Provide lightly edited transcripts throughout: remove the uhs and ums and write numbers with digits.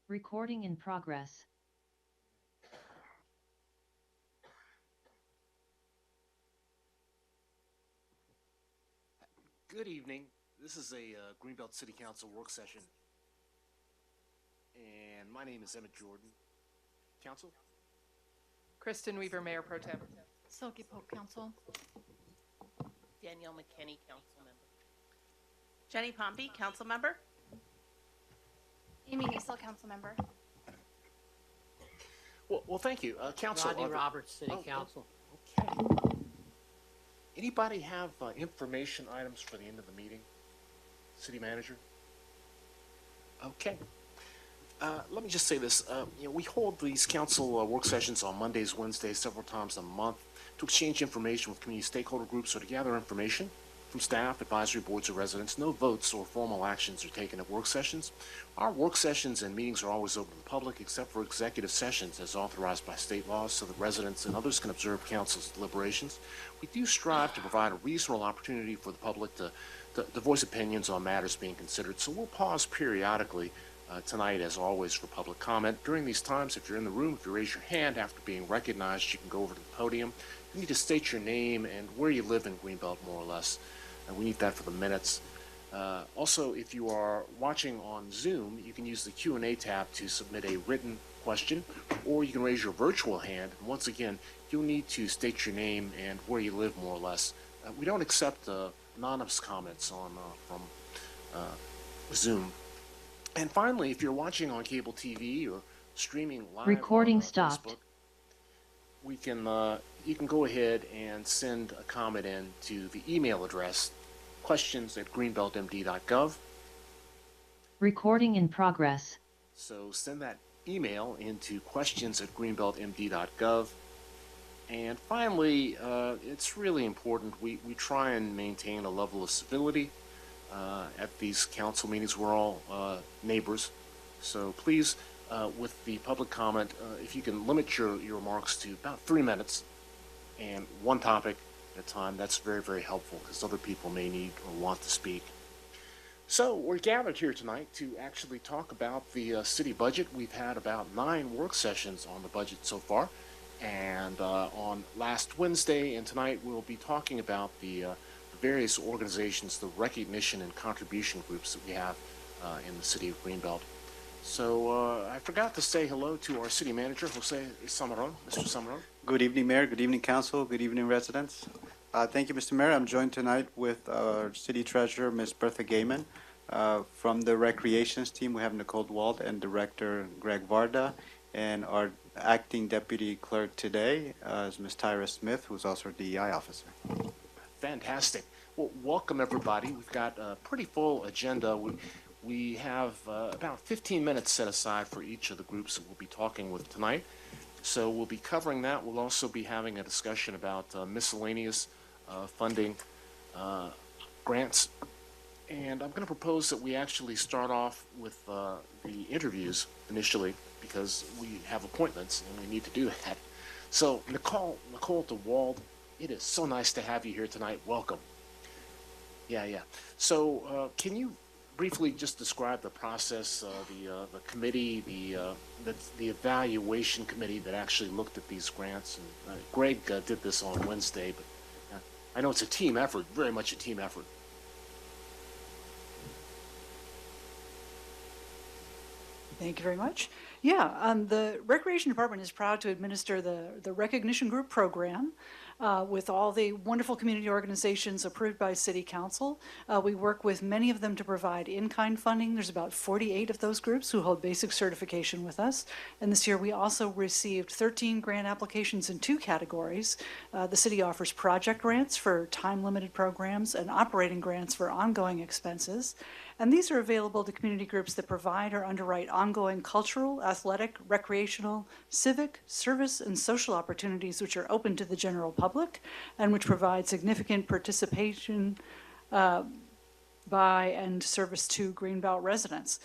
Recording in progress. Good evening. This is a Greenbelt City Council work session, and my name is Emmett Jordan. Council? Kristen Weaver, Mayor Pro Tem. Silky Pope Council. Danielle McKinney, council member. Jenny Pompey, council member. Amy Niesel, Council Member. Well, thank you. Council. Rodney Roberts, City Council. Okay. Anybody have information items for the end of the meeting? City manager? Okay. Let me just say this. We hold these council work sessions on Mondays, Wednesdays, several times a month to exchange information with community stakeholder groups or to gather information from staff, advisory boards, or residents. No votes or formal actions are taken at work sessions. Our work sessions and meetings are always open to the public except for executive sessions as authorized by state laws so that residents and others can observe council's deliberations. We do strive to provide a reasonable opportunity for the public to voice opinions on matters being considered. So we'll pause periodically tonight, as always, for public comment. During these times, if you're in the room, if you raise your hand after being recognized, you can go over to the podium. You need to state your name and where you live in Greenbelt, more or less. We need that for the minutes. Also, if you are watching on Zoom, you can use the Q&A tab to submit a written question, or you can raise your virtual hand. And once again, you'll need to state your name and where you live, more or less. We don't accept anonymous comments from Zoom. And finally, if you're watching on cable TV or streaming live Recording on stopped. Facebook, we can you can go ahead and send a comment in to the email address questions@greenbeltmd.gov. Recording in progress. So send that email into questions@greenbeltmd.gov. And finally, it's really important we try and maintain a level of civility at these council meetings. We're all neighbors, so please, with the public comment, if you can limit your remarks to about 3 minutes and one topic at a time, that's very, very helpful because other people may need or want to speak. So we're gathered here tonight to actually talk about the city budget. We've had about 9 work sessions on the budget so far, and on last Wednesday and tonight we'll be talking about the various organizations, the recognition and contribution groups that we have in the city of Greenbelt. So I forgot to say hello to our city manager, Jose Samaron. Mr. Samaron. Good evening, Mayor. Good evening, Council. Good evening, residents. Thank you, Mr. Mayor. I'm joined tonight with our City Treasurer, Ms. Bertha Gaiman. From the Recreations team, we have Nicole Wald and Director Greg Varda. And our acting Deputy Clerk today is Ms. Tyra Smith, who's also a DEI officer. Fantastic. Well, welcome everybody. We've got a pretty full agenda. We have about 15 minutes set aside for each of the groups that we'll be talking with tonight. So we'll be covering that. We'll also be having a discussion about miscellaneous funding grants. And I'm going to propose that we actually start off with the interviews initially because we have appointments and we need to do that. So Nicole DeWald, it is so nice to have you here tonight. Welcome. Yeah. So can you briefly just describe the process, the committee, the evaluation committee that actually looked at these grants? And Greg did this on Wednesday, but I know it's a team effort, very much a team effort. Thank you very much. Yeah, the Recreation Department is proud to administer the Recognition Group program with all the wonderful community organizations approved by City Council. We work with many of them to provide in-kind funding. There's about 48 of those groups who hold basic certification with us. And this year we also received 13 grant applications in 2 categories. The city offers project grants for time-limited programs and operating grants for ongoing expenses. And these are available to community groups that provide or underwrite ongoing cultural, athletic, recreational, civic, service, and social opportunities which are open to the general public and which provide significant participation by and service to Greenbelt residents.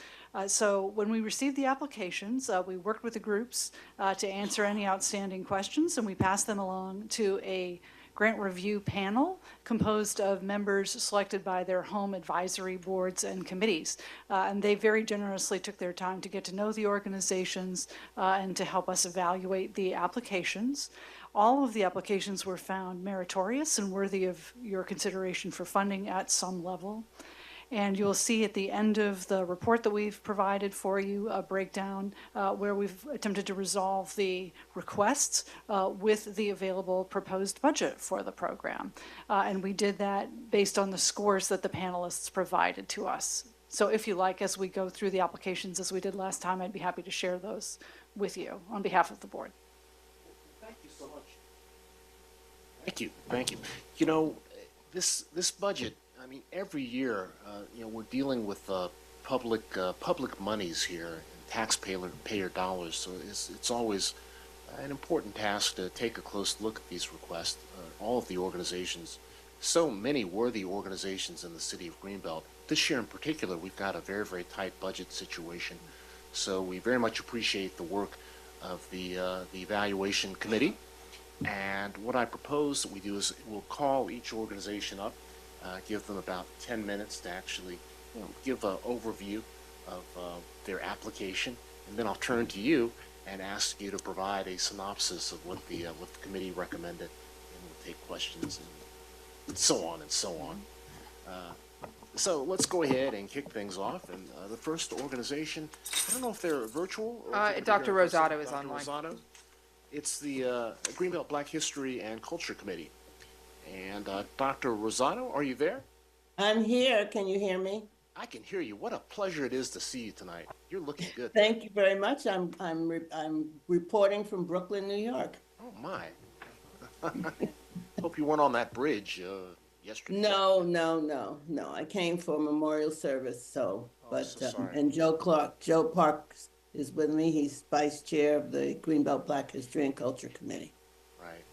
So when we received the applications, we worked with the groups to answer any outstanding questions, and we passed them along to a grant review panel composed of members selected by their home advisory boards and committees. And they very generously took their time to get to know the organizations and to help us evaluate the applications. All of the applications were found meritorious and worthy of your consideration for funding at some level. And you'll see at the end of the report that we've provided for you a breakdown where we've attempted to resolve the requests with the available proposed budget for the program. And we did that based on the scores that the panelists provided to us. So if you like, as we go through the applications as we did last time, I'd be happy to share those with you on behalf of the board. Thank you so much. Thank you. You know, this budget, I mean, every year, we're dealing with public monies here, taxpayer dollars. So it's always an important task to take a close look at these requests. All of the organizations, so many worthy organizations in the city of Greenbelt. This year in particular, we've got a very, very tight budget situation. So we very much appreciate the work of the evaluation committee. And what I propose that we do is we'll call each organization up, give them about 10 minutes to actually give an overview of their application, and then I'll turn to you and ask you to provide a synopsis of what the committee recommended, and we'll take questions and so on and so on. So let's go ahead and kick things off. And the first organization, I don't know if they're virtual. Or if they're Dr. here in person. Rosato is Dr. online. Rosato. It's the Greenbelt Black History and Culture Committee. And Dr. Rosato, are you there? I'm here. Can you hear me? I can hear you. What a pleasure it is to see you tonight. You're looking good. Thank you very much. I'm reporting from Brooklyn, New York. Oh my. Hope you weren't on that bridge yesterday. No. I came for a memorial service. So sorry. and Joe Park is with me. He's vice chair of the Greenbelt Black History and Culture Committee. Right.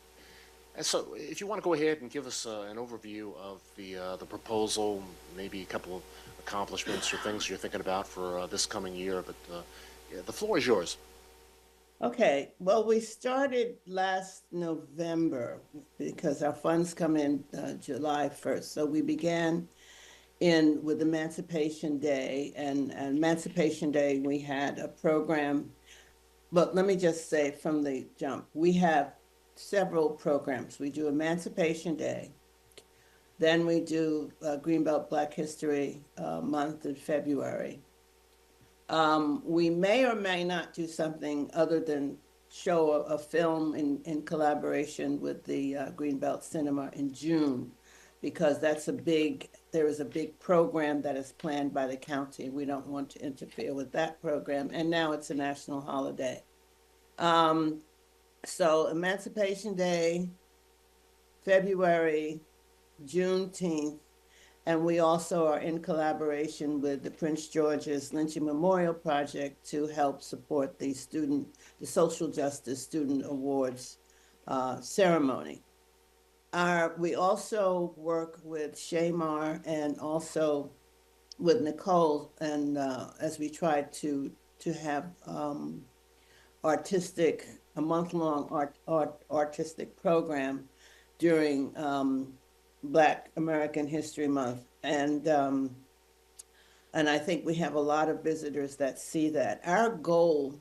And so, if you want to go ahead and give us an overview of the proposal, maybe a couple of accomplishments or things you're thinking about for this coming year, but yeah, the floor is yours. Okay, well, we started last November because our funds come in July 1st. So we began with Emancipation Day, and Emancipation Day, we had a program. But let me just say from the jump, we have several programs. We do Emancipation Day, then we do Greenbelt Black History Month in February. We may or may not do something other than show a film in collaboration with the Greenbelt Cinema in June, because there is a big program that is planned by the county. We don't want to interfere with that program, and now it's a national holiday. So Emancipation Day, February, Juneteenth, and we also are in collaboration with the Prince George's Lynching Memorial Project to help support the Social Justice Student Awards ceremony. We also work with Shamar and also with Nicole, and as we try to have a month-long artistic program during Black American History Month, and I think we have a lot of visitors that see that. Our goal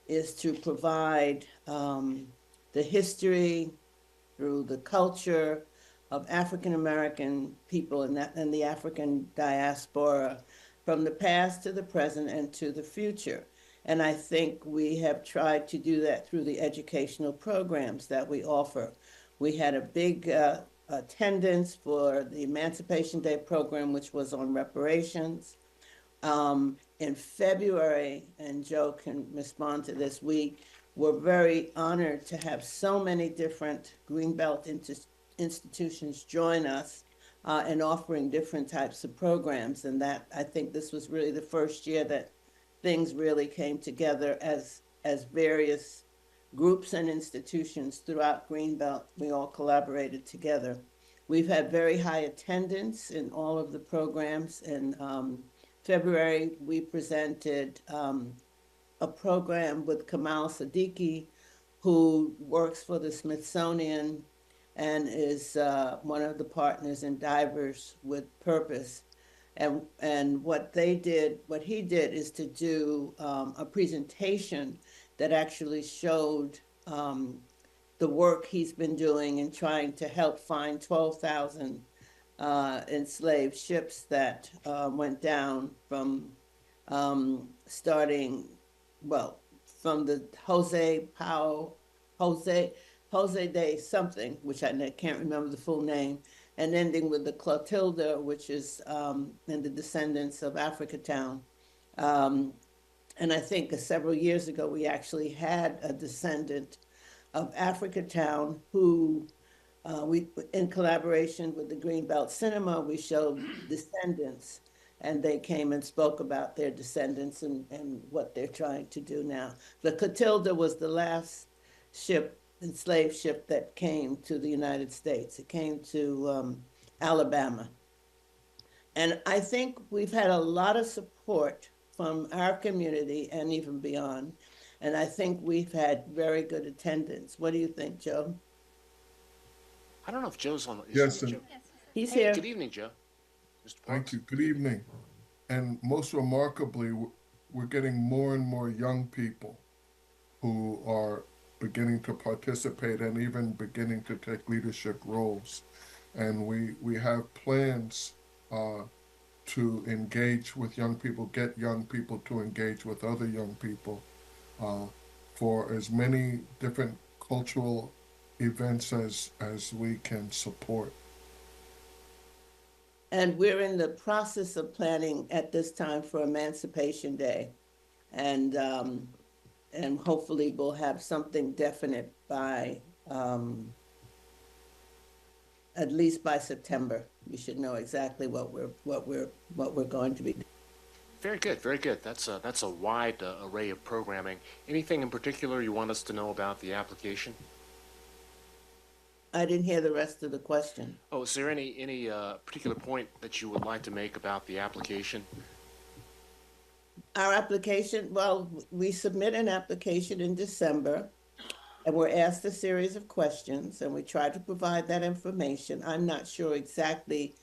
is to provide the history through the culture of African American people and the African diaspora, from the past to the present and to the future. And I think we have tried to do that through the educational programs that we offer. We had a big attendance for the Emancipation Day program, which was on reparations. In February, and Joe can respond to this, we're very honored to have so many different Greenbelt institutions join us in offering different types of programs. And that, I think this was really the first year that things really came together as various groups and institutions throughout Greenbelt. We all collaborated together. We've had very high attendance in all of the programs. In February, we presented a program with Kamal Siddiqui, who works for the Smithsonian and is one of the partners in Divers with Purpose. And what he did is to do a presentation that actually showed the work he's been doing in trying to help find 12,000 enslaved ships that went down from starting, well, from the Jose de something, which I can't remember the full name, and ending with the Clotilda, which is and the descendants of Africatown. And I think several years ago, we actually had a descendant of Africatown who, in collaboration with the Greenbelt Cinema, we showed descendants, and they came and spoke about their descendants and what they're trying to do now. The Clotilda was the last enslaved ship that came to the United States. It came to Alabama. And I think we've had a lot of support from our community and even beyond. And I think we've had very good attendance. What do you think, Joe? I don't know if Joe's on. Yes, Joe? and He's here. Good evening, Joe. Mr. thank Parks. you. Good evening. And most remarkably, we're getting more and more young people who are beginning to participate and even beginning to take leadership roles. And we have plans to engage with young people, get young people to engage with other young people for as many different cultural events as we can support. And we're in the process of planning at this time for Emancipation Day. And hopefully we'll have something definite by, at least by September. We should know exactly what we're going to be doing. Very good, very good. That's a wide array of programming. Anything in particular you want us to know about the application? I didn't hear the rest of the question. Oh, is there any particular point that you would like to make about the application? Our application, well, we submit an application in December, and we're asked a series of questions, and we try to provide that information. I'm not sure exactly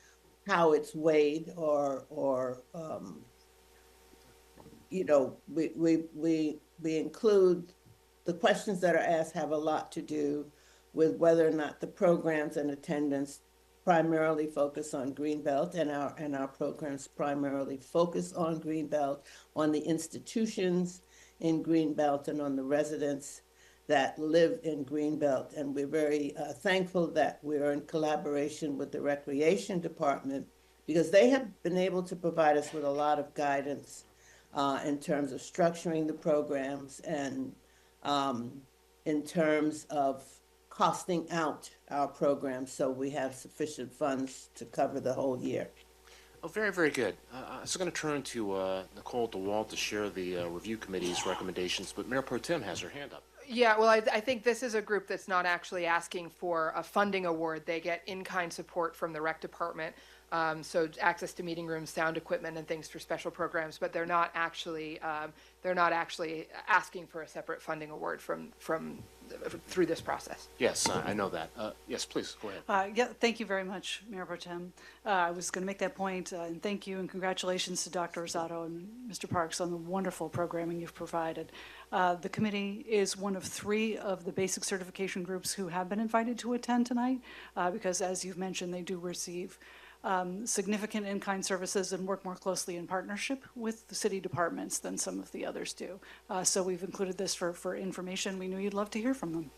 how it's weighed or you know, we include the questions that are asked have a lot to do with whether or not the programs and attendance primarily focus on Greenbelt, and our programs primarily focus on Greenbelt, on the institutions in Greenbelt, and on the residents that live in Greenbelt. And we're very thankful that we're in collaboration with the Recreation Department, because they have been able to provide us with a lot of guidance in terms of structuring the programs and in terms of costing out our programs so we have sufficient funds to cover the whole year. Oh, very, very good. I was going to turn to Nicole DeWalt to share the review committee's recommendations, but Mayor Pro Tem has her hand up. Yeah, well, I think this is a group that's not actually asking for a funding award. They get in-kind support from the rec department, so access to meeting rooms, sound equipment, and things for special programs. But they're not actually asking for a separate funding award from through this process. Yes, I know that. Yes, please go ahead. Yeah, thank you very much, Mayor Pro Tem. I was going to make that point, and thank you and congratulations to Dr. Rosado and Mr. Parks on the wonderful programming you've provided. The committee is one of 3 of the basic certification groups who have been invited to attend tonight, because as you've mentioned, they do receive significant in-kind services and work more closely in partnership with the city departments than some of the others do. So we've included this for information. We knew you'd love to hear from them.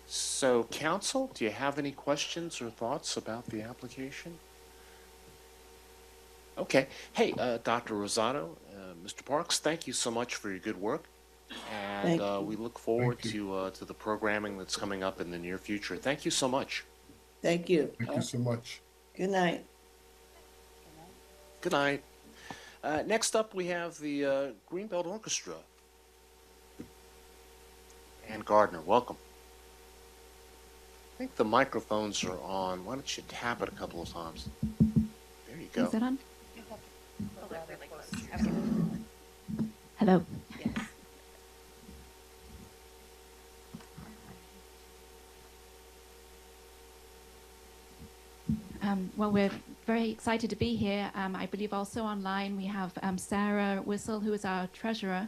So, council, do you have any questions or thoughts about the application? Okay. Hey, Dr. Rosado, Mr. Parks, thank you so much for your good work. And Thank you. we look forward Thank to the programming that's coming up in the near future. Thank you so much. Thank you. Thank you so much. Good night. Good night. Next up, we have the Greenbelt Orchestra. Ann Gardner, welcome. I think the microphones are on. Why don't you tap it a couple of times? There you go. Is it on? Really close. Hello. Yes. Well, we're very excited to be here. I believe also online we have Sarah Whistle, who is our treasurer.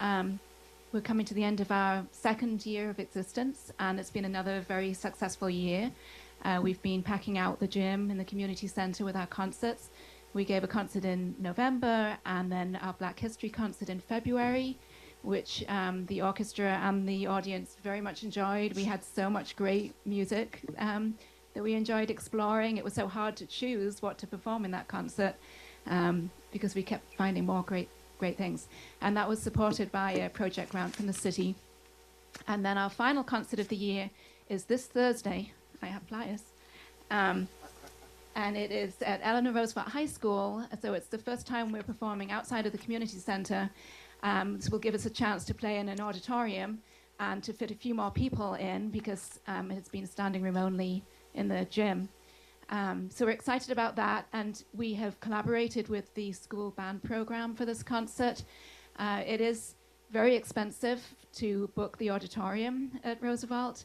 We're coming to the end of our second year of existence, and it's been another very successful year. We've been packing out the gym in the community center with our concerts. We gave a concert in November, and then our Black History concert in February, which the orchestra and the audience very much enjoyed. We had so much great music that we enjoyed exploring. It was so hard to choose what to perform in that concert because we kept finding more great things. And that was supported by a project grant from the city. And then our final concert of the year is this Thursday. I have flyers. And it is at Eleanor Roosevelt High School. So it's the first time we're performing outside of the community center. This will give us a chance to play in an auditorium and to fit a few more people in because it's been standing room only in the gym. So we're excited about that, and we have collaborated with the school band program for this concert. It is very expensive to book the auditorium at Roosevelt,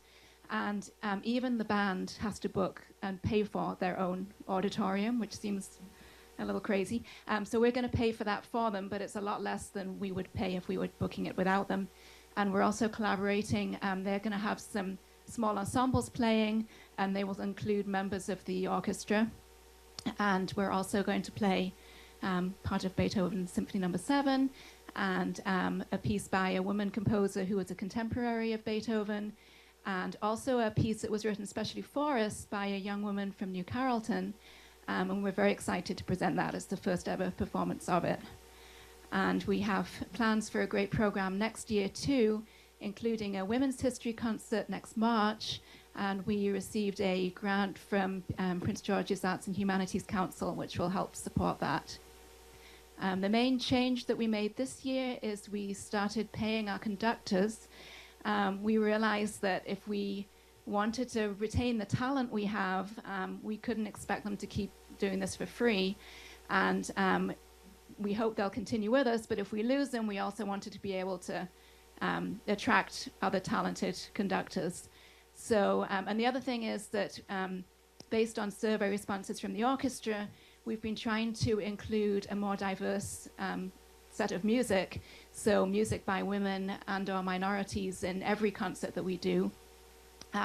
and even the band has to book and pay for their own auditorium, which seems a little crazy. So we're going to pay for that for them, but it's a lot less than we would pay if we were booking it without them. And we're also collaborating. They're going to have some small ensembles playing, and they will include members of the orchestra. And we're also going to play part of Beethoven's Symphony No. 7 and a piece by a woman composer who was a contemporary of Beethoven, and also a piece that was written especially for us by a young woman from New Carrollton. And we're very excited to present that as the first ever performance of it. And we have plans for a great program next year too, including a women's history concert next March. And we received a grant from Prince George's Arts and Humanities Council, which will help support that. The main change that we made this year is we started paying our conductors. We realized that if we wanted to retain the talent we have, we couldn't expect them to keep doing this for free. And we hope they'll continue with us, but if we lose them, we also wanted to be able to attract other talented conductors. So, and the other thing is that based on survey responses from the orchestra, we've been trying to include a more diverse set of music, so music by women and or minorities in every concert that we do.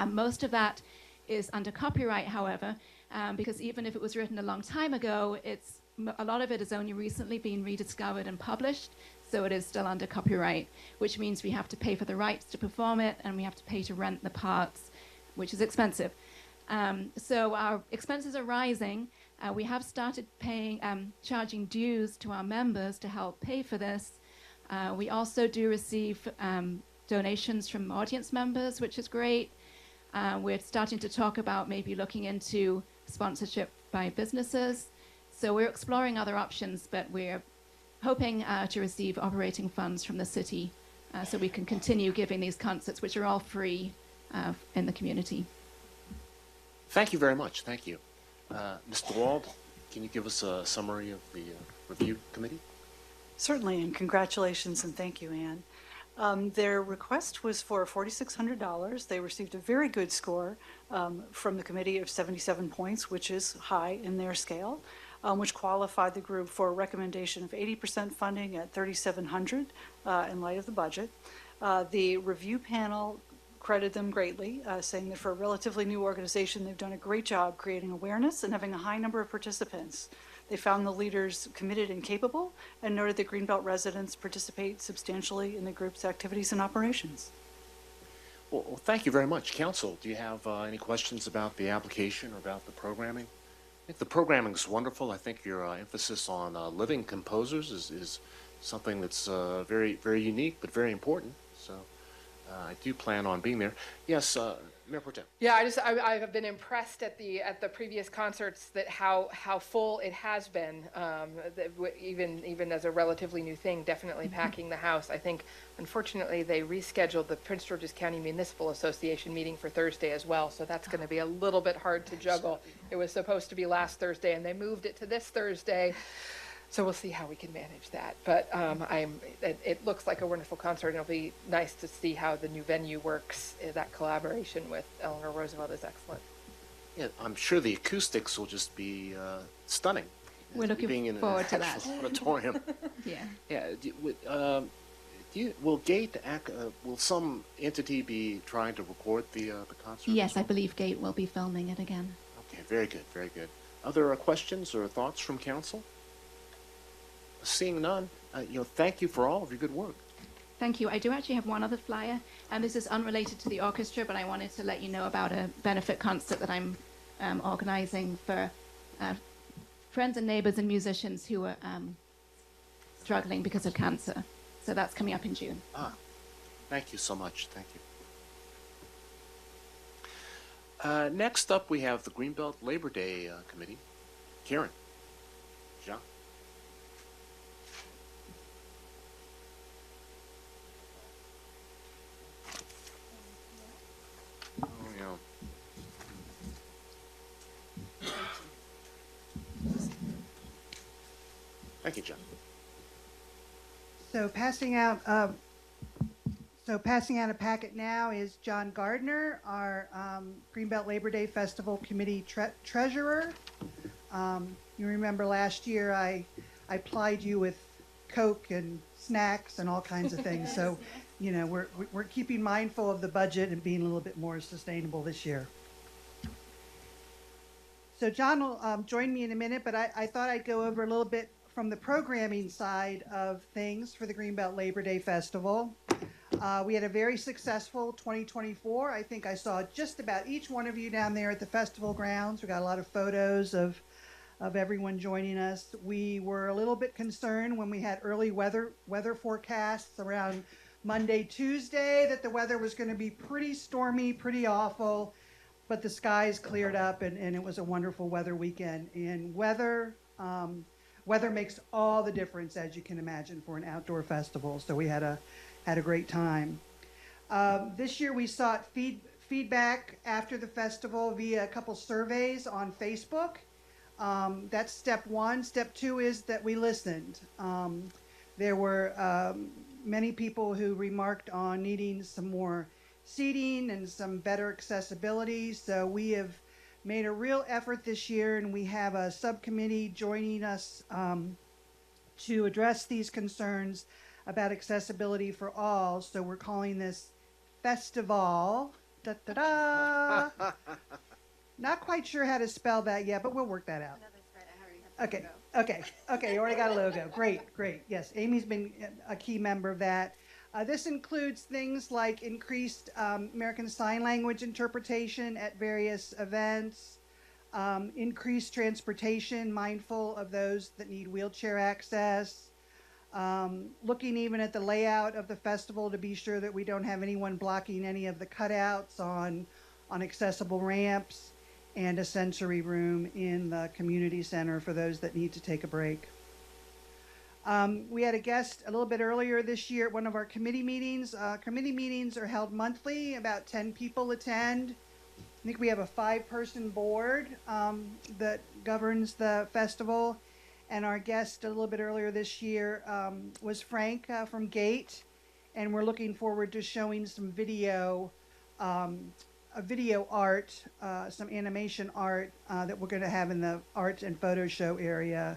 Most of that is under copyright, however, because even if it was written a long time ago, a lot of it has only recently been rediscovered and published, so it is still under copyright, which means we have to pay for the rights to perform it, and we have to pay to rent the parts, which is expensive. So our expenses are rising. We have started charging dues to our members to help pay for this. We also do receive donations from audience members, which is great. We're starting to talk about maybe looking into sponsorship by businesses. So we're exploring other options, but we're hoping to receive operating funds from the city so we can continue giving these concerts, which are all free in the community. Thank you very much. Thank you. Mr. Wald, can you give us a summary of the review committee? Certainly, and congratulations and thank you, Anne. Their request was for $4,600. They received a very good score from the committee of 77 points, which is high in their scale, which qualified the group for a recommendation of 80% funding at $3,700 in light of the budget. The review panel credited them greatly, saying that for a relatively new organization, they've done a great job creating awareness and having a high number of participants. They found the leaders committed and capable, and noted that Greenbelt residents participate substantially in the group's activities and operations. Well, thank you very much. Council, do you have any questions about the application or about the programming? I think the programming is wonderful. I think your emphasis on living composers is something that's very, very unique, but very important. So I do plan on being there. Yes, Mayor Pro Tem. Yeah, I have been impressed at the previous concerts that how full it has been, even as a relatively new thing, definitely packing the house. I think, unfortunately, they rescheduled the Prince George's County Municipal Association meeting for Thursday as well, so that's going to be a little bit hard to juggle. It was supposed to be last Thursday, and they moved it to this Thursday. So we'll see how we can manage that. But it looks like a wonderful concert, and it'll be nice to see how the new venue works. That collaboration with Eleanor Roosevelt is excellent. Yeah, I'm sure the acoustics will just be stunning. We're looking being in an forward to actual that. auditorium. Yeah. Yeah. Will will some entity be trying to record the concert? Yes, as I well? believe Gate will be filming it again. Okay, very good, very good. Other questions or thoughts from council? Seeing none, thank you for all of your good work. Thank you. I do actually have one other flyer, and this is unrelated to the orchestra, but I wanted to let you know about a benefit concert that I'm organizing for friends and neighbors and musicians who are struggling because of cancer. So that's coming up in June. Thank you so much. Thank you. Next up, we have the Greenbelt Labor Day Committee. Karen. Jean. Oh, yeah. Thank you, John. So passing out a packet now is John Gardner, our Greenbelt Labor Day Festival Committee treasurer. You remember last year I plied you with Coke and snacks and all kinds of things. So, we're keeping mindful of the budget and being a little bit more sustainable this year. So John will join me in a minute, but I thought I'd go over a little bit from the programming side of things for the Greenbelt Labor Day Festival. We had a very successful 2024. I think I saw just about each one of you down there at the festival grounds. We got a lot of photos of everyone joining us. We were a little bit concerned when we had early weather forecasts around Monday, Tuesday, that the weather was going to be pretty stormy, pretty awful, but the skies cleared up and it was a wonderful weather weekend. And weather makes all the difference, as you can imagine, for an outdoor festival. So we had a great time. This year we sought feedback after the festival via a couple surveys on Facebook. That's step one. Step two is that we listened. There were many people who remarked on needing some more seating and some better accessibility. So we have made a real effort this year, and we have a subcommittee joining us to address these concerns about accessibility for all. So we're calling this Festival. Da, da, da. Not quite sure how to spell that yet, but we'll work that out. Okay, you already got a logo. Great. Yes, Amy's been a key member of that. This includes things like increased American Sign Language interpretation at various events, increased transportation, mindful of those that need wheelchair access, looking even at the layout of the festival to be sure that we don't have anyone blocking any of the cutouts on accessible ramps, and a sensory room in the community center for those that need to take a break. We had a guest a little bit earlier this year at one of our committee meetings. Committee meetings are held monthly, about 10 people attend. I think we have a 5-person board that governs the festival. And our guest a little bit earlier this year was Frank from Gate. And we're looking forward to showing some video art, some animation art that we're going to have in the art and photo show area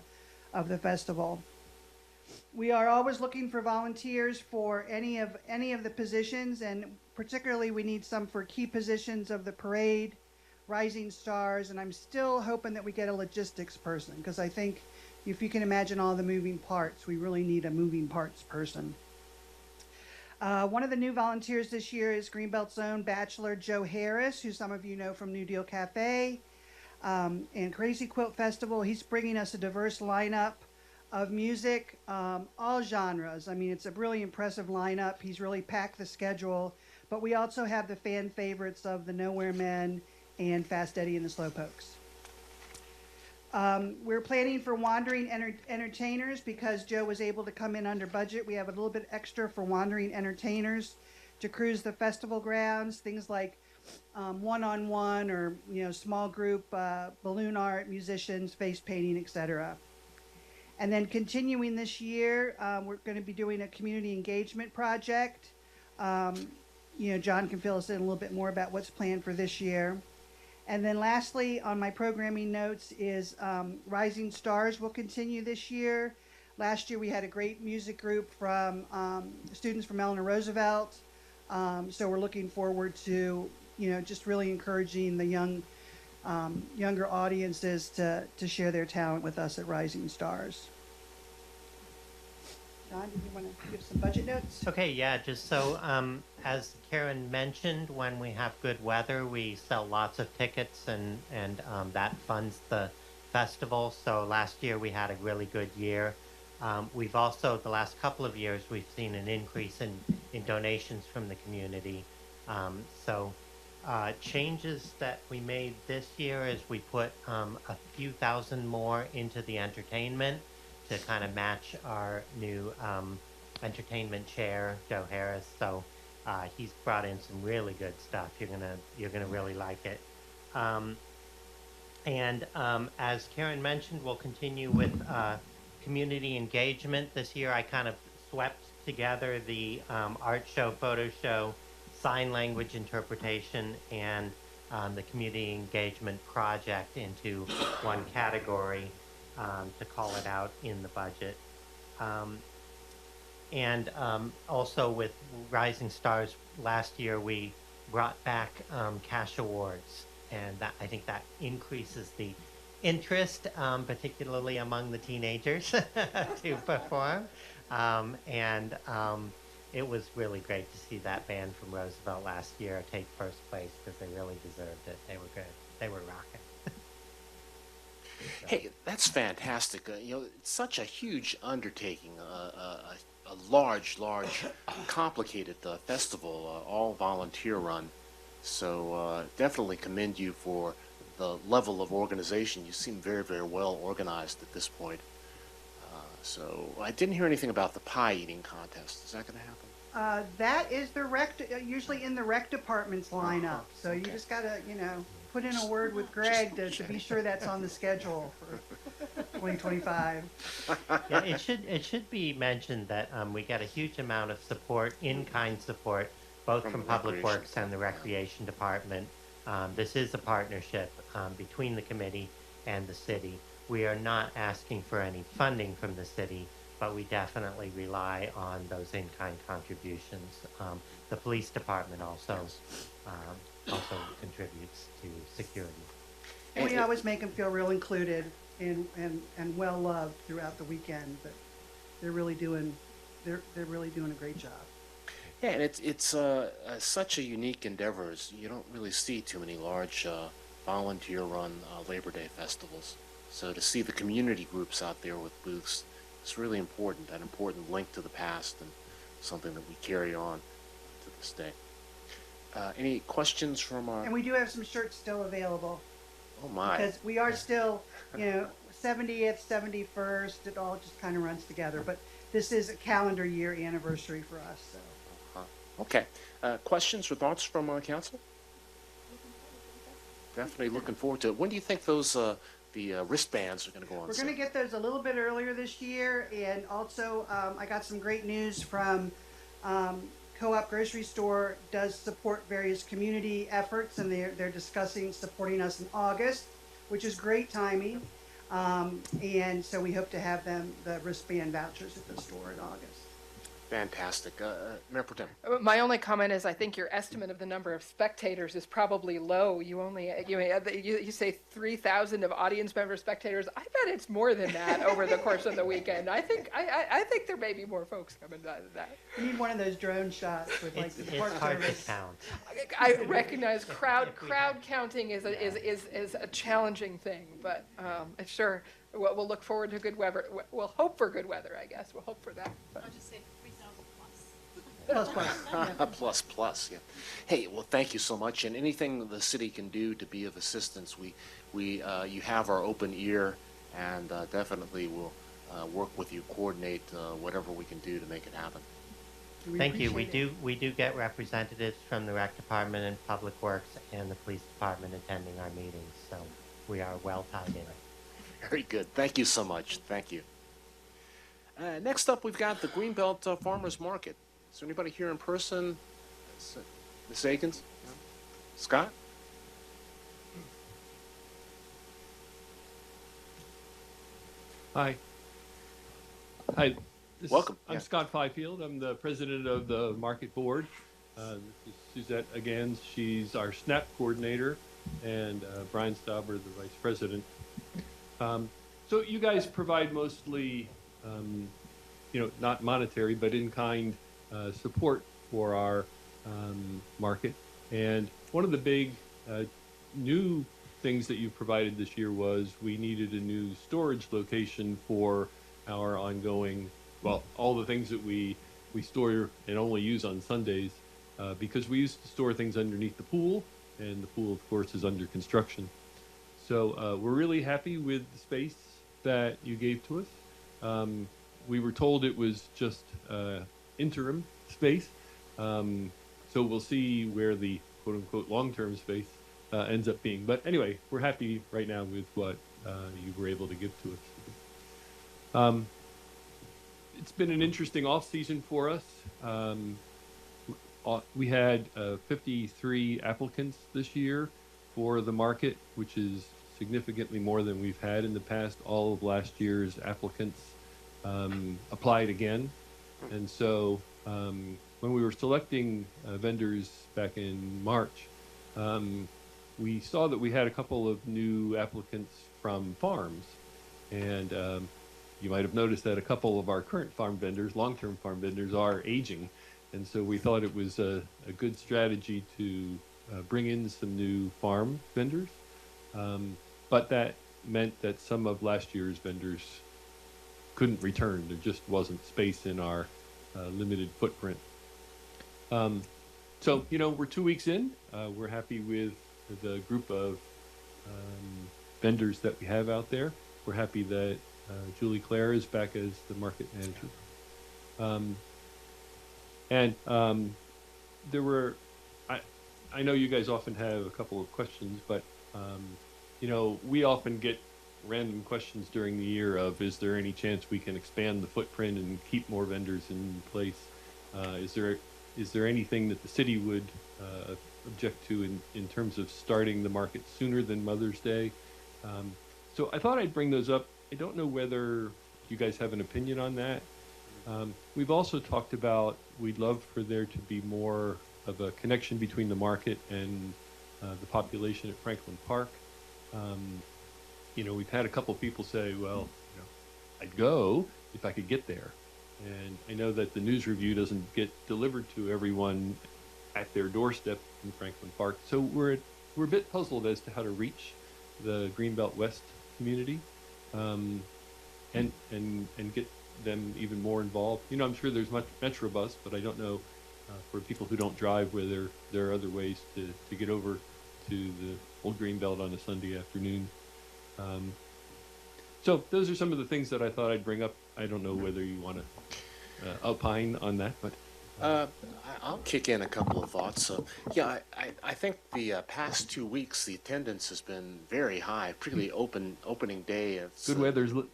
of the festival. We are always looking for volunteers for any of the positions, and particularly we need some for key positions of the parade, rising stars, and I'm still hoping that we get a logistics person, because I think if you can imagine all the moving parts, we really need a moving parts person. One of the new volunteers this year is Greenbelt's own Bachelor Joe Harris, who some of you know from New Deal Cafe and Crazy Quilt Festival. He's bringing us a diverse lineup of music, all genres. I mean, it's a really impressive lineup. He's really packed the schedule, but we also have the fan favorites of the Nowhere Men and Fast Eddie and the Slowpokes. We're planning for wandering entertainers because Joe was able to come in under budget. We have a little bit extra for wandering entertainers to cruise the festival grounds, things like one-on-one or small group balloon art, musicians, face painting, etc. And then continuing this year, we're going to be doing a community engagement project. John can fill us in a little bit more about what's planned for this year. And then lastly, on my programming notes is Rising Stars will continue this year. Last year we had a great music group from students from Eleanor Roosevelt. So we're looking forward to, just really encouraging the younger audiences to share their talent with us at Rising Stars. John, do you want to give some budget notes? Okay, yeah, just so, as Karen mentioned, when we have good weather, we sell lots of tickets and that funds the festival. So last year we had a really good year. We've also, the last couple of years, we've seen an increase in donations from the community. Changes that we made this year is we put a few thousand more into the entertainment to kind of match our new entertainment chair, Joe Harris. So he's brought in some really good stuff. You're gonna really like it. As Karen mentioned, we'll continue with community engagement. This year I kind of swept together the art show, photo show, sign language interpretation, and the community engagement project into one category to call it out in the budget. Also with Rising Stars, last year we brought back cash awards, and I think that increases the interest, particularly among the teenagers, to perform. It was really great to see that band from Roosevelt last year take first place because they really deserved it. They were good. They were rocking. Hey, that's fantastic. It's such a huge undertaking, a large, complicated festival, all volunteer run. So definitely commend you for the level of organization. You seem very, very well organized at this point. So I didn't hear anything about the pie eating contest. Is that going to happen? That is usually in the rec department's lineup. So you just gotta, put in a word with Greg to be sure that's on the schedule for 2025. Yeah, it should be mentioned that we get a huge amount of support, in-kind support, both from Public Works and the Recreation Department. This is a partnership between the committee and the city. We are not asking for any funding from the city, but we definitely rely on those in-kind contributions. The police department also contributes to security. And we always make them feel real included and well loved throughout the weekend. But they're really doing a great job. Yeah, and it's such a unique endeavor. You don't really see too many large volunteer-run Labor Day festivals. So to see the community groups out there with booths, it's really important, an important link to the past and something that we carry on to this day. Any questions from our... And we do have some shirts still available. Oh my. Because we are still, 70th, 71st, it all just kind of runs together. But this is a calendar year anniversary for us, so. Okay. Questions or thoughts from council? Definitely looking forward to it. When do you think those the wristbands are going to go on We're sale? going to get those a little bit earlier this year, and also I got some great news from Co-op Grocery Store does support various community efforts, and they're discussing supporting us in August, which is great timing. And so we hope to have the wristband vouchers at the store in August. Fantastic. Mayor Pro Tem. My only comment is I think your estimate of the number of spectators is probably low. You say 3,000 of audience member spectators. I bet it's more than that over the course of the weekend. I think there may be more folks coming than that. We need one of those drone shots with like the Park It's hard to Service. count. I recognize crowd counting is a challenging thing, but sure we'll look forward to good weather. We'll hope for good weather, I guess. We'll hope for that. But. I'll just say 3,000 plus. Plus, yeah. Hey, well, thank you so much. And anything the city can do to be of assistance, you have our open ear, and definitely will work with you, coordinate whatever we can do to make it happen. Thank you. We do get representatives from the Rec Department and Public Works and the Police Department attending our meetings, so we are well tied in. Very good. Thank you so much. Thank you. Next up, we've got the Greenbelt Farmers Market. Is there anybody here in person? Ms. Akins? No? Scott? Hi. Hi. Welcome. I'm Yeah. Scott Fifield. I'm the president of the market board. This is Suzette Agans. She's our SNAP coordinator, and Brian Stauber, the vice president. So you guys provide mostly, not monetary, but in-kind support for our market. And one of the big new things that you've provided this year was we needed a new storage location for our ongoing, well, all the things that we store and only use on Sundays, because we used to store things underneath the pool, and the pool, of course, is under construction. So we're really happy with the space that you gave to us. We were told it was just interim space, so we'll see where the quote-unquote long-term space ends up being. But anyway, we're happy right now with what you were able to give to us. It's been an interesting off season for us. We had 53 applicants this year for the market, which is significantly more than we've had in the past. All of last year's applicants applied again. And so when we were selecting vendors back in March, we saw that we had a couple of new applicants from farms. And you might have noticed that a couple of our current farm vendors, long-term farm vendors, are aging. And so we thought it was a good strategy to bring in some new farm vendors. But that meant that some of last year's vendors couldn't return. There just wasn't space in our limited footprint. So, we're 2 weeks in. We're happy with the group of vendors that we have out there. We're happy that Julie Claire is back as the market manager. There were, I know you guys often have a couple of questions, but, we often get random questions during the year of, is there any chance we can expand the footprint and keep more vendors in place? Is there anything that the city would object to in terms of starting the market sooner than Mother's Day? So I thought I'd bring those up. I don't know whether you guys have an opinion on that. We've also talked about we'd love for there to be more of a connection between the market and the population at Franklin Park. We've had a couple people say, well, I'd go if I could get there. And I know that the news review doesn't get delivered to everyone at their doorstep in Franklin Park. So we're a bit puzzled as to how to reach the Greenbelt West community and get them even more involved. I'm sure there's much Metrobus, but I don't know for people who don't drive whether there are other ways to get over to the old Greenbelt on a Sunday afternoon. So those are some of the things that I thought I'd bring up. I don't know whether you want to opine on that, but I'll kick in a couple of thoughts. I think the past 2 weeks the attendance has been very high, particularly opening day. It's, good weather's the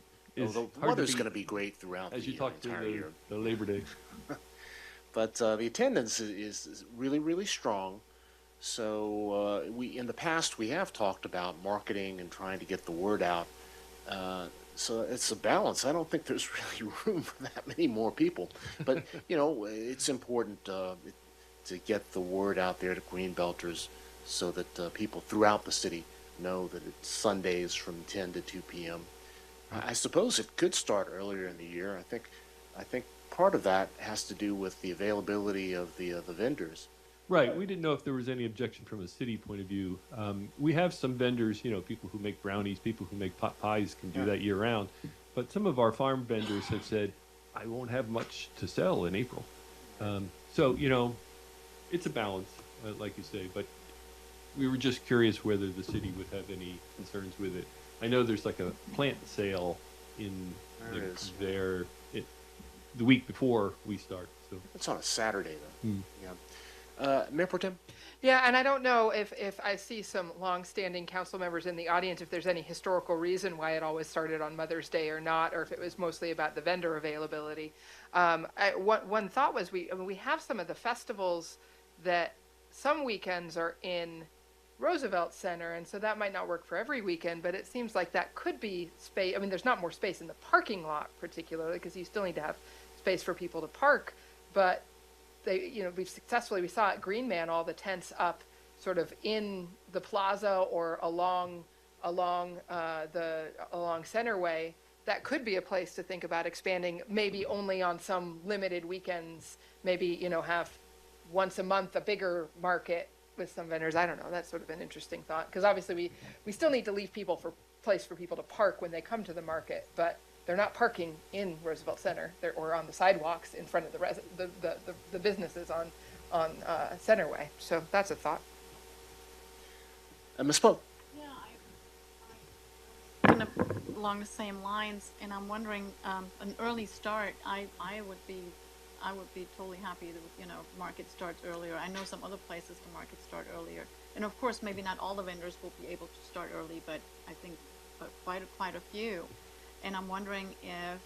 weather's going to be great throughout as the you talk to entire year. the Labor Day. But the attendance is really, really strong. So we in the past we have talked about marketing and trying to get the word out. So it's a balance. I don't think there's really room for that many more people. But, it's important to get the word out there to Greenbelters so that people throughout the city know that it's Sundays from 10 to 2 p.m. I suppose it could start earlier in the year. I think part of that has to do with the availability of the vendors. Right. We didn't know if there was any objection from a city point of view. We have some vendors, people who make brownies, people who make pot pies can do that year round. But some of our farm vendors have said, I won't have much to sell in April. So, it's a balance, like you say. But we were just curious whether the city would have any concerns with it. I know there's like a plant sale in there the week before we start. So it's on a Saturday, though. Yeah. Mayor Pro Tem? Yeah, and I don't know if I see some longstanding council members in the audience, if there's any historical reason why it always started on Mother's Day or not, or if it was mostly about the vendor availability. One thought was we have some of the festivals that some weekends are in Roosevelt Center, and so that might not work for every weekend, but it seems like that could be space. I mean, there's not more space in the parking lot particularly, because you still need to have space for people to park, but they, you know, we saw at Green Man, all the tents up sort of in the plaza or along Centerway. That could be a place to think about expanding, maybe only on some limited weekends, maybe, you know, have once a month a bigger market with some vendors. I don't know. That's sort of an interesting thought, because obviously we still need to leave people for place for people to park when they come to the market, but they're not parking in Roosevelt Center or on the sidewalks in front of the businesses on Centerway. So that's a thought. Ms. Pope? Yeah, kind of along the same lines, and I'm wondering, an early start, I would be totally happy that, you know, market starts earlier. I know some other places the market start earlier. And of course, maybe not all the vendors will be able to start early, but I think quite a few. And I'm wondering if,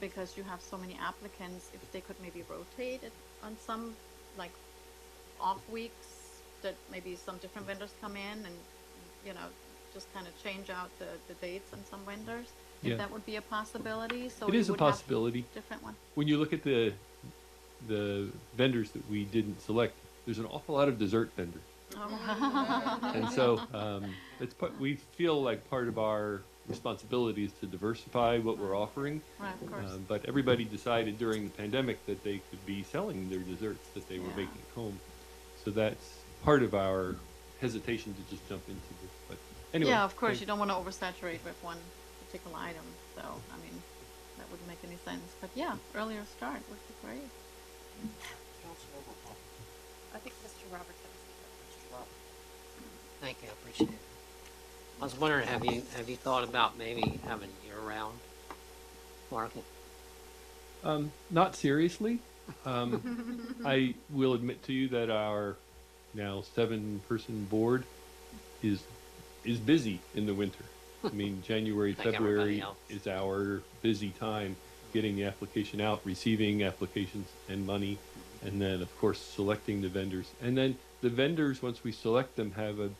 because you have so many applicants, if they could maybe rotate it on some, like, off weeks, that maybe some different vendors come in and, you know, just kind of change out the dates on some vendors. Yeah. If that would be a possibility, so It you is a would have possibility. different one. When you look at the vendors that we didn't select, there's an awful lot of dessert vendors. Oh. And so we feel like part of our responsibility is to diversify what we're offering. Right, of course. But everybody decided during the pandemic that they could be selling their desserts that they were Yeah. making at home. So that's part of our hesitation to just jump into this. But anyway. Yeah, of course, you don't want to oversaturate with one particular item, so, I mean, that wouldn't make any sense. But yeah, earlier start would be great. I think Mr. Roberts has Thank you, I appreciate it. I was wondering, have you thought about maybe having year-round market? Not seriously. I will admit to you that our now 7-person board is busy in the winter. I mean, January, Like everybody February else. is our busy time, getting the application out, receiving applications and money, and then of course selecting the vendors. And then the vendors, once we select them, have a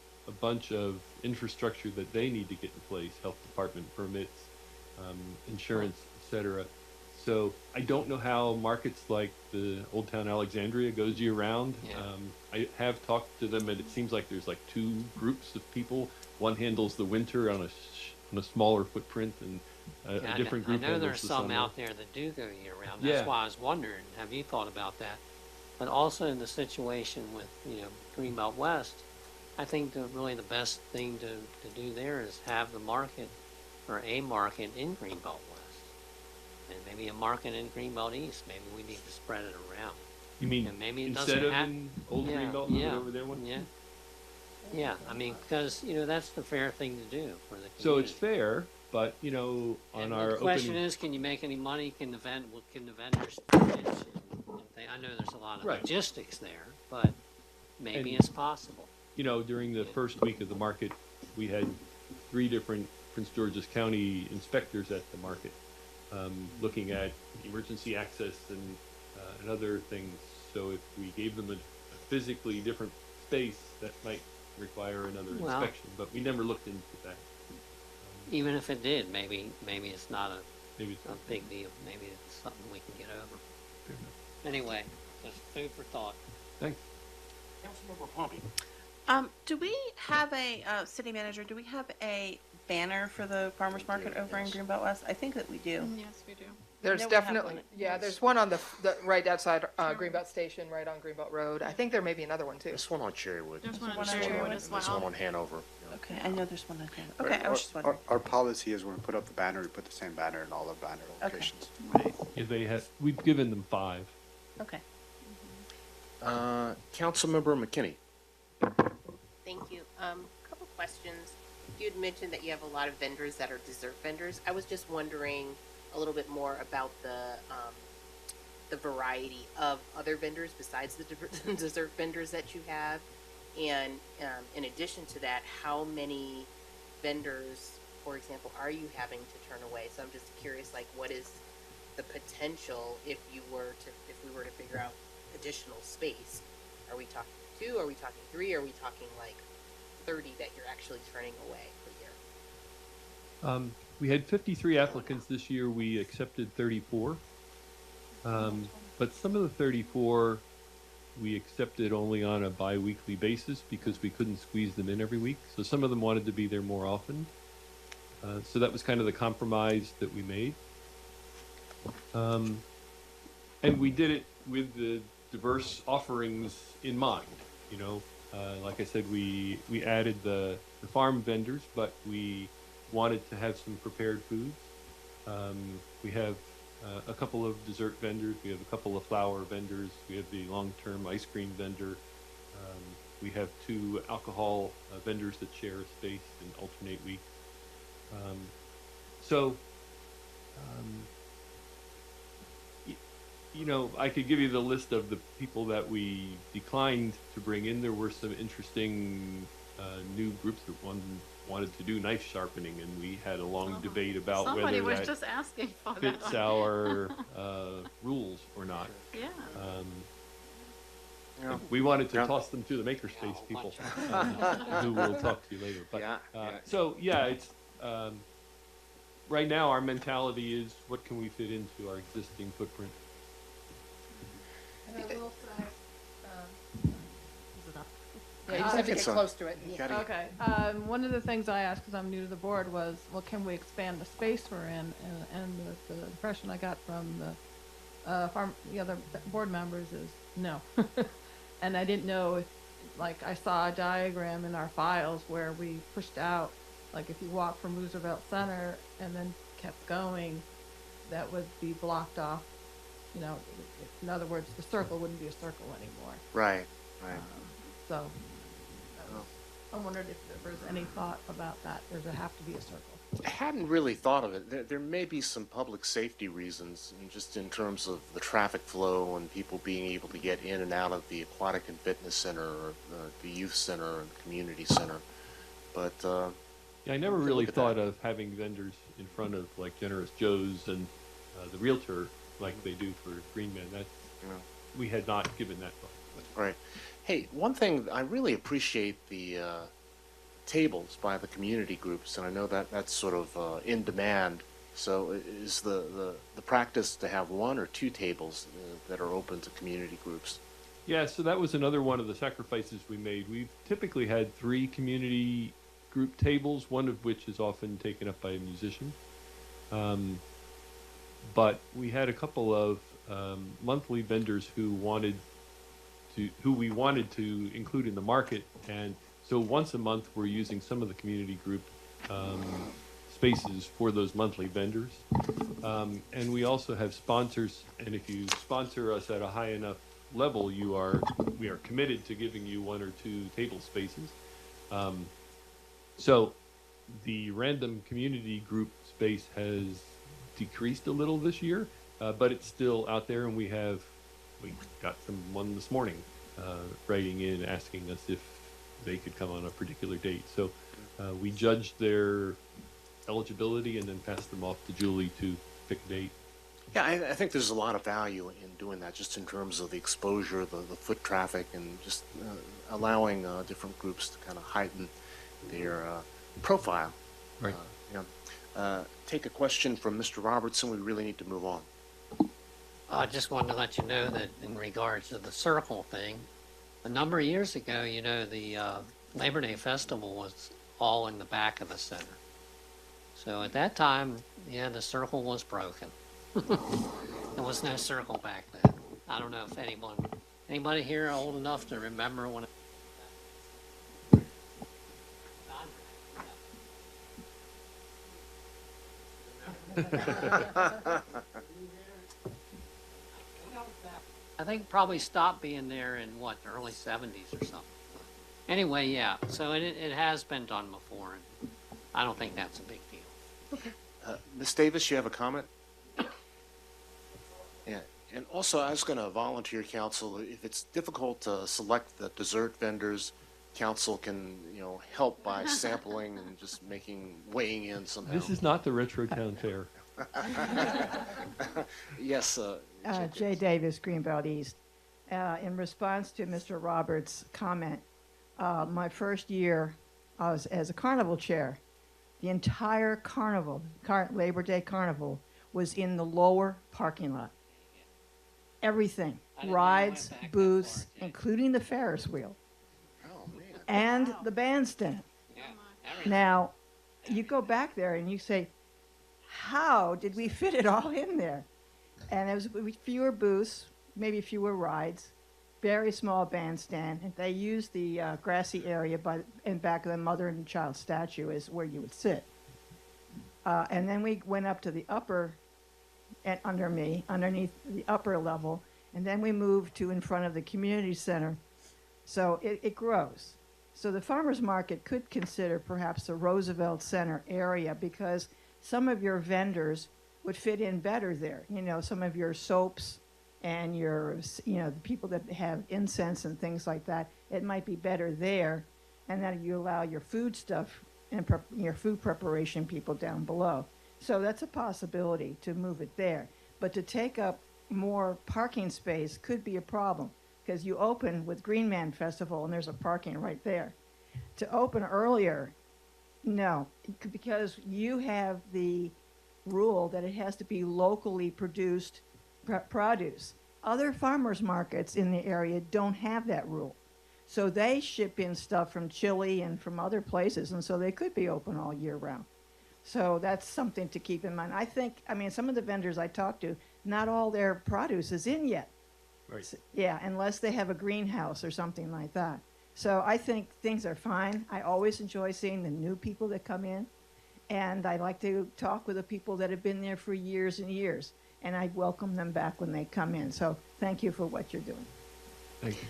bunch of infrastructure that they need to get in place: health department permits, insurance, etc. So I don't know how markets like the Old Town Alexandria goes year round. Yeah. I have talked to them, and it seems like there's like 2 groups of people. One handles the winter on a smaller footprint, and a different group I know handles there's the some summer. out there that do go year-round. Yeah. That's why I was wondering, have you thought about that? But also in the situation with, you know, Greenbelt West, I think really the best thing to do there is have the market, or a market in Greenbelt West. And maybe a market in Greenbelt East. Maybe we need to spread it around. You mean And maybe it instead doesn't of have- in Old Yeah, Greenbelt, move it yeah, over there one? Yeah. Yeah, I mean, because, you know, that's the fair thing to do for the community. So it's fair, but you know, on And our the question opening, is, can you make any money? Can the vendors manage and I know there's a lot of Right. logistics there, but maybe And- it's possible. you know, during the first week of the market, we had 3 different Prince George's County inspectors at the market, looking at emergency access and other things. So if we gave them a physically different space, that might require another Well- inspection. But we never looked into that. Even if it did, maybe it's not Maybe a big deal. Maybe it's something we can get over. fair enough. Anyway, just food for thought. Thanks. Councilmember Pompey? Do we have a, city manager, do we have a banner for the farmer's market over in Greenbelt West? I think that we do. Yes, we do. There's know we have definitely, one. yeah, there's one on the right outside Greenbelt Station, right on Greenbelt Road. I think there may be another one too. There's one on Cherrywood. There's one on one on Cherrywood Cherrywood as And there's one well. on Hanover. Yeah. Okay, I know there's one on here. Okay, I was just wondering. Our policy is when we put up the banner, we put the same banner in all the banner Okay. locations. Yeah, we've given them 5. Okay. Councilmember McKinney? Thank you. Couple questions. You had mentioned that you have a lot of vendors that are dessert vendors. I was just wondering a little bit more about the variety of other vendors besides the dessert vendors that you have, and in addition to that, how many vendors, for example, are you having to turn away? So I'm just curious, like, what is the potential if we were to figure out additional space? Are we talking 2? Are we talking 3? Are we talking like 30 that you're actually turning away per year? We had 53 applicants this year. We accepted 34. But some of the 34 we accepted only on a bi-weekly basis because we couldn't squeeze them in every week. So some of them wanted to be there more often. So that was kind of the compromise that we made. And we did it with the diverse offerings in mind. You know, like I said, we added the farm vendors, but we wanted to have some prepared foods. We have a couple of dessert vendors. We have a couple of flower vendors. We have the long-term ice cream vendor. We have 2 alcohol vendors that share a space and alternate weeks. You know, I could give you the list of the people that we declined to bring in. There were some interesting new groups that wanted to do knife sharpening, and we had a long debate about Somebody whether was that just asking for that. fits our rules or not. Yeah. We wanted to toss them to the makerspace people, who will talk to you later. But so yeah, it's right now our mentality is what can we fit into our existing footprint. And I will say, is it up? Yeah, you just have to get close to it. Okay, one of the things I asked, because I'm new to the board, was, well, can we expand the space we're in? And the impression I got from the other board members is no. And I didn't know if, like, I saw a diagram in our files where we pushed out, like, if you walk from Roosevelt Center and then kept going, that would be blocked off. You know, in other words, the circle wouldn't be a circle anymore. Right. So I wondered if there was any thought about that. Does it have to be a circle? I hadn't really thought of it. There may be some public safety reasons, and just in terms of the traffic flow and people being able to get in and out of the aquatic and fitness center, or the youth center and community center. But yeah, I never really thought of having vendors in front of like Generous Joe's and the Realtor like they do for Greenman. That's we had not given that thought. Right. Hey, one thing, I really appreciate the tables by the community groups, and I know that that's sort of in demand. So is the practice to have 1 or 2 tables that are open to community groups? Yeah, so that was another one of the sacrifices we made. We've typically had 3 community group tables, one of which is often taken up by a musician. But we had a couple of monthly vendors who we wanted to include in the market, and so once a month we're using some of the community group spaces for those monthly vendors. And we also have sponsors, and if you sponsor us at a high enough level, we are committed to giving you 1 or 2 table spaces. So the random community group space has decreased a little this year, but it's still out there, and we got someone this morning writing in asking us if they could come on a particular date. So we judged their eligibility and then passed them off to Julie to pick a date. Yeah, I think there's a lot of value in doing that, just in terms of the exposure, the foot traffic, and just allowing different groups to kind of heighten their profile. Right. Take a question from Mr. Robertson. We really need to move on. I just wanted to let you know that in regards to the circle thing, a number of years ago, you know, the Labor Day Festival was all in the back of the center. So at that time, yeah, the circle was broken. There was no circle back then. I don't know if anybody here old enough to remember when I think probably stopped being there in the early 70s or something. Anyway, yeah, so it has been done before, and I don't think that's a big deal. Ms. Davis, you have a comment? Yeah, and also I was going to volunteer, council, if it's difficult to select the dessert vendors, council can, help by sampling and just weighing in somehow. This is not the Retro Town Fair. Yes. Jay Davis, Greenbelt East. In response to Mr. Roberts' comment, my first year as a carnival chair. The entire carnival, Labor Day carnival, was in the lower parking lot. Everything, rides, booths, including the Ferris wheel, and the bandstand. Now, you go back there and you say, how did we fit it all in there? And there was fewer booths, maybe fewer rides, very small bandstand, and they used the grassy area in back of the mother and child statue is where you would sit. And then we went up to the upper, and underneath the upper level, and then we moved to in front of the community center. So it grows. So the farmers market could consider perhaps the Roosevelt Center area because some of your vendors would fit in better there. You know, some of your soaps and your, the people that have incense and things like that, it might be better there. And then you allow your food stuff and your food preparation people down below. So that's a possibility to move it there. But to take up more parking space could be a problem because you open with Green Man Festival and there's a parking right there. To open earlier, no, because you have the rule that it has to be locally produced produce. Other farmers markets in the area don't have that rule. So they ship in stuff from Chile and from other places, and so they could be open all year round. So that's something to keep in mind. I mean, some of the vendors I talked to, not all their produce is in yet. Right. So, yeah, unless they have a greenhouse or something like that. So I think things are fine. I always enjoy seeing the new people that come in, and I like to talk with the people that have been there for years and years, and I welcome them back when they come in. So thank you for what you're doing. Thank you.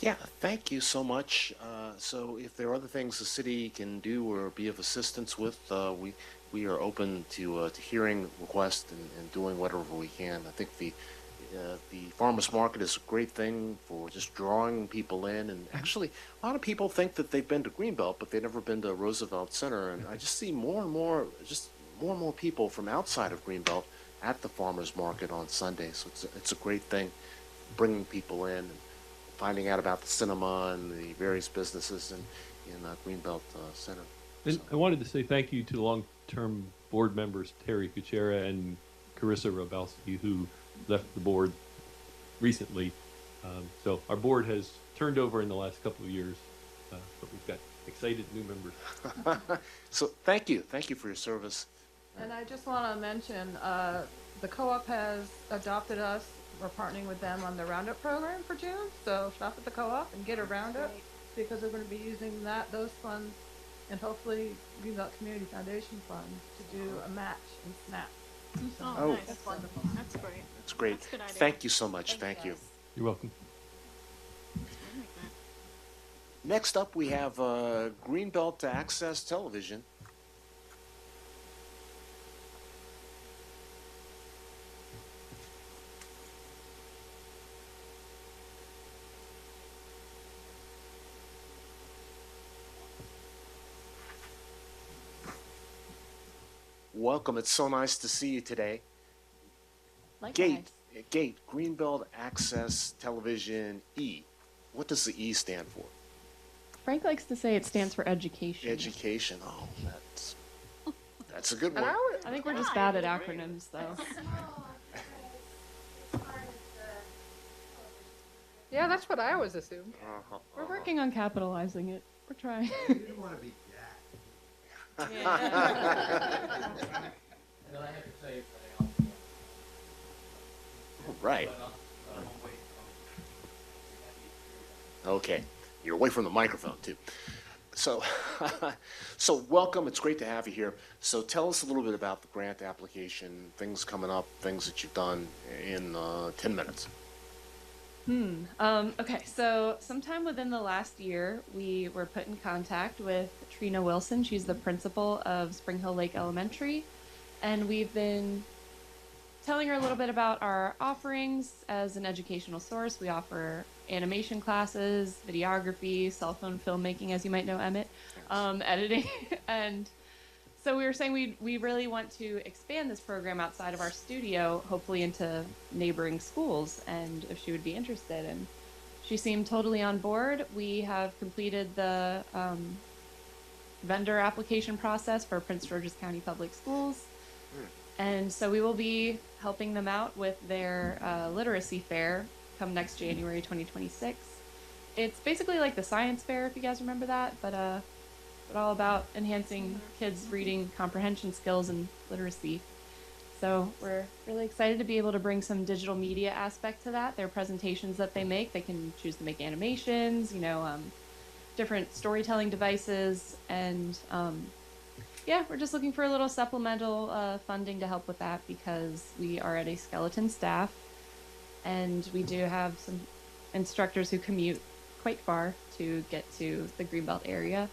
Yeah, thank you so much. So if there are other things the city can do or be of assistance with, we are open to hearing requests and doing whatever we can. I think the farmers market is a great thing for just drawing people in. And actually, a lot of people think that they've been to Greenbelt, but they've never been to Roosevelt Center. And I just see more and more people from outside of Greenbelt at the farmers market on Sunday. So it's a great thing, bringing people in and finding out about the cinema and the various businesses in Greenbelt Center. And I wanted to say thank you to the long-term board members, Terry Kuchera and Carissa Robalski, who left the board recently. So our board has turned over in the last couple of years, but we've got excited new members. So thank you for your service. And I just want to mention, the co-op has adopted us. We're partnering with them on the Roundup program for June. So shop at the co-op and get a Roundup because they're going to be using those funds and hopefully Greenbelt Community Foundation funds to do a match in SNAP. Oh, Nice. That's wonderful. That's great. That's great. That's a good idea. Thank you so much. Thank you. You're welcome. Next up, we have Greenbelt Access Television. Welcome. It's so nice to see you today. Gate, Greenbelt Access Television E. What does the E stand for? Frank likes to say it stands for education. Education. Oh, that's a good one. I think we're just bad at acronyms, though. Yeah, that's what I always assumed. We're working on capitalizing it. We're trying. You didn't want to be Jack. Right. Okay. You're away from the microphone, too. So, so welcome. It's great to have you here. So tell us a little bit about the grant application, things coming up, things that you've done in 10 minutes. Okay, so sometime within the last year, we were put in contact with Trina Wilson. She's the principal of Spring Hill Lake Elementary, and we've been telling her a little bit about our offerings as an educational source. We offer animation classes, videography, cell phone filmmaking, as you might know, Emmett, editing, and so we were saying we really want to expand this program outside of our studio, hopefully into neighboring schools, and if she would be interested. And she seemed totally on board. We have completed the vendor application process for Prince George's County Public Schools. And so we will be helping them out with their literacy fair come next January 2026. It's basically like the science fair, if you guys remember that, but all about enhancing kids' reading comprehension skills and literacy. So we're really excited to be able to bring some digital media aspect to that. Their presentations that they make, they can choose to make animations, different storytelling devices, and yeah, we're just looking for a little supplemental funding to help with that because we are at a skeleton staff, and we do have some instructors who commute quite far to get to the Greenbelt area,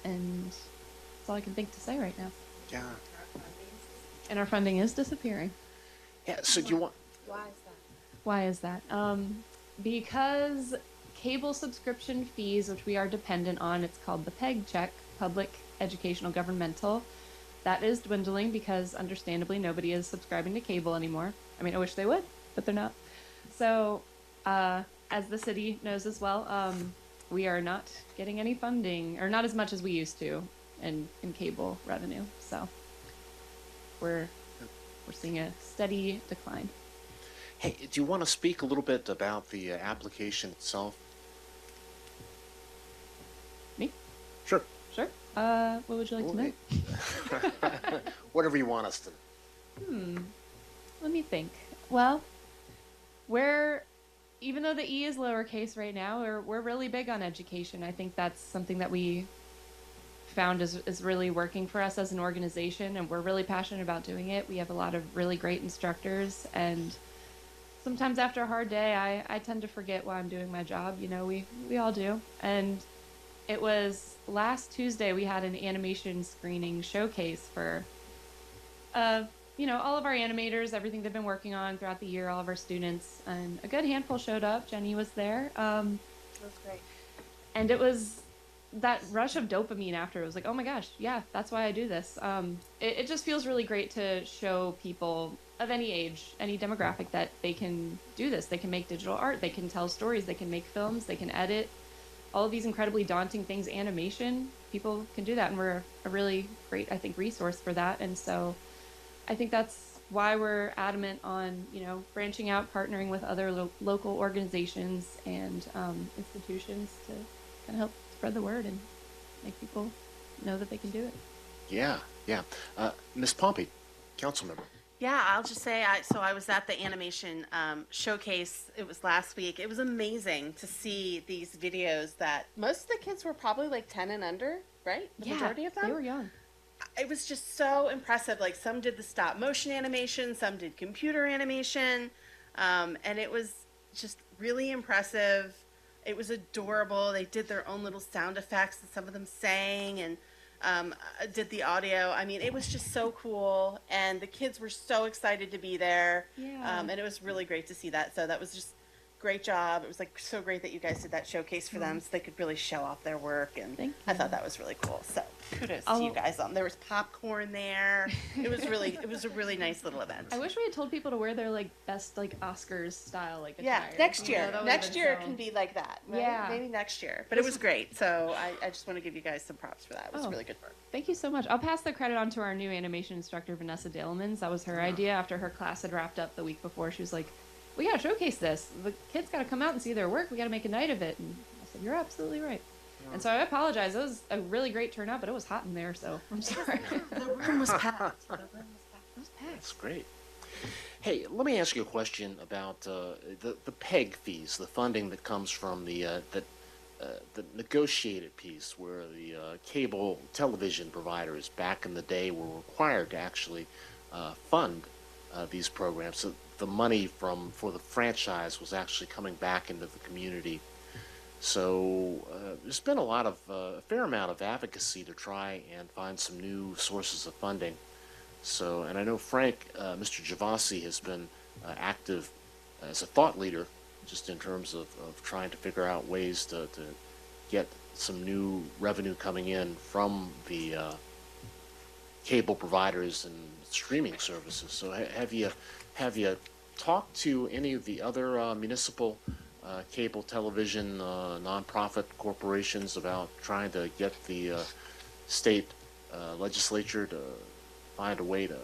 and that's all I can think to say right now. Yeah. And our funding is disappearing. Yeah, so do you want... Why is that? Because cable subscription fees, which we are dependent on, it's called the PEG check, Public Educational Governmental, that is dwindling because understandably nobody is subscribing to cable anymore. I mean, I wish they would, but they're not. So, as the city knows as well, we are not getting any funding, or not as much as we used to in cable revenue. So we're seeing a steady decline. Hey, do you want to speak a little bit about the application itself? Me? Sure. Sure. What would you like to know? Whatever you want us to. Let me think. Well, even though the E is lowercase right now, we're really big on education. I think that's something that we found is really working for us as an organization, and we're really passionate about doing it. We have a lot of really great instructors, and sometimes after a hard day, I tend to forget why I'm doing my job. We all do. And it was last Tuesday we had an animation screening showcase for all of our animators, everything they've been working on throughout the year, all of our students, and a good handful showed up. Jenny was there. That was great. And it was that rush of dopamine after. It was like, oh my gosh, yeah, that's why I do this. It just feels really great to show people of any age, any demographic, that they can do this. They can make digital art, they can tell stories, they can make films, they can edit. All of these incredibly daunting things, animation, people can do that, and we're a really great, I think, resource for that. And so I think that's why we're adamant on, branching out, partnering with other local organizations and institutions to kind of help spread the word and make people know that they can do it. Yeah. Ms. Pompey, council member. Yeah, I'll just say, I was at the animation showcase. It was last week. It was amazing to see these videos that most of the kids were probably like 10 and under, right? The majority of them? They were young. It was just so impressive. Like, some did the stop motion animation, some did computer animation, and it was just really impressive. It was adorable. They did their own little sound effects, and some of them sang and did the audio. I mean, it was just so cool, and the kids were so excited to be there. Yeah. And it was really great to see that. So that was just great job. It was like so great that you guys did that showcase for them, so they could really show off their work. And I thought that was really cool. So kudos to you guys. There was popcorn there. It was a really nice little event. I wish we had told people to wear their best Oscars style attire. Yeah, next year. That would've Next been year it so- can be like that. Right? Yeah. Maybe next year. But it was great. So I just want to give you guys some props for that. It was Oh. really good work. Thank you so much. I'll pass the credit on to our new animation instructor, Vanessa Dalemans. That was her idea after her class had wrapped up the week before. She was like, we got to showcase this. The kids got to come out and see their work. We got to make a night of it. And I said, you're absolutely right. And so I apologize. It was a really great turnout, but it was hot in there, so I'm sorry. The room was packed. It was packed. That's great. Hey, let me ask you a question about the PEG fees, the funding that comes from the negotiated piece, where the cable television providers back in the day were required to actually fund these programs. So the money for the franchise was actually coming back into the community. So there's been a fair amount of advocacy to try and find some new sources of funding. So, and I know Frank, Mr. Javasi, has been active as a thought leader, just in terms of trying to figure out ways to get some new revenue coming in from the cable providers and streaming services. So have you talked to any of the other municipal cable television nonprofit corporations about trying to get the state legislature to find a way to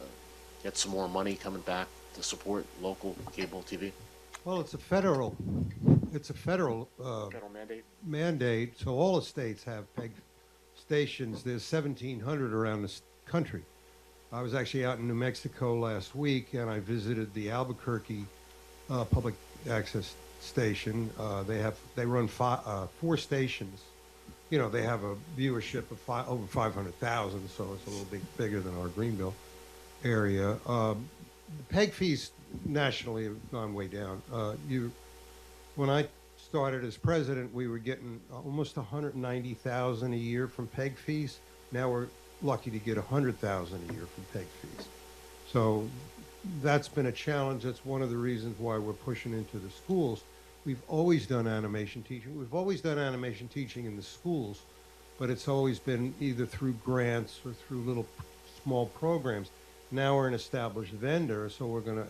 get some more money coming back to support local cable TV? Well, it's a federal Federal mandate? mandate, so all the states have PEG stations. There's 1,700 around the country. I was actually out in New Mexico last week, and I visited the Albuquerque public access station. They run 4 stations. You know, they have a viewership of over 500,000, so it's a little bit bigger than our Greenville area. The PEG fees nationally have gone way down. When I started as president, we were getting almost 190,000 a year from PEG fees. Now we're lucky to get 100,000 a year from PEG fees. So that's been a challenge. That's one of the reasons why we're pushing into the schools. We've always done animation teaching. We've always done animation teaching in the schools, but it's always been either through grants or through little small programs. Now we're an established vendor, so we're going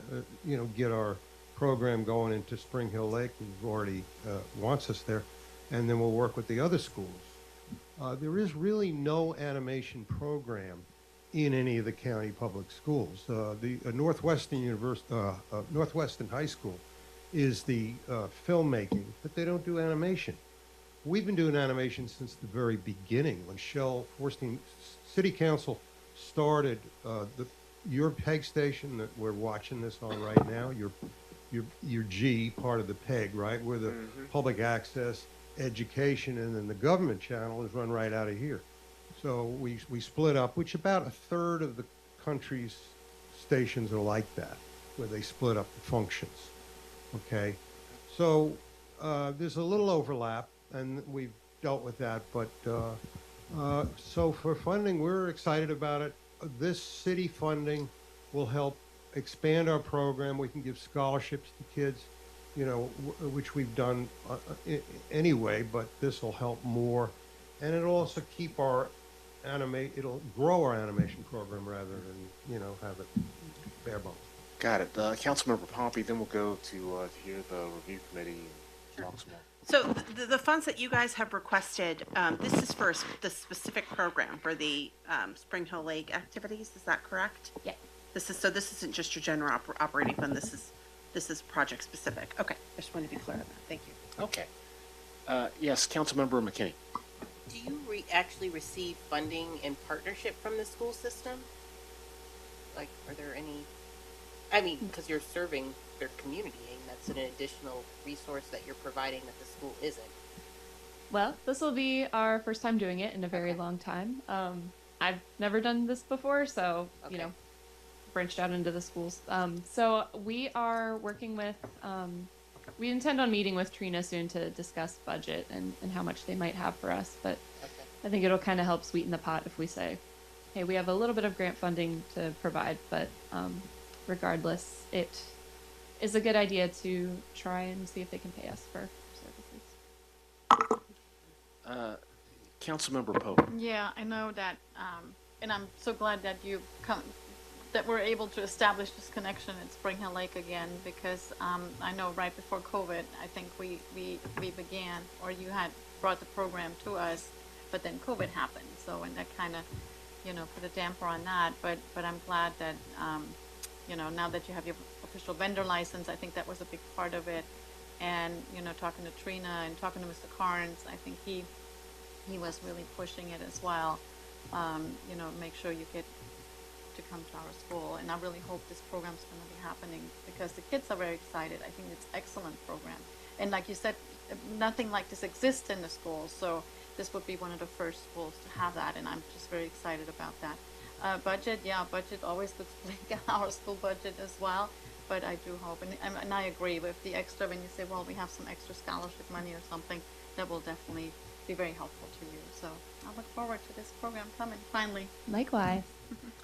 to, get our program going into Spring Hill Lake, who already wants us there, and then we'll work with the other schools. There is really no animation program in any of the county public schools. The Northwestern High School is the filmmaking, but they don't do animation. We've been doing animation since the very beginning. When Shell Forstein City Council started your PEG station that we're watching this on right now, your G, part of the PEG, right? We're the public access, education, and then the government channel is run right out of here. So we split up, which about a third of the country's stations are like that, where they split up the functions. Okay, so there's a little overlap, and we've dealt with that. But so for funding, we're excited about it. This city funding will help expand our program. We can give scholarships to kids, which we've done anyway. But this will help more, and it'll also keep our it'll grow our animation program rather than have it bare bones. Got it. Councilmember Pompey, then we'll go to hear the review committee and talk some more. So the funds that you guys have requested, this is for the specific program for the Spring Hill Lake activities. Is that correct? Yeah. This isn't just your general operating fund. This is project specific. Okay. I just wanted to be clear on that. Thank you. Okay. Yes, Councilmember McKinney. Do you actually receive funding in partnership from the school system? Like, are there any? I mean, because you're serving their community, and that's an additional resource that you're providing that the school isn't. Well, this will be our first time doing it in a very long time. I've never done this before, so, branched out into the schools. So we are working with, we intend on meeting with Trina soon to discuss budget and how much they might have for us. But I think it'll kind of help sweeten the pot if we say, hey, we have a little bit of grant funding to provide, but regardless, it is a good idea to try and see if they can pay us for services. Councilmember Pope. Yeah, I know that, and I'm so glad that that we're able to establish this connection at Spring Hill Lake again, because I know right before COVID, I think we began, or you had brought the program to us, but then COVID happened. So, and that kind of, put a damper on that. But I'm glad that, now that you have your official vendor license, I think that was a big part of it. And, talking to Trina and talking to Mr. Carnes, I think he was really pushing it as well. Make sure you get to come to our school. And I really hope this program's going to be happening because the kids are very excited. I think it's an excellent program. And like you said, nothing like this exists in the school. So this would be one of the first schools to have that. And I'm just very excited about that. Budget always looks like our school budget as well. But I do hope, and I agree with the extra, when you say, well, we have some extra scholarship money or something, that will definitely be very helpful to you. So I look forward to this program coming, finally. Likewise.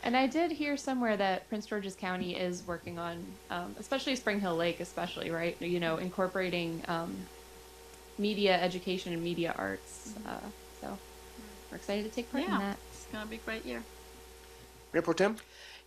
And I did hear somewhere that Prince George's County is working on, especially Spring Hill Lake, especially, right? Incorporating media education and media arts. So we're excited to take part in that. It's going to be a great year. Mayor Pro Tem?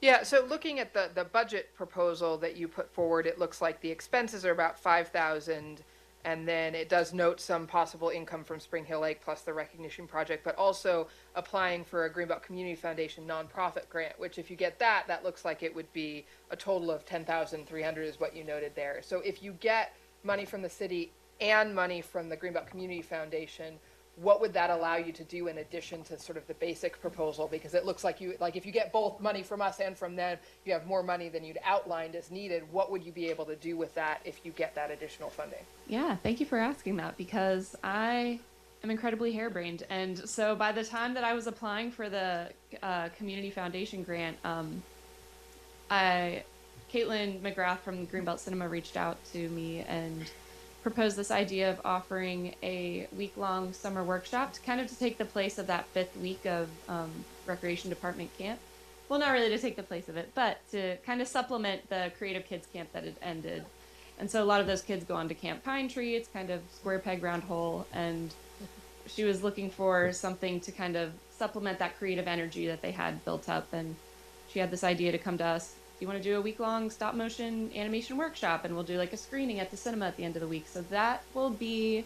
Yeah, so looking at the budget proposal that you put forward, it looks like the expenses are about 5,000 And then it does note some possible income from Spring Hill Lake plus the recognition project, but also applying for a Greenbelt Community Foundation nonprofit grant, which if you get that, that looks like it would be a total of 10,300 is what you noted there. So if you get money from the city and money from the Greenbelt Community Foundation, what would that allow you to do in addition to sort of the basic proposal? Because it looks like if you get both money from us and from them, you have more money than you'd outlined as needed. What would you be able to do with that if you get that additional funding? Yeah, thank you for asking that, because I am incredibly harebrained. And so by the time that I was applying for the Community Foundation grant, Caitlin McGrath from Greenbelt Cinema reached out to me and proposed this idea of offering a week-long summer workshop to kind of to take the place of that 5th week of Recreation Department camp. Well, not really to take the place of it, but to kind of supplement the Creative Kids Camp that had ended. And so a lot of those kids go on to Camp Pine Tree. It's kind of square peg, round hole. And she was looking for something to kind of supplement that creative energy that they had built up. And she had this idea to come to us. You want to do a week-long stop-motion animation workshop, and we'll do like a screening at the cinema at the end of the week. So that will be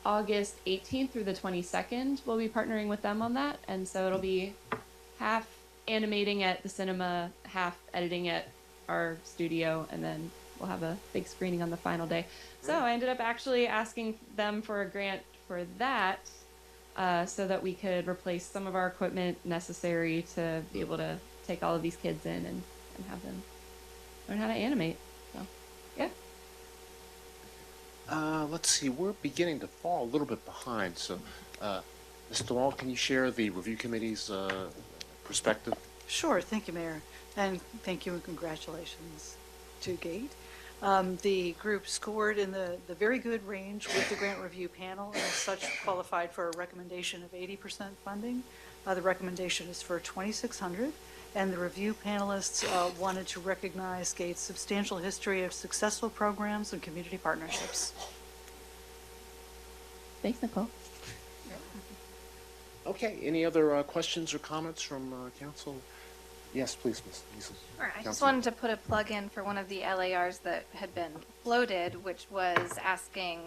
August 18th through the 22nd. We'll be partnering with them on that, and so it'll be half animating at the cinema, half editing at our studio, and then we'll have a big screening on the final day. So I ended up actually asking them for a grant for that, so that we could replace some of our equipment necessary to be able to take all of these kids in and have them learn how to animate. So, yeah. Let's see, we're beginning to fall a little bit behind. So, Mr. Wall, can you share the review committee's perspective? Sure, thank you, Mayor, and thank you and congratulations to GATE. The group scored in the very good range with the grant review panel, and as such qualified for a recommendation of 80% funding. The recommendation is for $2,600, and the review panelists wanted to recognize GATE's substantial history of successful programs and community partnerships. Thanks, Nicole. Okay, any other questions or comments from council? Yes, please, Ms. Neeson. Sure, I just Councilman. wanted to put a plug in for one of the LARs that had been floated, which was asking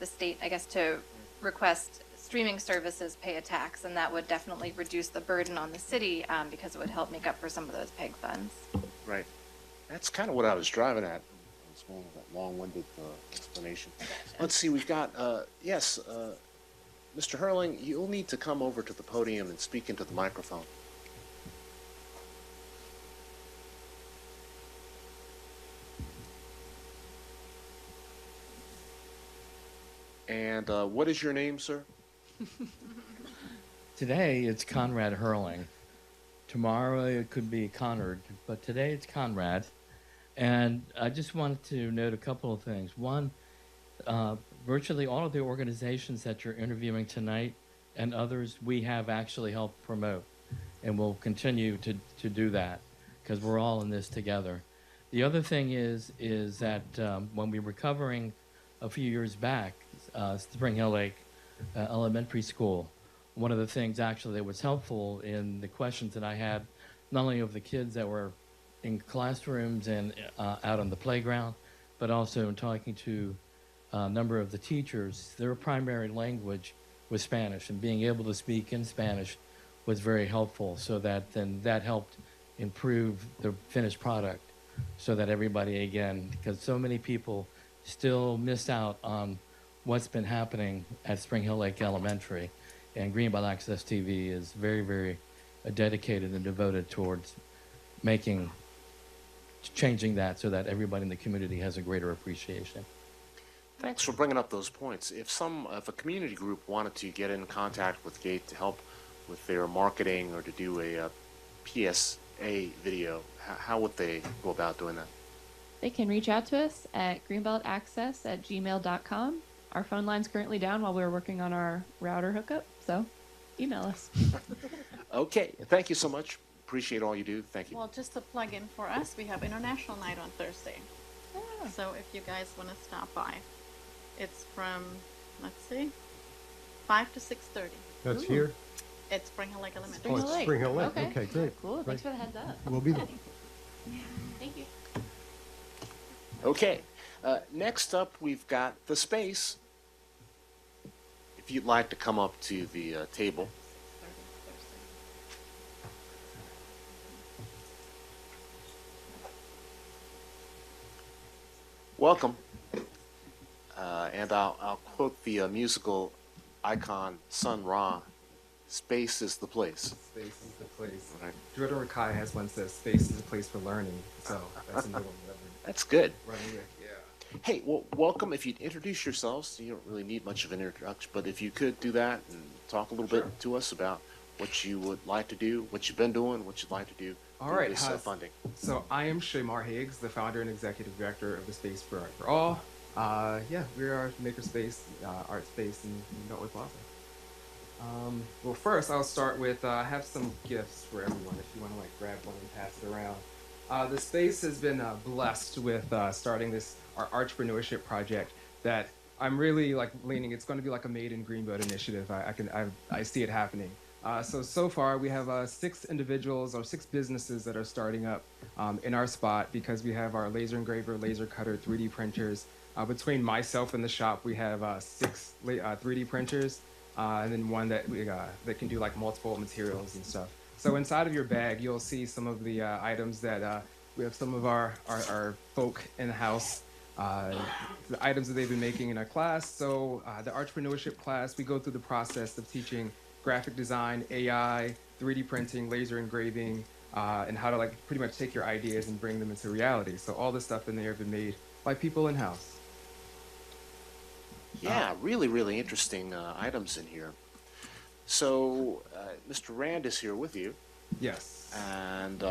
the state, I guess, to request streaming services pay a tax, and that would definitely reduce the burden on the city because it would help make up for some of those PEG funds. Right. That's kind of what I was driving at. It's one of that long-winded explanation. Let's see, we've got, yes, Mr. Hurling, you'll need to come over to the podium and speak into the microphone. And what is your name, sir? Today it's Conrad Hurling. Tomorrow it could be Conrad, but today it's Conrad. And I just wanted to note a couple of things. One, virtually all of the organizations that you're interviewing tonight and others we have actually helped promote, and we'll continue to do that because we're all in this together. The other thing is that when we were covering a few years back, Spring Hill Lake Elementary School, one of the things actually that was helpful in the questions that I had, not only of the kids that were in classrooms and out on the playground, but also in talking to a number of the teachers, their primary language was Spanish, and being able to speak in Spanish was very helpful, so that then that helped improve the finished product, so that everybody, again, because so many people still miss out on what's been happening at Spring Hill Lake Elementary, and Greenbelt Access TV is very, very dedicated and devoted towards changing that so that everybody in the community has a greater appreciation. Thanks for bringing up those points. If a community group wanted to get in contact with GATE to help with their marketing or to do a PSA video, how would they go about doing that? They can reach out to us at greenbeltaccess@gmail.com. Our phone line's currently down while we're working on our router hookup, so email us. Okay, thank you so much. Appreciate all you do. Thank you. Well, just to plug in for us, we have International Night on Thursday. So if you guys want to stop by, it's from, let's see, 5 to 6:30. That's here? It's Spring Hill Lake Elementary. Oh, it's Spring Hill Lake. Okay, great. Cool. Thanks Great. for the heads up. We'll be there. Thank you. Okay, Next up, we've got the space. If you'd like to come up to the table. Welcome. And I'll quote the musical icon Sun Ra. Space is the place. Space is the place. Right. Jordan Rakai has once said, "Space is a place for learning." So that's another one. That's good. Running with, yeah. Hey, well, welcome. If you'd introduce yourselves, you don't really need much of an introduction, but if you could do that and talk a little bit to us about what you would like to do, what you've been doing, what you'd like to do. All through right. this funding. So I am Shamar Higgs, the founder and executive director of the Space for Art for All. Yeah, we are Makerspace, art space in Beltway Plaza. Well, first I'll start with I have some gifts for everyone. If you want to like grab one and pass it around. The space has been blessed with starting this our entrepreneurship project that I'm really like leaning. It's going to be like a Made in Greenbelt initiative. I see it happening. So far we have 6 individuals or 6 businesses that are starting up in our spot because we have our laser engraver, laser cutter, 3D printers. Between myself and the shop, we have 6 3D printers, and then one that that can do like multiple materials and stuff. So inside of your bag, you'll see some of the items that we have. Some of our folk in the house, the items that they've been making in our class. So the entrepreneurship class, we go through the process of teaching graphic design, AI, 3D printing, laser engraving, and how to like pretty much take your ideas and bring them into reality. So all the stuff in there have been made by people in house. Yeah, really, really interesting items in here. So, Mr. Rand is here with you. Yes. And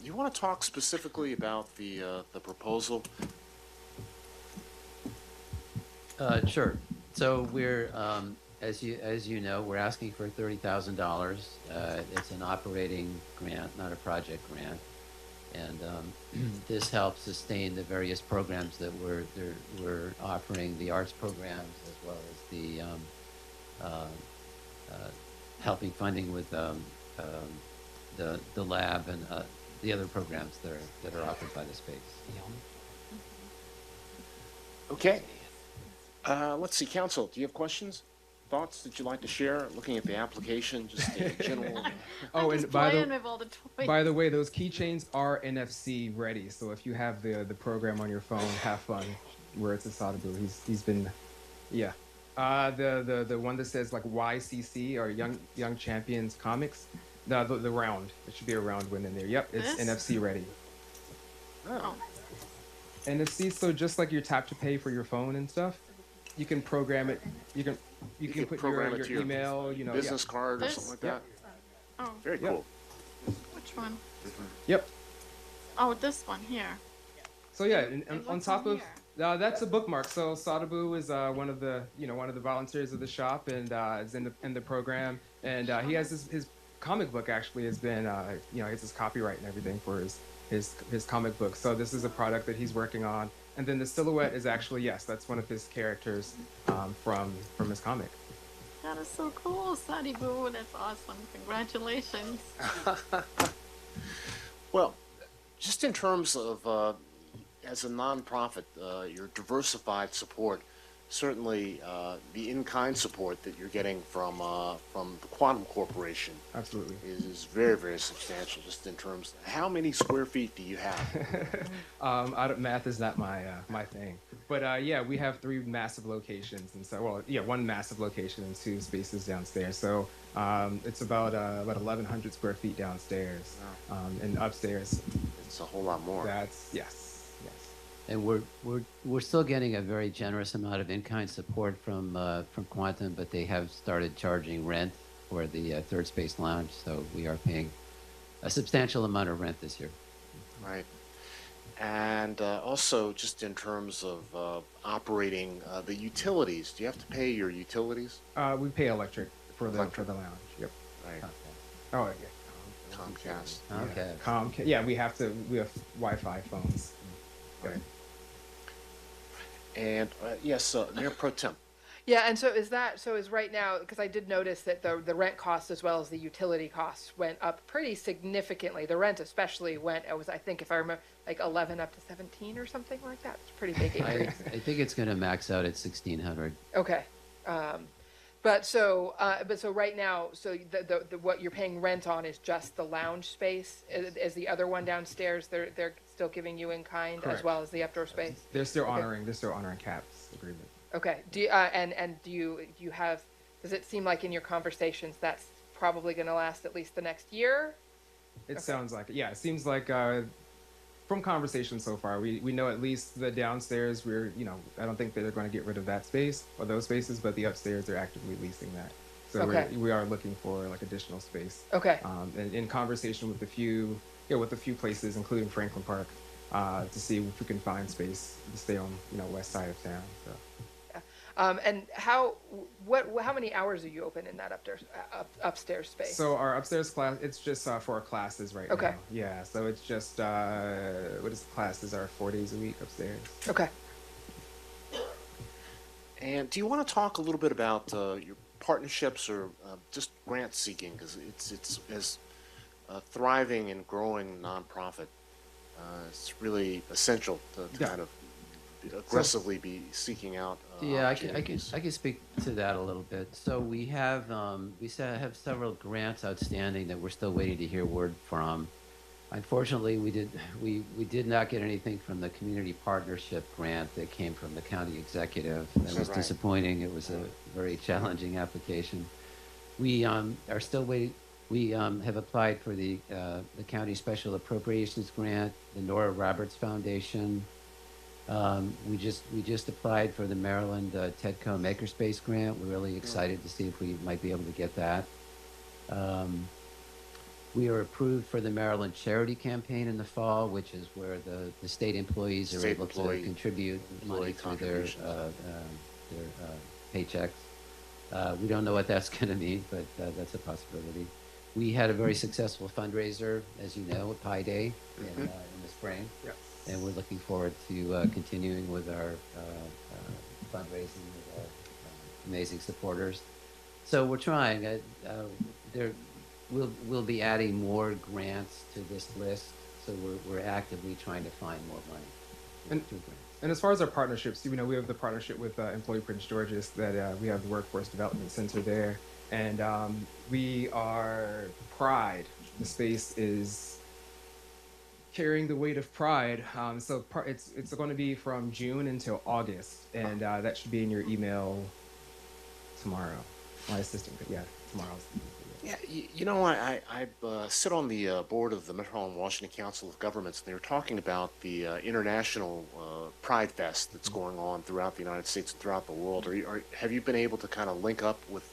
you want to talk specifically about the proposal? Sure. So we're, as you know, we're asking for $30,000. It's an operating grant, not a project grant. And this helps sustain the various programs that we're offering, the arts programs as well as the helping funding with the lab and the other programs that are offered by the space. Okay. Let's see, Council, do you have questions? Thoughts that you'd like to share, looking at the application, just in general? Oh, and by toys. the way, those keychains are NFC ready. So if you have the program on your phone, have fun. Where it's a Sadabu, he's been, yeah. The one that says like YCC or Young Champions Comics, the round. It should be a round one in there. Yep, it's This? NFC ready. Oh. NFC, so just like your tap to pay for your phone and stuff, you can program it. You can put program your it to your email, you know, business card or This? something like that. Oh, Very cool. which one? Yep. Oh, this one here. So yeah, and on what's top on of that's a bookmark. So Sadabu is one of the volunteers of the shop and is in the program, and he has his comic book actually has been he has his copyright and everything for his comic book. So this is a product that he's working on, and then the silhouette is actually that's one of his characters from his comic. That is so cool, Sadie Boo. That's awesome. Congratulations. Well, just in terms of, as a nonprofit, your diversified support, certainly the in-kind support that you're getting from the Quantum Corporation Absolutely. is very, very substantial, just in terms how many square feet do you have? Math is not my thing, but yeah, we have 3 massive locations, and so 1 massive location and 2 spaces downstairs. So it's about 1,100 square feet downstairs, and upstairs it's a whole lot more. That's yes. And we're still getting a very generous amount of in-kind support from Quantum, but they have started charging rent for the Third Space Lounge, so we are paying a substantial amount of rent this year. Right. And also, just in terms of operating the utilities, do you have to pay your utilities? We pay electric for the lounge. Yep. Right. Oh yeah. Comcast. Okay. Comcast. Yeah, we have Wi-Fi phones. Right. And yes, Mayor Pro Tem. Yeah, and so is right now, because I did notice that the rent cost as well as the utility costs went up pretty significantly. The rent especially it was, I think if I remember, like 11 up to 17 or something like that. It's a pretty big I, increase. I think it's going to max out at 1,600. Okay. But so right now, so the what you're paying rent on is just the lounge space. Is the other one downstairs, they're still giving you in kind Correct. as well as the outdoor space? They're still Okay. honoring CAP's agreement. Okay. Do you, and do you have, does it seem like in your conversations that's probably going to last at least the next year? It sounds like it. Yeah, it seems like from conversations so far, we know at least the downstairs, I don't think that they're going to get rid of that space or those spaces, but the upstairs, they're actively leasing that. So Okay. we are looking for like additional space. Okay. And in conversation with a few places, including Franklin Park, to see if we can find space to stay on, west side of town. So. And how many hours are you open in that upstairs space? So our upstairs class, it's just for our classes right Okay. now. Yeah, so it's just, what is the classes are 4 days a week upstairs. Okay. And do you want to talk a little bit about your partnerships or just grant seeking? Because it's as a thriving and growing nonprofit. It's really essential to kind of aggressively be seeking out. Yeah, I can opportunities. speak to that a little bit. So we have several grants outstanding that we're still waiting to hear word from. Unfortunately, we did not get anything from the community partnership grant that came from the county executive. That was Right. disappointing. It was a very challenging application. We are still waiting. We have applied for the county special appropriations grant, the Nora Roberts Foundation. We just applied for the Maryland TEDCO Makerspace grant. We're really excited to see if we might be able to get that. We are approved for the Maryland Charity Campaign in the fall, which is where the state employees are State able to employee- contribute money employee through their contributions. paychecks. We don't know what that's going to mean, but that's a possibility. We had a very successful fundraiser, as you know, at Pi Day in the spring. Yes. And we're looking forward to continuing with our fundraising with our amazing supporters. So we're trying. We'll be adding more grants to this list. So we're actively trying to find more money. And- through grants. And as far as our partnerships, we have the partnership with Employee Prince George's that we have the Workforce Development Center there. And we are Pride. The space is carrying the weight of Pride. So it's going to be from June until August. And that should be in your email tomorrow. My assistant, tomorrow. Yeah, I sit on the board of the Metropolitan Washington Council of Governments, and they were talking about the international Pride Fest that's going on throughout the United States and throughout the world. Have you been able to kind of link up with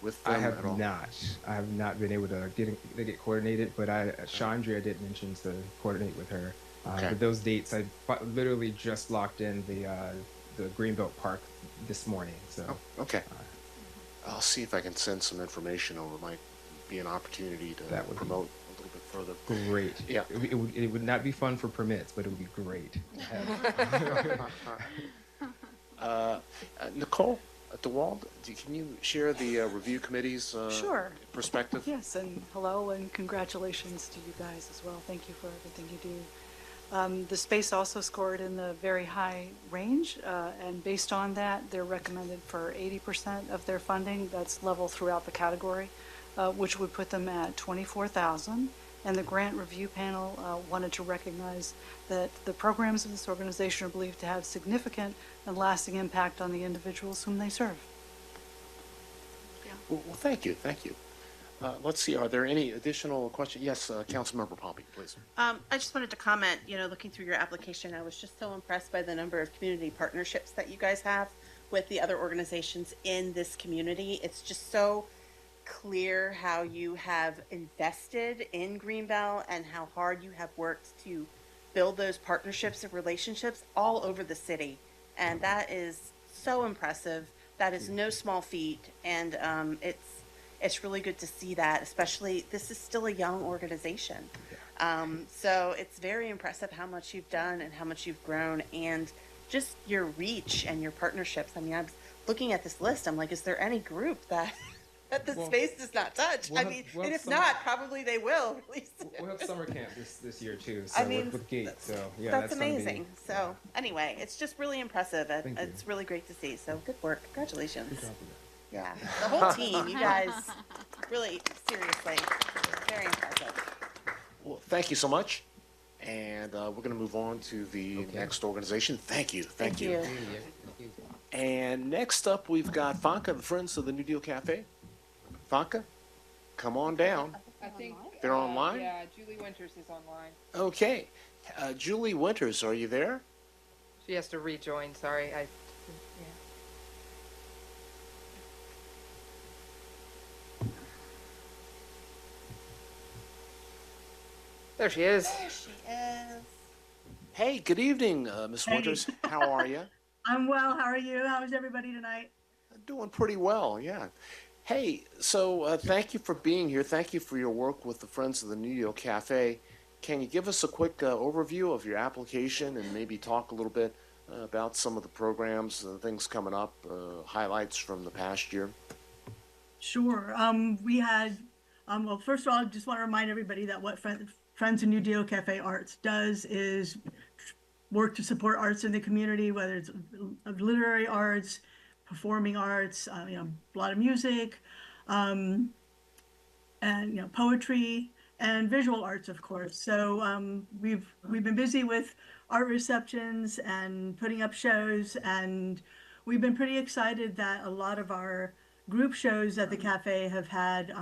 them I have at all? not. I have not been able to get coordinated, but Chandra did mention to coordinate with her. Okay. But those dates, I literally just locked in the Greenbelt Park this morning. So Okay. I'll see if I can send some information over. Might be an opportunity to That would be promote a little bit further. great. Yeah. It would not be fun for permits, but it would be great. Nicole DeWald, can you share the review committee's Sure. perspective? Yes, and hello and congratulations to you guys as well. Thank you for everything you do. The space also scored in the very high range, and based on that, they're recommended for 80% of their funding. That's level throughout the category, which would put them at 24,000. And the grant review panel wanted to recognize that the programs of this organization are believed to have significant and lasting impact on the individuals whom they serve. Well, thank you. Let's see. Are there any additional questions? Yes, Councilmember Pompey, please. I just wanted to comment, looking through your application, I was just so impressed by the number of community partnerships that you guys have with the other organizations in this community. It's just so clear how you have invested in Greenbelt and how hard you have worked to build those partnerships and relationships all over the city. And that is so impressive. That is no small feat. And it's really good to see that, especially this is still a young organization. So it's very impressive how much you've done and how much you've grown. And just your reach and your partnerships. I mean, I'm looking at this list. I'm like, is there any group that that the space does not touch? we'll I have- mean, we'll and have if some- not, probably they will really soon. We'll have summer camp this year too. So I mean, with Gate, so yeah, that's gonna be- amazing. So anyway, it's just really impressive. And Thank you. it's really great to see. So good work. Congratulations. Good job. Yeah, the whole team. You guys, really, seriously, very impressive. Well, thank you so much. And we're going to move on to the next organization. Thank you. Thank you. And next up, we've got Fanka, the Friends of the New Deal Cafe. Fanka, come on down. I think They're online? Yeah, Julie Winters is online. Okay. Julie Winters, are you there? She has to rejoin. Sorry, yeah. There she is. There she is. Hey, good evening, Miss Hey. Winters. How are you? I'm well. How are you? How is everybody tonight? Doing pretty well, yeah. Hey, so thank you for being here. Thank you for your work with the Friends of the New Deal Cafe. Can you give us a quick overview of your application and maybe talk a little bit about some of the programs, things coming up, highlights from the past year? Sure. We had, well, first of all, I just want to remind everybody that what Friends of New Deal Cafe Arts does is work to support arts in the community, whether it's literary arts, performing arts, a lot of music, and poetry and visual arts, of course. So we've been busy with art receptions and putting up shows, and we've been pretty excited that a lot of our group shows at the cafe have had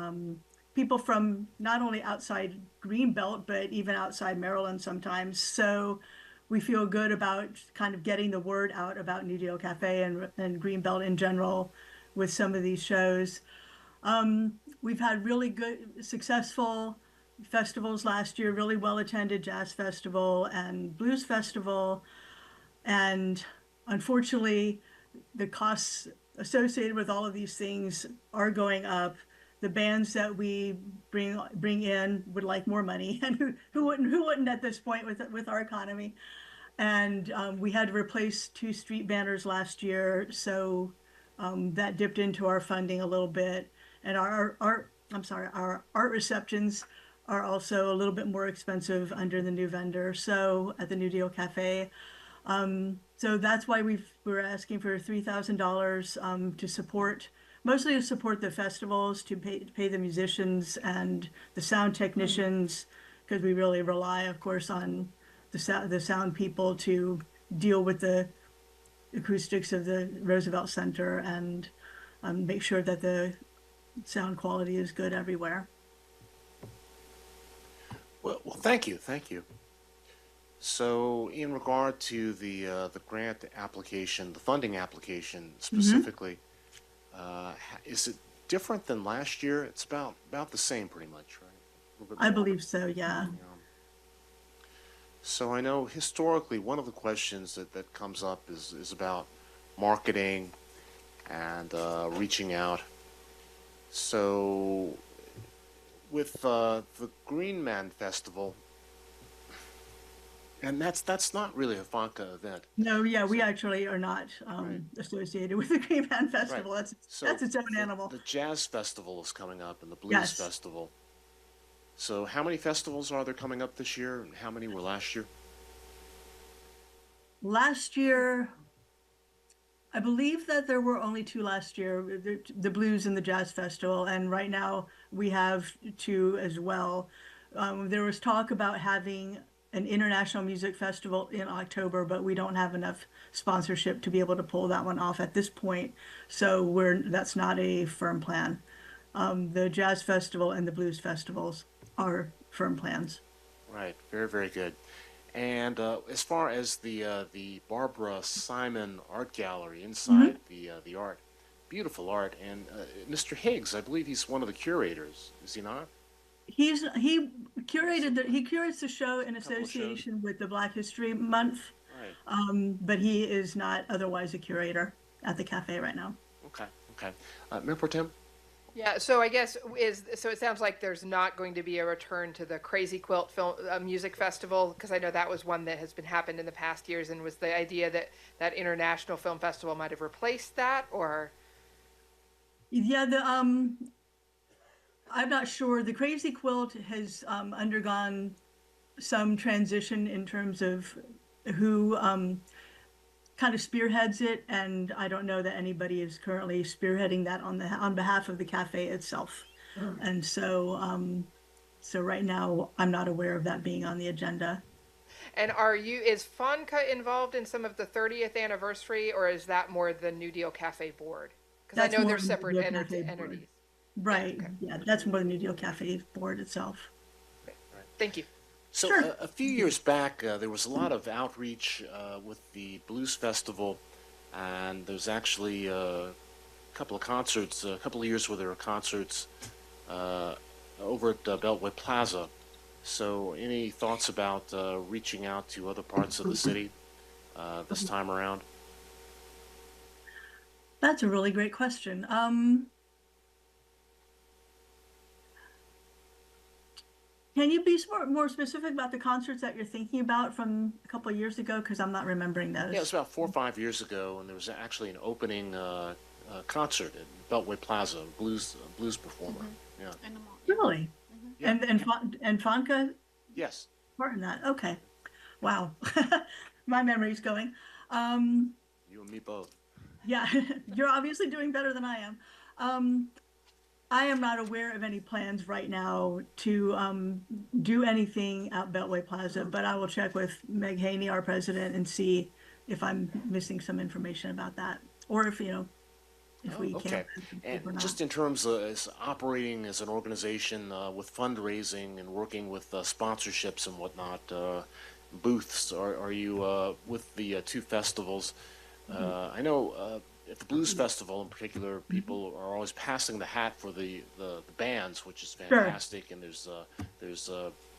people from not only outside Greenbelt, but even outside Maryland sometimes. So we feel good about kind of getting the word out about New Deal Cafe and Greenbelt in general with some of these shows. We've had really good, successful festivals last year, really well-attended jazz festival and blues festival. And unfortunately, the costs associated with all of these things are going up. The bands that we bring in would like more money, and who wouldn't at this point with our economy. And we had to replace 2 street banners last year, so that dipped into our funding a little bit. And our art receptions are also a little bit more expensive under the new vendor. So at the New Deal Cafe. So that's why we're asking for $3,000 to support, mostly to support the festivals, to pay the musicians and the sound technicians, because we really rely, of course, on the sound people to deal with the acoustics of the Roosevelt Center and make sure that the sound quality is good everywhere. Well, thank you. So, in regard to the grant application, the funding application specifically, is it different than last year? It's about the same, pretty much, right? A little bit I more. believe so, yeah. So I know historically one of the questions that comes up is about marketing and reaching out. So with the Green Man Festival, and that's not really a Fanka event. No, yeah, we actually are not associated with the Green Man Festival. Right. That's its own animal. The Jazz Festival is coming up and the Blues Yes. Festival. So how many festivals are there coming up this year and how many were last year? Last year, I believe that there were only 2 last year, the Blues and the Jazz Festival, and right now we have 2 as well. There was talk about having an international music festival in October, but we don't have enough sponsorship to be able to pull that one off at this point. So that's not a firm plan. The Jazz Festival and the Blues Festivals are firm plans. Right, very, very good. And as far as the Barbara Simon Art Gallery inside the art, beautiful art, and Mr. Higgs, I believe he's one of the curators, is he not? He curates the show in association with the Black History Month, Right. but he is not otherwise a curator at the cafe right now. Okay. Mayor Pro Tem? Yeah, so I guess so it sounds like there's not going to be a return to the Crazy Quilt Film Music Festival, because I know that was one that has been happened in the past years, and was the idea that that international film festival might have replaced that, or Yeah, I'm not sure. The Crazy Quilt has undergone some transition in terms of who kind of spearheads it, and I don't know that anybody is currently spearheading that on behalf of the cafe itself. And so right now I'm not aware of that being on the agenda. and is FONCA involved in some of the 30th anniversary, or is that more the New Deal Cafe board? Because I That's know more they're the New separate Deal Cafe board. entities. Right. Yeah, that's more the New Deal Cafe board itself. Thank you. So Sure. a few years back, there was a lot of outreach with the Blues Festival, and there's actually a couple of concerts, a couple of years where there were concerts over at Beltway Plaza. So any thoughts about reaching out to other parts of the city this time around? That's a really great question. Can you be more specific about the concerts that you're thinking about from a couple of years ago? Because I'm not remembering those. Yeah, it was about 4 or 5 years ago, and there was actually an opening concert at Beltway Plaza, blues performer. Yeah. Really? Yeah. And Fonka Yes. part in that? Okay. Wow. My memory's going. You and me both. Yeah, you're obviously doing better than I am. I am not aware of any plans right now to do anything at Beltway Plaza, but I will check with Meg Haney, our president, and see if I'm missing some information about that, or if if we Okay. can't. If we're And not. just in terms of as operating as an organization with fundraising and working with sponsorships and whatnot, booths, are you with the two festivals? I know at the Blues Festival in particular, people are always passing the hat for the bands, which is fantastic. And there's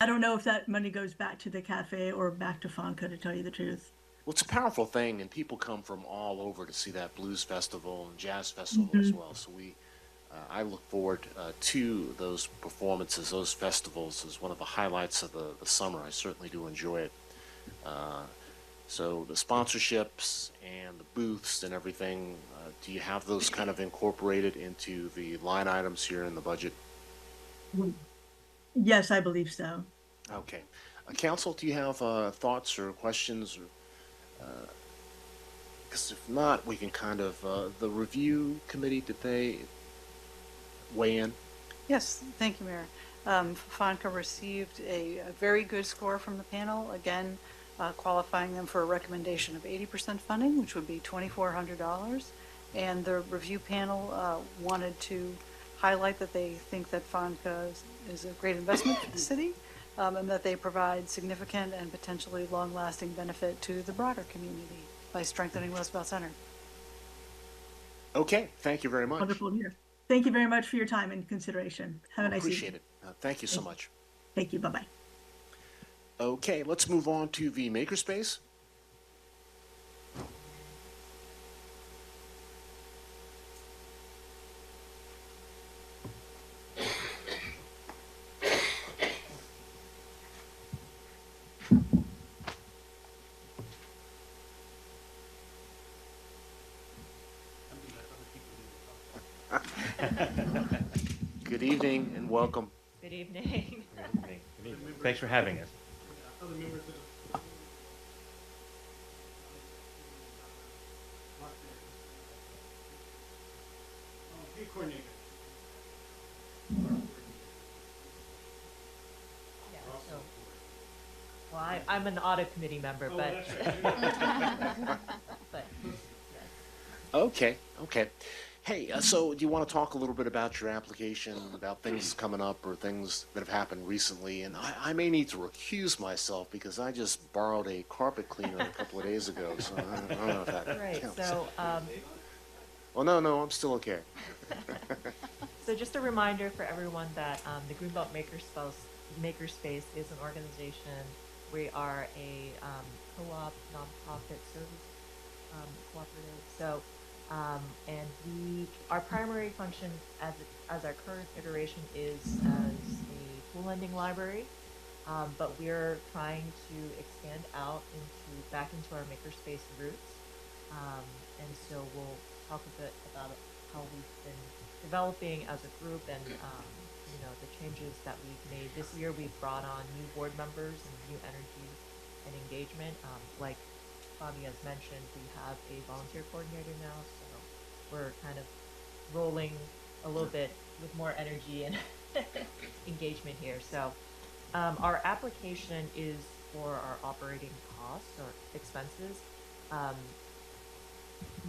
I don't know if that money goes back to the cafe or back to Fonka, to tell you the truth. well, it's a powerful thing, and people come from all over to see that blues festival and jazz festival as well. So I look forward to those performances, those festivals, as one of the highlights of the summer. I certainly do enjoy it. So the sponsorships and the booths and everything, do you have those kind of incorporated into the line items here in the budget? Yes, I believe so. Okay. Council, do you have thoughts or questions? Because if not, we can kind of, the review committee, did they weigh in? Yes, thank you, Mayor. FONCA received a very good score from the panel, again, qualifying them for a recommendation of 80% funding, which would be $2,400. And the review panel wanted to highlight that they think that FONCA is a great investment for the city, and that they provide significant and potentially long-lasting benefit to the broader community by strengthening Roosevelt Center. Okay, thank you very much. Wonderful to hear. Thank you very much for your time and consideration. Have a nice Appreciate evening. it. Thank you so much. Thank you. Bye-bye. Okay, let's move on to the makerspace. Good evening and welcome. Good evening. Thanks for having us. Well, I'm an audit committee member, but. but Okay, okay. Hey, so do you want to talk a little bit about your application, about things coming up or things that have happened recently? And I may need to recuse myself because I just borrowed a carpet cleaner a couple of days ago, so I don't know if that right. counts. So, Well, no, I'm still okay. so just a reminder for everyone that the Greenbelt Makerspace is an organization. We are a co-op, nonprofit service cooperative. So And our primary function as our current iteration is as a tool lending library, but we're trying to expand out back into our makerspace roots. And so we'll talk a bit about how we've been developing as a group and the changes that we've made. This year we've brought on new board members and new energy and engagement. Like Bobby has mentioned, we have a volunteer coordinator now, so we're kind of rolling a little bit with more energy and engagement here. So our application is for our operating costs or expenses.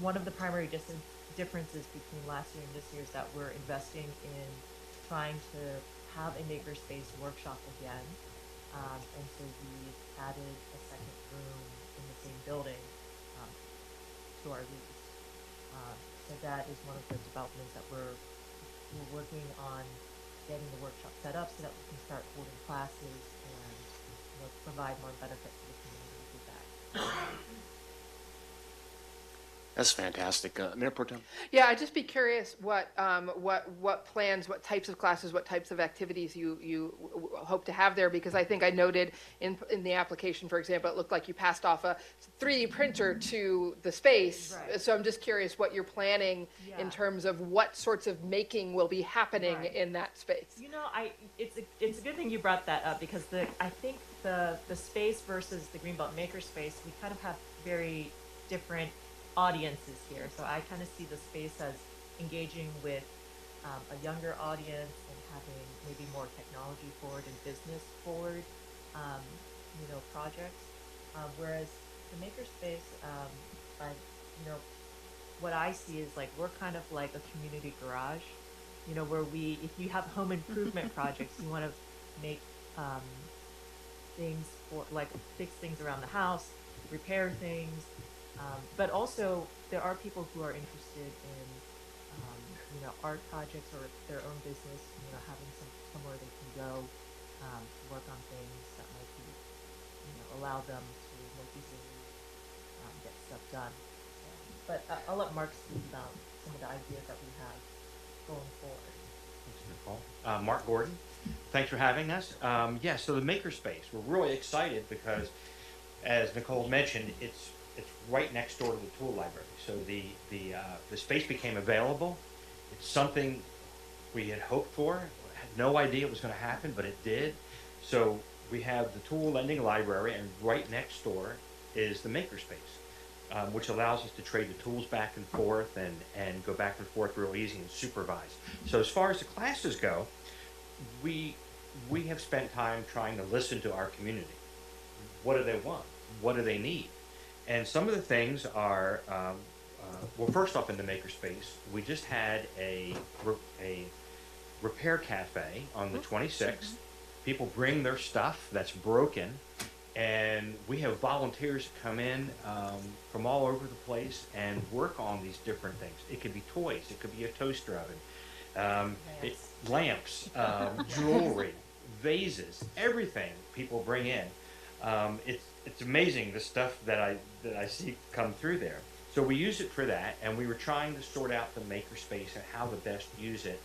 One of the primary differences between last year and this year is that we're investing in trying to have a makerspace workshop again. And so we added a second room in the same building to our lease. So that is one of the developments that we're working on, getting the workshop set up so that we can start holding classes and provide more benefit to the community through that. That's fantastic. Mayor Pro Tem? Yeah, I'd just be curious what plans, what types of classes, what types of activities you hope to have there, because I think I noted in the application, for example, it looked like you passed off a 3D printer to the space. Right. So I'm just curious what you're planning in terms of what sorts of making will be happening in that space. It's a good thing you brought that up, because I think the space versus the Greenbelt Makerspace, we kind of have very different audiences here. So I kind of see the space as engaging with a younger audience and having maybe more technology forward and business forward, projects. Whereas the makerspace, what I see is like we're kind of like a community garage, where if you have home improvement projects, you want to make things fix things around the house, repair things. But also, there are people who are interested in, art projects or their own business, having somewhere they can go work on things that might be, allow them to more easily get stuff done. But I'll let Mark speak about some of the ideas that we have going forward. Thanks, Nicole. Mark Gordon, thanks for having us. So the makerspace, we're really excited because, as Nicole mentioned, it's right next door to the tool library. So the space became available. It's something we had hoped for. Had no idea it was going to happen, but it did. So we have the tool lending library, and right next door is the makerspace, which allows us to trade the tools back and forth and go back and forth real easy and supervise. So as far as the classes go, we have spent time trying to listen to our community. What do they want? What do they need? And some of the things are, first off in the makerspace, we just had a repair cafe on the 26th. People bring their stuff that's broken, and we have volunteers come in from all over the place and work on these different things. It could be toys, it could be a toaster oven, lamps, jewelry, vases, everything people bring in. It's amazing the stuff that I see come through there. So we use it for that, and we were trying to sort out the makerspace and how to best use it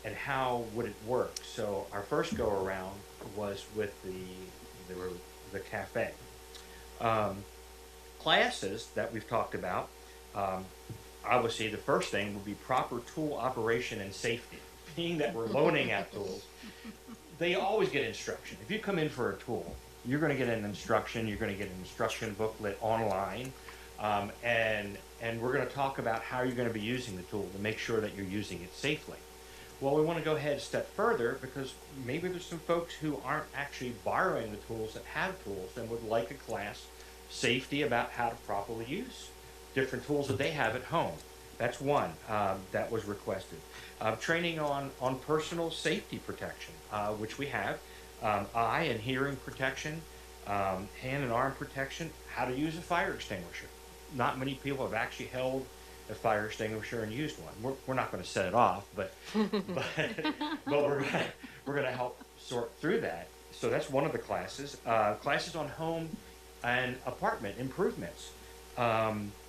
and how would it work. So our first go around was with the cafe. Classes that we've talked about, obviously the first thing would be proper tool operation and safety. Being that we're loaning out tools, they always get instruction. If you come in for a tool, you're going to get an instruction. You're going to get an instruction booklet online, and we're going to talk about how you're going to be using the tool to make sure that you're using it safely. Well, we want to go ahead a step further because maybe there's some folks who aren't actually borrowing the tools that have tools and would like a class, safety about how to properly use different tools that they have at home. That's one that was requested. Training on personal safety protection, which we have. Eye and hearing protection, hand and arm protection, how to use a fire extinguisher. Not many people have actually held a fire extinguisher and used one. We're not going to set it off, but we're going to help sort through that. So that's one of the classes. Classes on home and apartment improvements.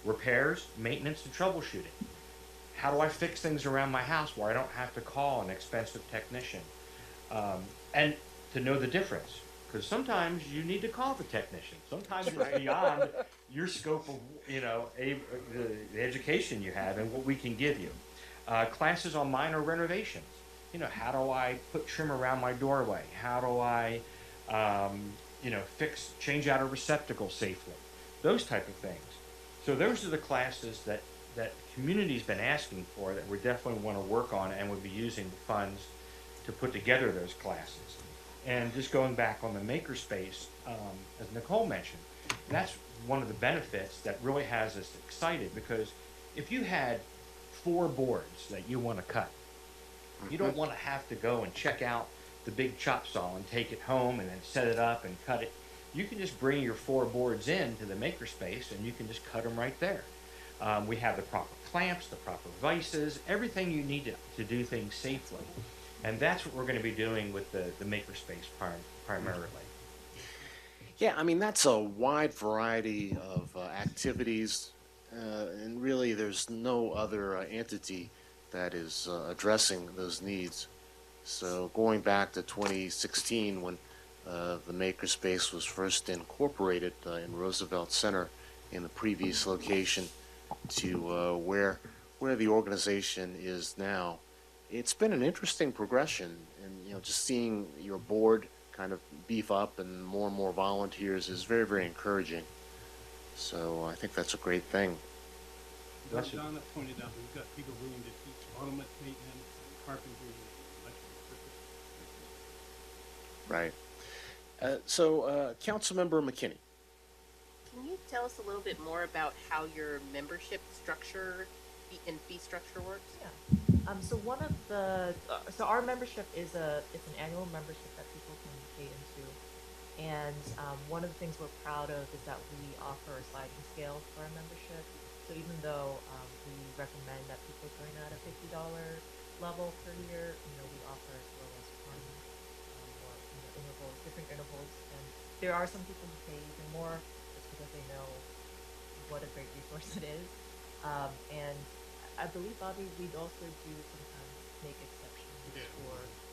repairs, maintenance, and troubleshooting. How do I fix things around my house where I don't have to call an expensive technician? And to know the difference, because sometimes you need to call the technician. Sometimes it's beyond your scope of, the education you have and what we can give you. Classes on minor renovations. How do I put trim around my doorway? How do I, change out a receptacle safely? Those type of things. So those are the classes that the community's been asking for that we definitely want to work on and would be using the funds to put together those classes. And just going back on the makerspace, as Nicole mentioned, that's one of the benefits that really has us excited, because if you had 4 boards that you want to cut, you don't want to have to go and check out the big chop saw and take it home and then set it up and cut it. You can just bring your 4 boards in to the makerspace and you can just cut them right there. We have the proper clamps, the proper vices, everything you need to do things safely. And that's what we're going to be doing with the makerspace primarily. Yeah, I mean, that's a wide variety of activities, and really there's no other entity that is addressing those needs. So going back to 2016, when the makerspace was first incorporated in Roosevelt Center in the previous location to where the organization is now, it's been an interesting progression. And just seeing your board kind of beef up and more volunteers is very, very encouraging. So I think that's a great thing. As Donna pointed out, we've got people willing to teach automatic maintenance, carpentry, electrical. Right. So Councilmember McKinney. Can you tell us a little bit more about how your membership structure and fee structure works? Yeah. So one of the so our membership is it's an annual membership that people can pay into, and one of the things we're proud of is that we offer a sliding scale for our membership. So even though we recommend that people join at a $50 level per year, we offer as low as one or intervals, different intervals, and there are some people who pay even more just because they know what a great resource it is. And I believe, Bobby, we'd also do sometimes make exceptions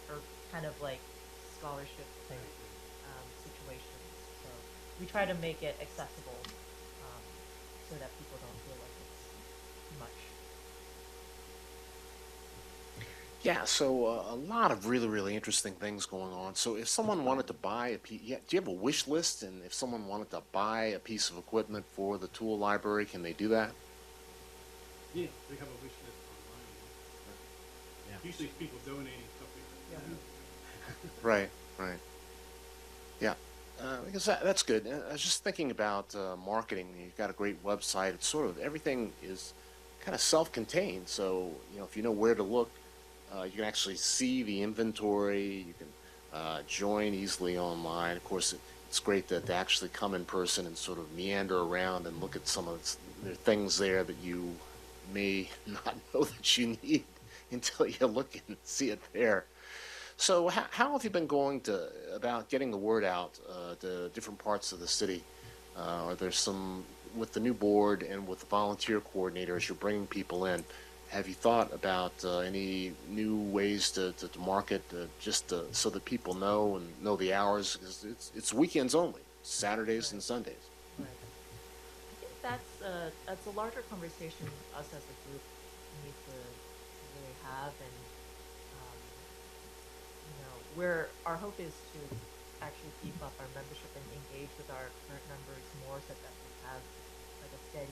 for kind of like scholarship type situations. So we try to make it accessible so that people don't feel like it's too much. Yeah, so a lot of really, really interesting things going on. So if someone wanted to buy do you have a wish list? And if someone wanted to buy a piece of equipment for the tool library, can they do that? Yeah, they have a wish list online. Yeah. Usually it's people donating stuff like that. Right. Yeah, I guess that's good. I was just thinking about marketing. You've got a great website. It's sort of everything is kind of self-contained. So if you know where to look, you can actually see the inventory. You can join easily online. Of course, it's great to actually come in person and sort of meander around and look at some of the things there that you may not know that you need until you look and see it there. So how have you been going about getting the word out to different parts of the city? Are there some, with the new board and with the volunteer coordinators, you're bringing people in, have you thought about any new ways to market just so that people know the hours? Because it's weekends only, Saturdays and Sundays. I think that's a larger conversation us as a group need to really have, and our hope is to actually keep up our membership and engage with our current members more, so that we have like a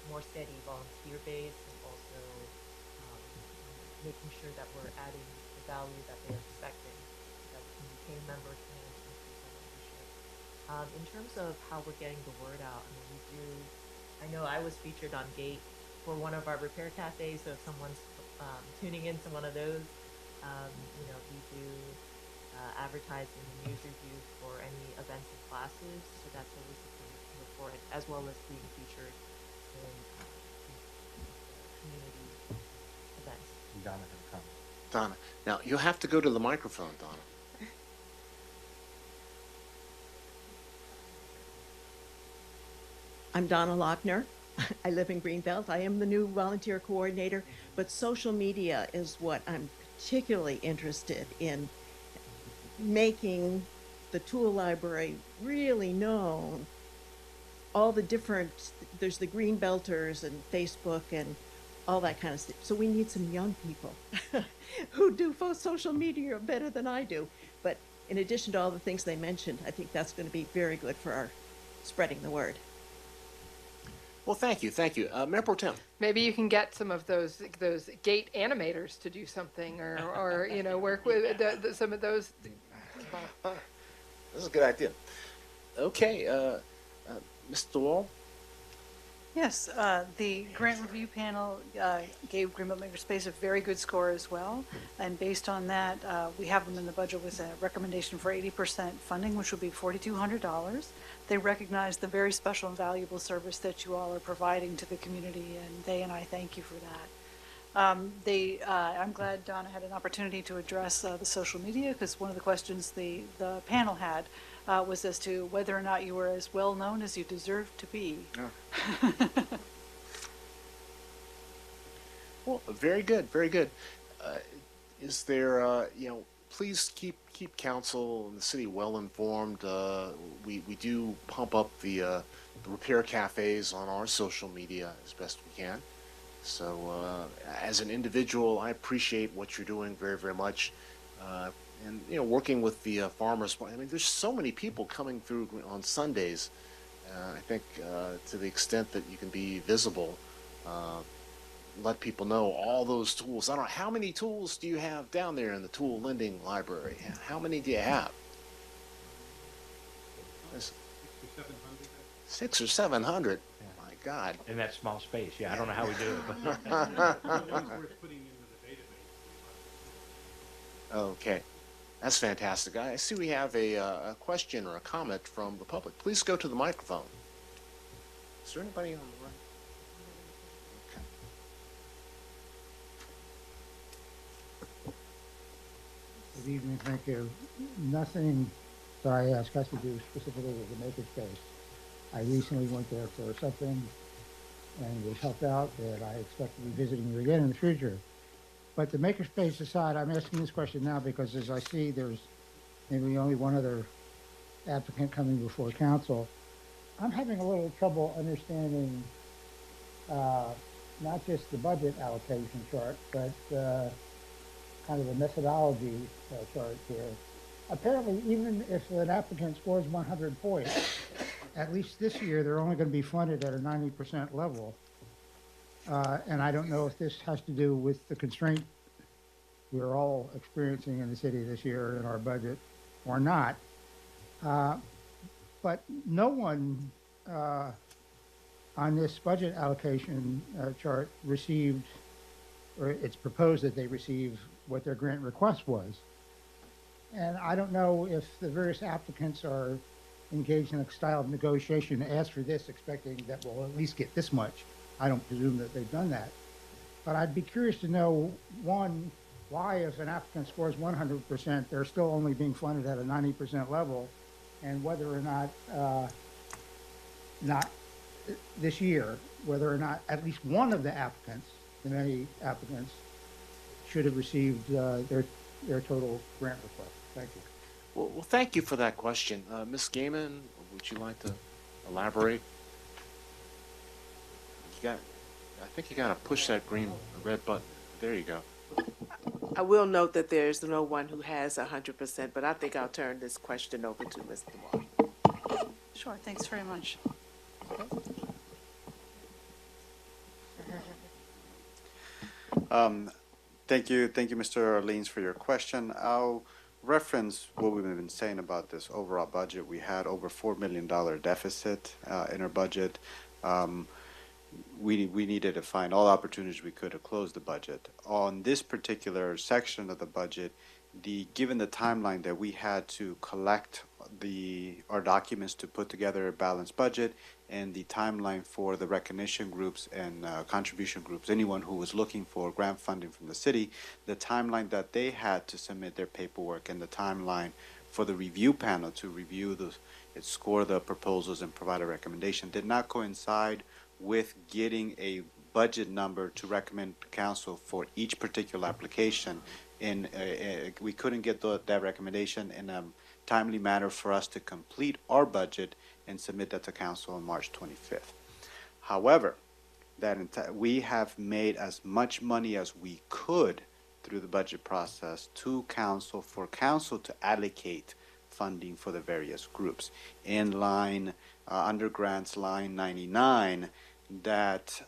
more steady volunteer base, and also making sure that we're adding the value that they're expecting, so that we can retain members and increase our membership. In terms of how we're getting the word out, I know I was featured on Gate for one of our repair cafes, so if someone's tuning into one of those, we do advertise in the news reviews for any events and classes, so that's always a thing to report, as well as being featured in community events. Donna have a comment. Donna, now you'll have to go to the microphone, Donna. I'm Donna Lochner. I live in Greenbelt. I am the new volunteer coordinator, but social media is what I'm particularly interested in, making the tool library really known. All the different, there's the Greenbelters and Facebook and all that kind of stuff. So we need some young people who do social media better than I do. But in addition to all the things they mentioned, I think that's going to be very good for our spreading the word. Well, thank you, thank you. Mayor Pro Tem. Maybe you can get some of those gate animators to do something, or you know, work with some of those. This is a good idea. Okay, Mr. Wall. Yes, the grant review panel gave Greenbelt Makerspace a very good score as well. And based on that, we have them in the budget with a recommendation for 80% funding, which would be $4,200. They recognize the very special and valuable service that you all are providing to the community, and they and I thank you for that. I'm glad Donna had an opportunity to address the social media, because one of the questions the panel had was as to whether or not you were as well known as you deserve to be. Yeah. Well, very good, very good. Is there, you know, please keep council and the city well informed. We do pump up the repair cafes on our social media as best we can. So as an individual, I appreciate what you're doing very, very much. And, you know, working with the farmers, I mean, there's so many people coming through on Sundays. I think to the extent that you can be visible, let people know all those tools. I don't know, how many tools do you have down there in the tool lending library? How many do you have? 600 or 700. My God. In that small space, yeah. I don't know how we do it. But Okay. That's fantastic. I see we have a question or a comment from the public. Please go to the microphone. Is there anybody on the right? Good evening, thank you. Nothing that I ask has to do specifically with the Makerspace. I recently went there for something and was helped out, that I expect to be visiting you again in the future. But the Makerspace aside, I'm asking this question now because as I see there's maybe only one other applicant coming before council, I'm having a little trouble understanding not just the budget allocation chart, but kind of a methodology chart here. Apparently, even if an applicant scores 100 points, at least this year, they're only going to be funded at a 90% level. And I don't know if this has to do with the constraint we're all experiencing in the city this year in our budget or not. But no one on this budget allocation chart received, or it's proposed that they receive what their grant request was. And I don't know if the various applicants are engaged in a style of negotiation to ask for this, expecting that we'll at least get this much. I don't presume that they've done that. But I'd be curious to know, one, why if an applicant scores 100%, they're still only being funded at a 90% level, and whether or not this year, whether or not at least one of the applicants, the many applicants, should have received their total grant request. Thank you. Well, thank you for that question. Ms. Gaiman, would you like to elaborate? I think you got to push that red button. There you go. I will note that there's no one who has 100%, but I think I'll turn this question over to Mr. Moore. Sure, thanks very much. Thank you, Mr. Orleans, for your question. I'll reference what we've been saying about this overall budget. We had over $4 million deficit in our budget. We needed to find all opportunities we could to close the budget. On this particular section of the budget, given the timeline that we had to collect our documents to put together a balanced budget, and the timeline for the recognition groups and contribution groups, anyone who was looking for grant funding from the city, the timeline that they had to submit their paperwork and the timeline for the review panel to review score the proposals and provide a recommendation. Did not coincide with getting a budget number to recommend to council for each particular application. We couldn't get that recommendation in a timely manner for us to complete our budget and submit that to council on March 25th. However, we have made as much money as we could through the budget process to council for council to allocate funding for the various groups. In line, under grants line 99, that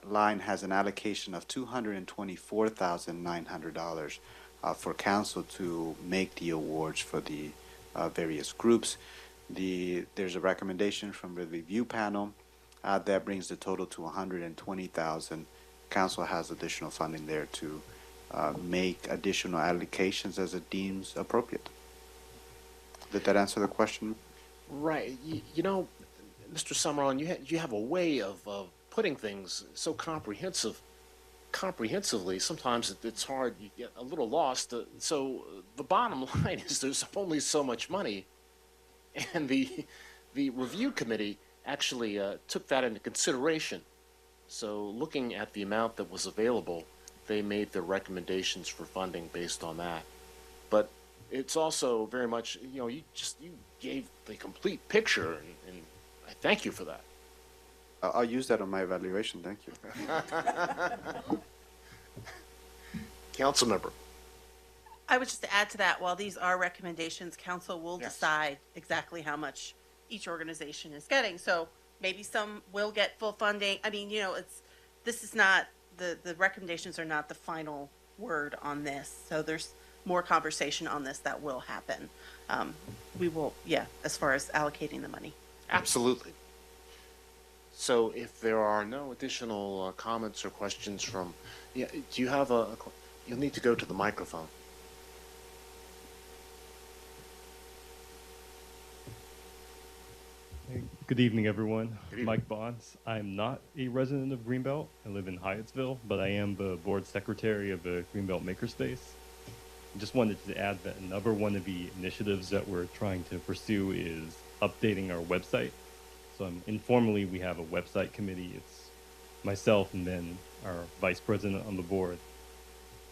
line has an allocation of $224,900 for council to make the awards for the various groups. There's a recommendation from the review panel that brings the total to $120,000. Council has additional funding there to make additional allocations as it deems appropriate. Did that answer the question? Right. You know, Mr. Summerlin, you have a way of putting things so comprehensively. Sometimes it's hard. You get a little lost. So the bottom line is there's only so much money, and the review committee actually took that into consideration. So looking at the amount that was available, they made their recommendations for funding based on that. But it's also very much, you gave the complete picture, and I thank you for that. I'll use that on my evaluation. Thank you. Council member. I would just add to that, while these are recommendations, council will decide exactly how much each organization is getting. So maybe some will get full funding. I mean, this is not, the recommendations are not the final word on this. So there's more conversation on this that will happen. We will, as far as allocating the money. Absolutely. So if there are no additional comments or questions from, do you have you'll need to go to the microphone. Good evening, everyone. Good evening. Mike Bonds. I'm not a resident of Greenbelt. I live in Hyattsville, but I am the board secretary of the Greenbelt Makerspace. I just wanted to add that another one of the initiatives that we're trying to pursue is updating our website. So informally, we have a website committee. It's myself and then our vice president on the board.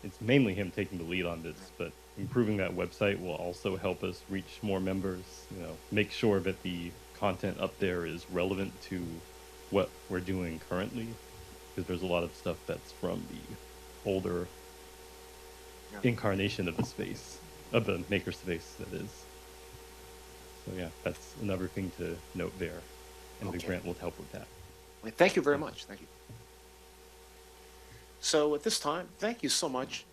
It's mainly him taking the lead on this, but improving that website will also help us reach more members, make sure that the content up there is relevant to what we're doing currently, because there's a lot of stuff that's from the older incarnation of the space, of the makerspace, that is. So yeah, that's another thing to note there, and the grant will help with that. Well, thank you very much. Thank you. So at this time, thank you so much.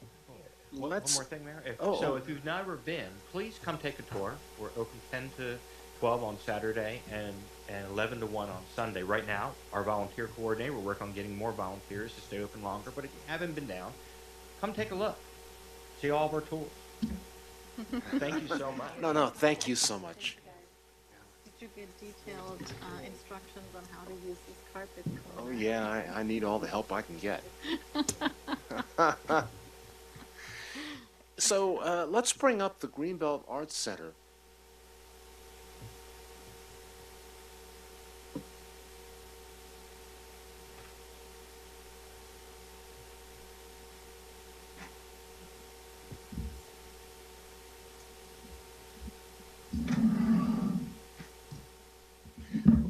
One more thing, Mayor. If you've never been, please come take a tour. We're open 10 to 12 on Saturday and 11 to 1 on Sunday. Right now, our volunteer coordinator, we're working on getting more volunteers to stay open longer. But if you haven't been down, come take a look. See all of our tools. Thank you so much. No, thank you so much. Did you get detailed instructions on how to use this carpet? Oh yeah, I need all the help I can get. So let's bring up the Greenbelt Arts Center.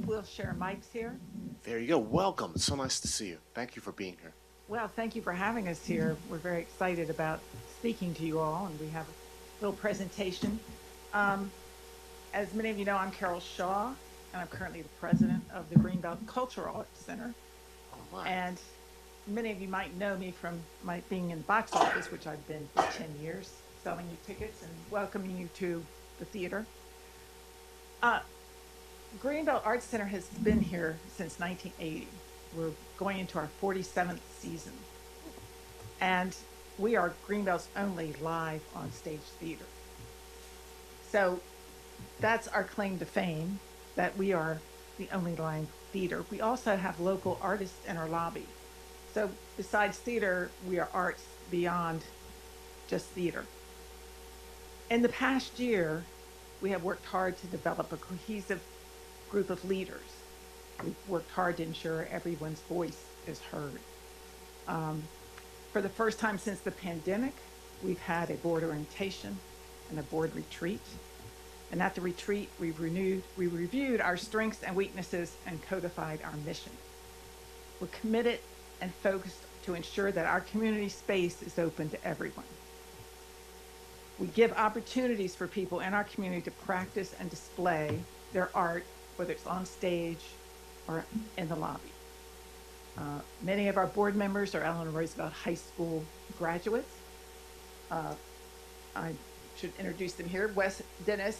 We'll share mics here. There you go. Welcome. It's so nice to see you. Thank you for being here. Well, thank you for having us here. We're very excited about speaking to you all, and we have a little presentation. As many of you know, I'm Carol Shaw, and I'm currently the president of the Greenbelt Cultural Arts Center. And many of you might know me from my being in the box office, which I've been for 10 years, selling you tickets and welcoming you to the theater. Greenbelt Arts Center has been here since 1980. We're going into our 47th season. And we are Greenbelt's only live on stage theater. So that's our claim to fame, that we are the only live theater. We also have local artists in our lobby. So besides theater, we are arts beyond just theater. In the past year, we have worked hard to develop a cohesive group of leaders. We've worked hard to ensure everyone's voice is heard. For the first time since the pandemic, we've had a board orientation and a board retreat. And at the retreat, we reviewed our strengths and weaknesses and codified our mission. We're committed and focused to ensure that our community space is open to everyone. We give opportunities for people in our community to practice and display their art, whether it's on stage or in the lobby. Many of our board members are Eleanor Roosevelt High School graduates. I should introduce them here. Wes Dennis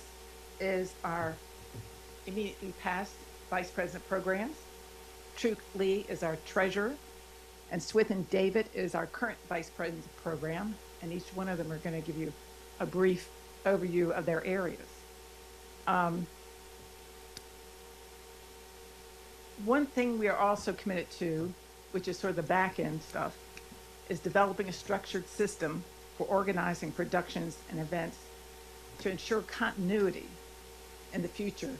is our immediately past Vice President Programs. Truk Lee is our treasurer. And Swithin David is our current Vice President of Program. And each one of them are going to give you a brief overview of their areas. One thing we are also committed to, which is sort of the back end stuff, is developing a structured system for organizing productions and events to ensure continuity in the future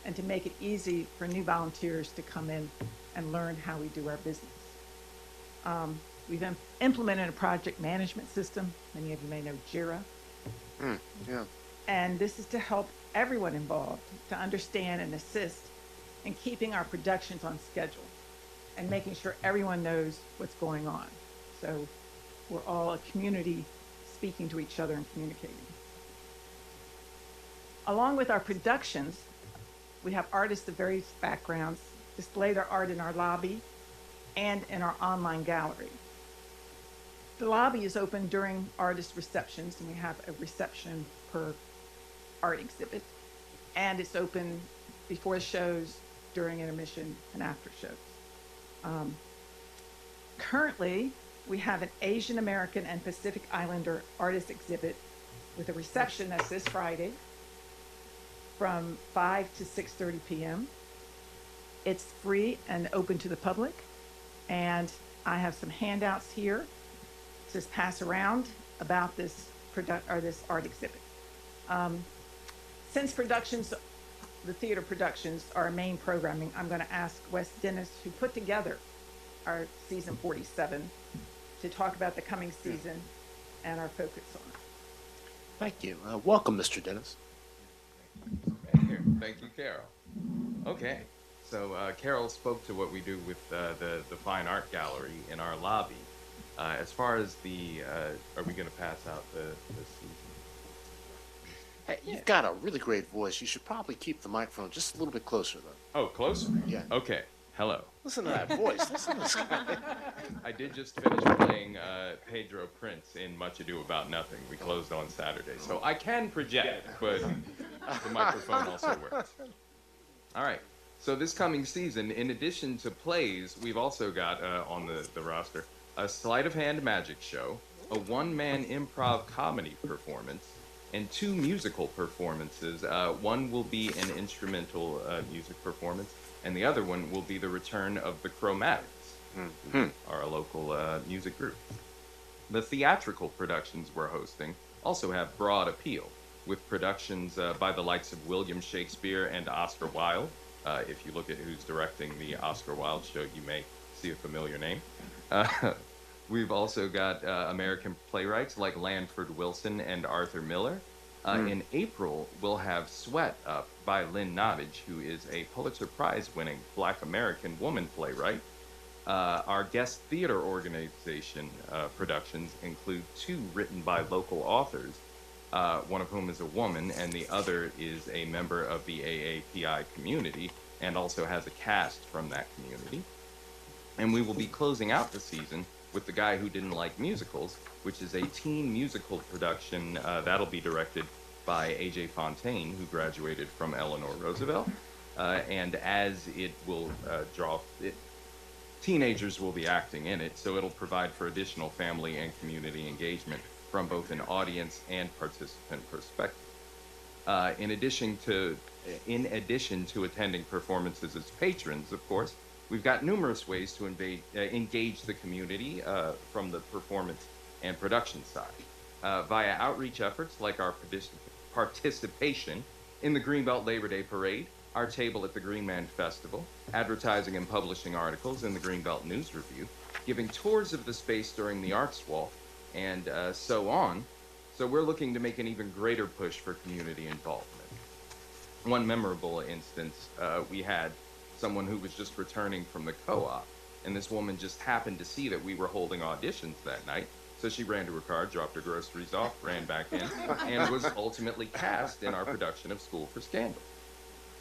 and to make it easy for new volunteers to come in and learn how we do our business. We've implemented a project management system. Many of you may know JIRA. Yeah. And this is to help everyone involved to understand and assist in keeping our productions on schedule and making sure everyone knows what's going on. So we're all a community speaking to each other and communicating. Along with our productions, we have artists of various backgrounds display their art in our lobby and in our online gallery. The lobby is open during artist receptions, and we have a reception per art exhibit. And it's open before shows, during intermission, and after shows. Currently, we have an Asian American and Pacific Islander artist exhibit with a reception that's this Friday from 5 to 6:30 p.m. It's free and open to the public. And I have some handouts here to just pass around about this art exhibit. Since the theater productions are our main programming, I'm going to ask Wes Dennis, who put together our season 47, to talk about the coming season and our focus on it. Thank you. Welcome, Mr. Dennis. Right here. Thank you, Carol. Okay, so Carol spoke to what we do with the Fine Art Gallery in our lobby. As far as are we going to pass out the season? Hey, you've got a really great voice. You should probably keep the microphone just a little bit closer, though. Oh, closer? Yeah. Okay, hello. Listen to that voice. Listen to this guy. I did just finish playing Pedro Prince in Much Ado About Nothing. We closed on Saturday, so I can project, but the microphone also works. All right, so this coming season, in addition to plays, we've also got on the roster a sleight of hand magic show, a one-man improv comedy performance, and 2 musical performances. One will be an instrumental music performance, and the other one will be the return of the Chromatics, who are a local music group. The theatrical productions we're hosting also have broad appeal, with productions by the likes of William Shakespeare and Oscar Wilde. If you look at who's directing the Oscar Wilde show, you may see a familiar name. We've also got American playwrights like Lanford Wilson and Arthur Miller. In April, we'll have Sweat Up by Lynn Nottage, who is a Pulitzer Prize-winning Black American woman playwright. Our guest theater organization productions include 2 written by local authors, one of whom is a woman, and the other is a member of the AAPI community, and also has a cast from that community. And we will be closing out the season with The Guy Who Didn't Like Musicals, which is a teen musical production that'll be directed by A.J. Fontaine, who graduated from Eleanor Roosevelt. And as it will teenagers will be acting in it, so it'll provide for additional family and community engagement from both an audience and participant perspective. In addition to attending performances as patrons, of course, we've got numerous ways to engage the community from the performance and production side. Via outreach efforts like our participation In the Greenbelt Labor Day Parade, our table at the Green Man Festival, advertising and publishing articles in the Greenbelt News Review, giving tours of the space during the Arts Walk, and so on. So we're looking to make an even greater push for community involvement. One memorable instance, we had someone who was just returning from the co-op, and this woman just happened to see that we were holding auditions that night. So she ran to her car, dropped her groceries off, ran back in, and was ultimately cast in our production of School for Scandal.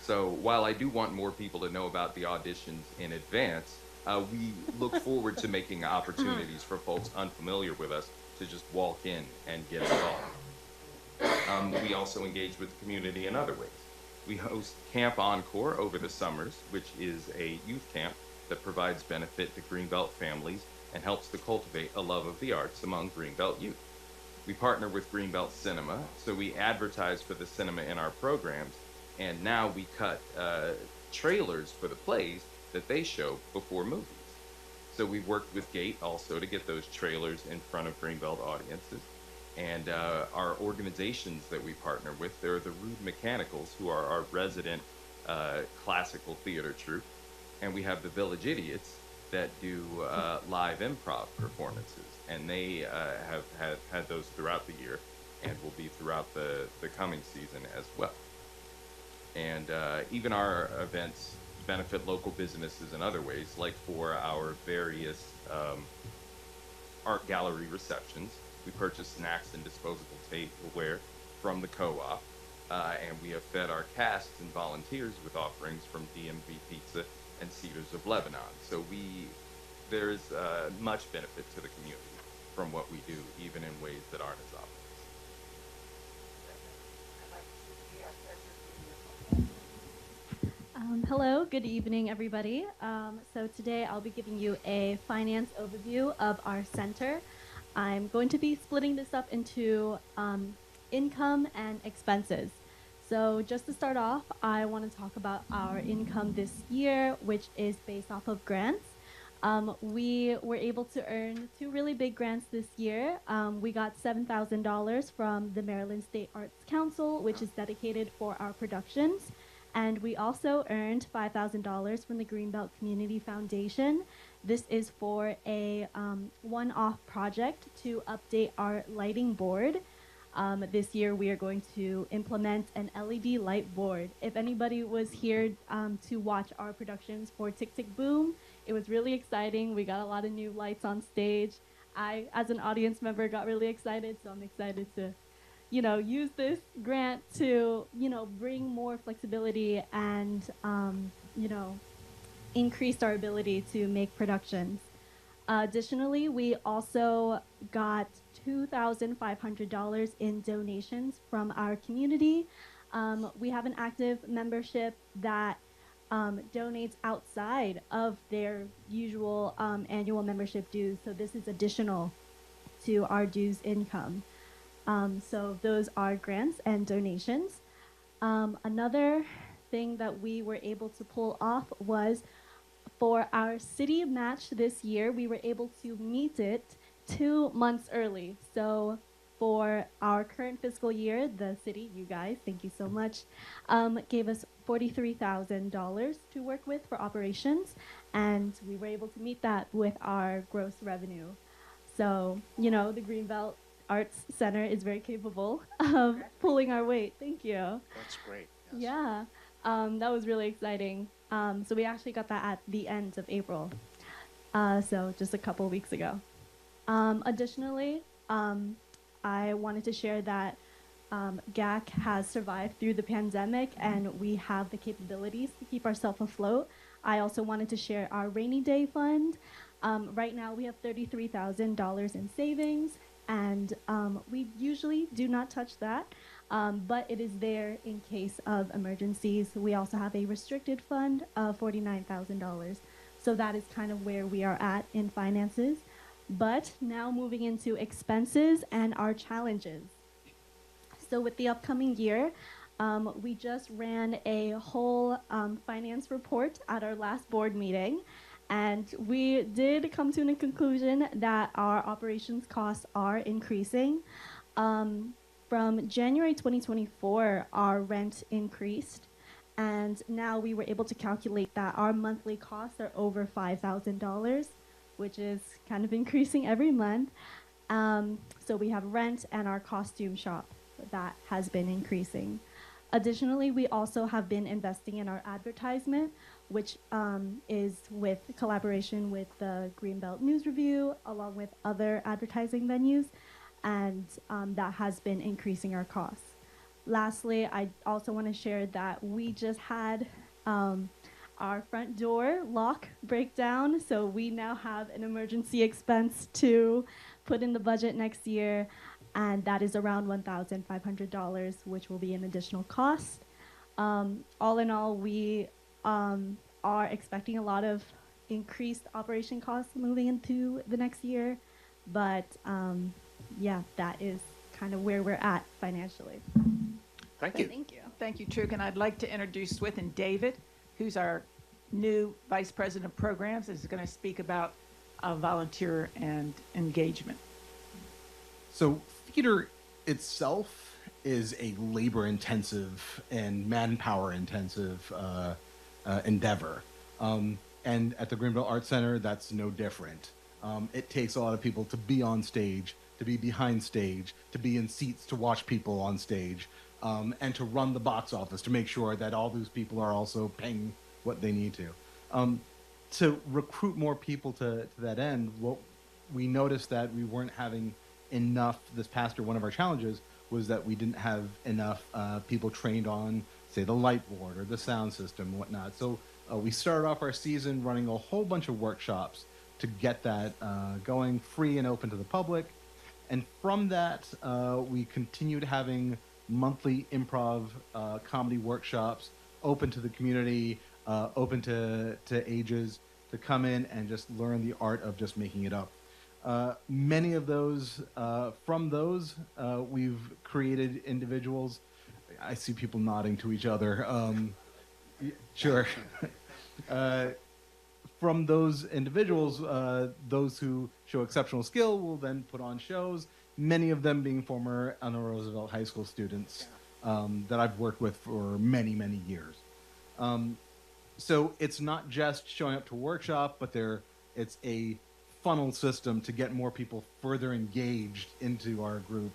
So while I do want more people to know about the auditions in advance, we look forward to making opportunities for folks unfamiliar with us to just walk in and get involved. We also engage with the community in other ways. We host Camp Encore over the summers, which is a youth camp that provides benefit to Greenbelt families and helps to cultivate a love of the arts among Greenbelt youth. We partner with Greenbelt Cinema, so we advertise for the cinema in our programs, and now we cut trailers for the plays that they show before movies. So we've worked with Gate also to get those trailers in front of Greenbelt audiences. And our organizations that we partner with, they're the Rude Mechanicals, who are our resident classical theater troupe. And we have the Village Idiots that do live improv performances. And they have had those throughout the year and will be throughout the coming season as well. And even our events benefit local businesses in other ways, like for our various art gallery receptions. We purchase snacks and disposable tableware from the co-op, and we have fed our cast and volunteers with offerings from DMV Pizza and Cedars of Lebanon. So there is much benefit to the community from what we do, even in ways that aren't as obvious. Hello, good evening, everybody. So today I'll be giving you a finance overview of our center. I'm going to be splitting this up into income and expenses. So just to start off, I want to talk about our income this year, which is based off of grants. We were able to earn 2 really big grants this year. We got $7,000 from the Maryland State Arts Council, which is dedicated for our productions. And we also earned $5,000 from the Greenbelt Community Foundation. This is for a one-off project to update our lighting board. This year we are going to implement an LED light board. If anybody was here to watch our productions for Tick Tick Boom, it was really exciting. We got a lot of new lights on stage. I, as an audience member, got really excited, so I'm excited to use this grant to, bring more flexibility and, increase our ability to make productions. Additionally, we also got $2,500 in donations from our community. We have an active membership that donates outside of their usual annual membership dues, so this is additional to our dues income. So those are grants and donations. Another thing that we were able to pull off was for our city match this year, we were able to meet it 2 months early. So for our current fiscal year, the city, you guys, thank you so much, gave us $43,000 to work with for operations, and we were able to meet that with our gross revenue. So, the Greenbelt Arts Center is very capable of pulling our weight. Thank you. That's great. Yeah, that was really exciting. So we actually got that at the end of April, so just a couple weeks ago. Additionally, I wanted to share that GAC has survived through the pandemic, and we have the capabilities to keep ourselves afloat. I also wanted to share our rainy day fund. Right now we have $33,000 in savings, and we usually do not touch that, but it is there in case of emergencies. We also have a restricted fund of $49,000. So that is kind of where we are at in finances. But now moving into expenses and our challenges. So with the upcoming year, we just ran a whole finance report at our last board meeting. And we did come to a conclusion that our operations costs are increasing. from January 2024, our rent increased, and now we were able to calculate that our monthly costs are over $5,000, which is kind of increasing every month. So we have rent and our costume shop that has been increasing. Additionally, we also have been investing in our advertisement, which is with collaboration with the Greenbelt News Review, along with other advertising venues, and that has been increasing our costs. Lastly, I also want to share that we just had our front door lock break down, so we now have an emergency expense to put in the budget next year, and that is around $1,500, which will be an additional cost. All in all, we are expecting a lot of increased operation costs moving into the next year, but yeah, that is kind of where we're at financially. Thank you. Thank you. Thank you, Truk. And I'd like to introduce Swithin David, who's our new Vice President of Programs, and is going to speak about volunteer and engagement. So theater itself is a labor-intensive and manpower-intensive endeavor. And at the Greenbelt Arts Center, that's no different. It takes a lot of people to be on stage, to be behind stage, to be in seats to watch people on stage, and to run the box office to make sure that all those people are also paying what they need to. To recruit more people to that end, what we noticed that we weren't having enough this past year. One of our challenges was that we didn't have enough people trained on, say, the light board or the sound system and whatnot. So we started off our season running a whole bunch of workshops to get that going free and open to the public. And from that, we continued having monthly improv comedy workshops open to the community, open to ages to come in and just learn the art of just making it up. Many of those, from those, we've created individuals. I see people nodding to each other. Sure. From those individuals, those who show exceptional skill will then put on shows, many of them being former Eleanor Roosevelt High School students that I've worked with for many, many years. So it's not just showing up to workshop, but it's a funnel system to get more people further engaged into our group,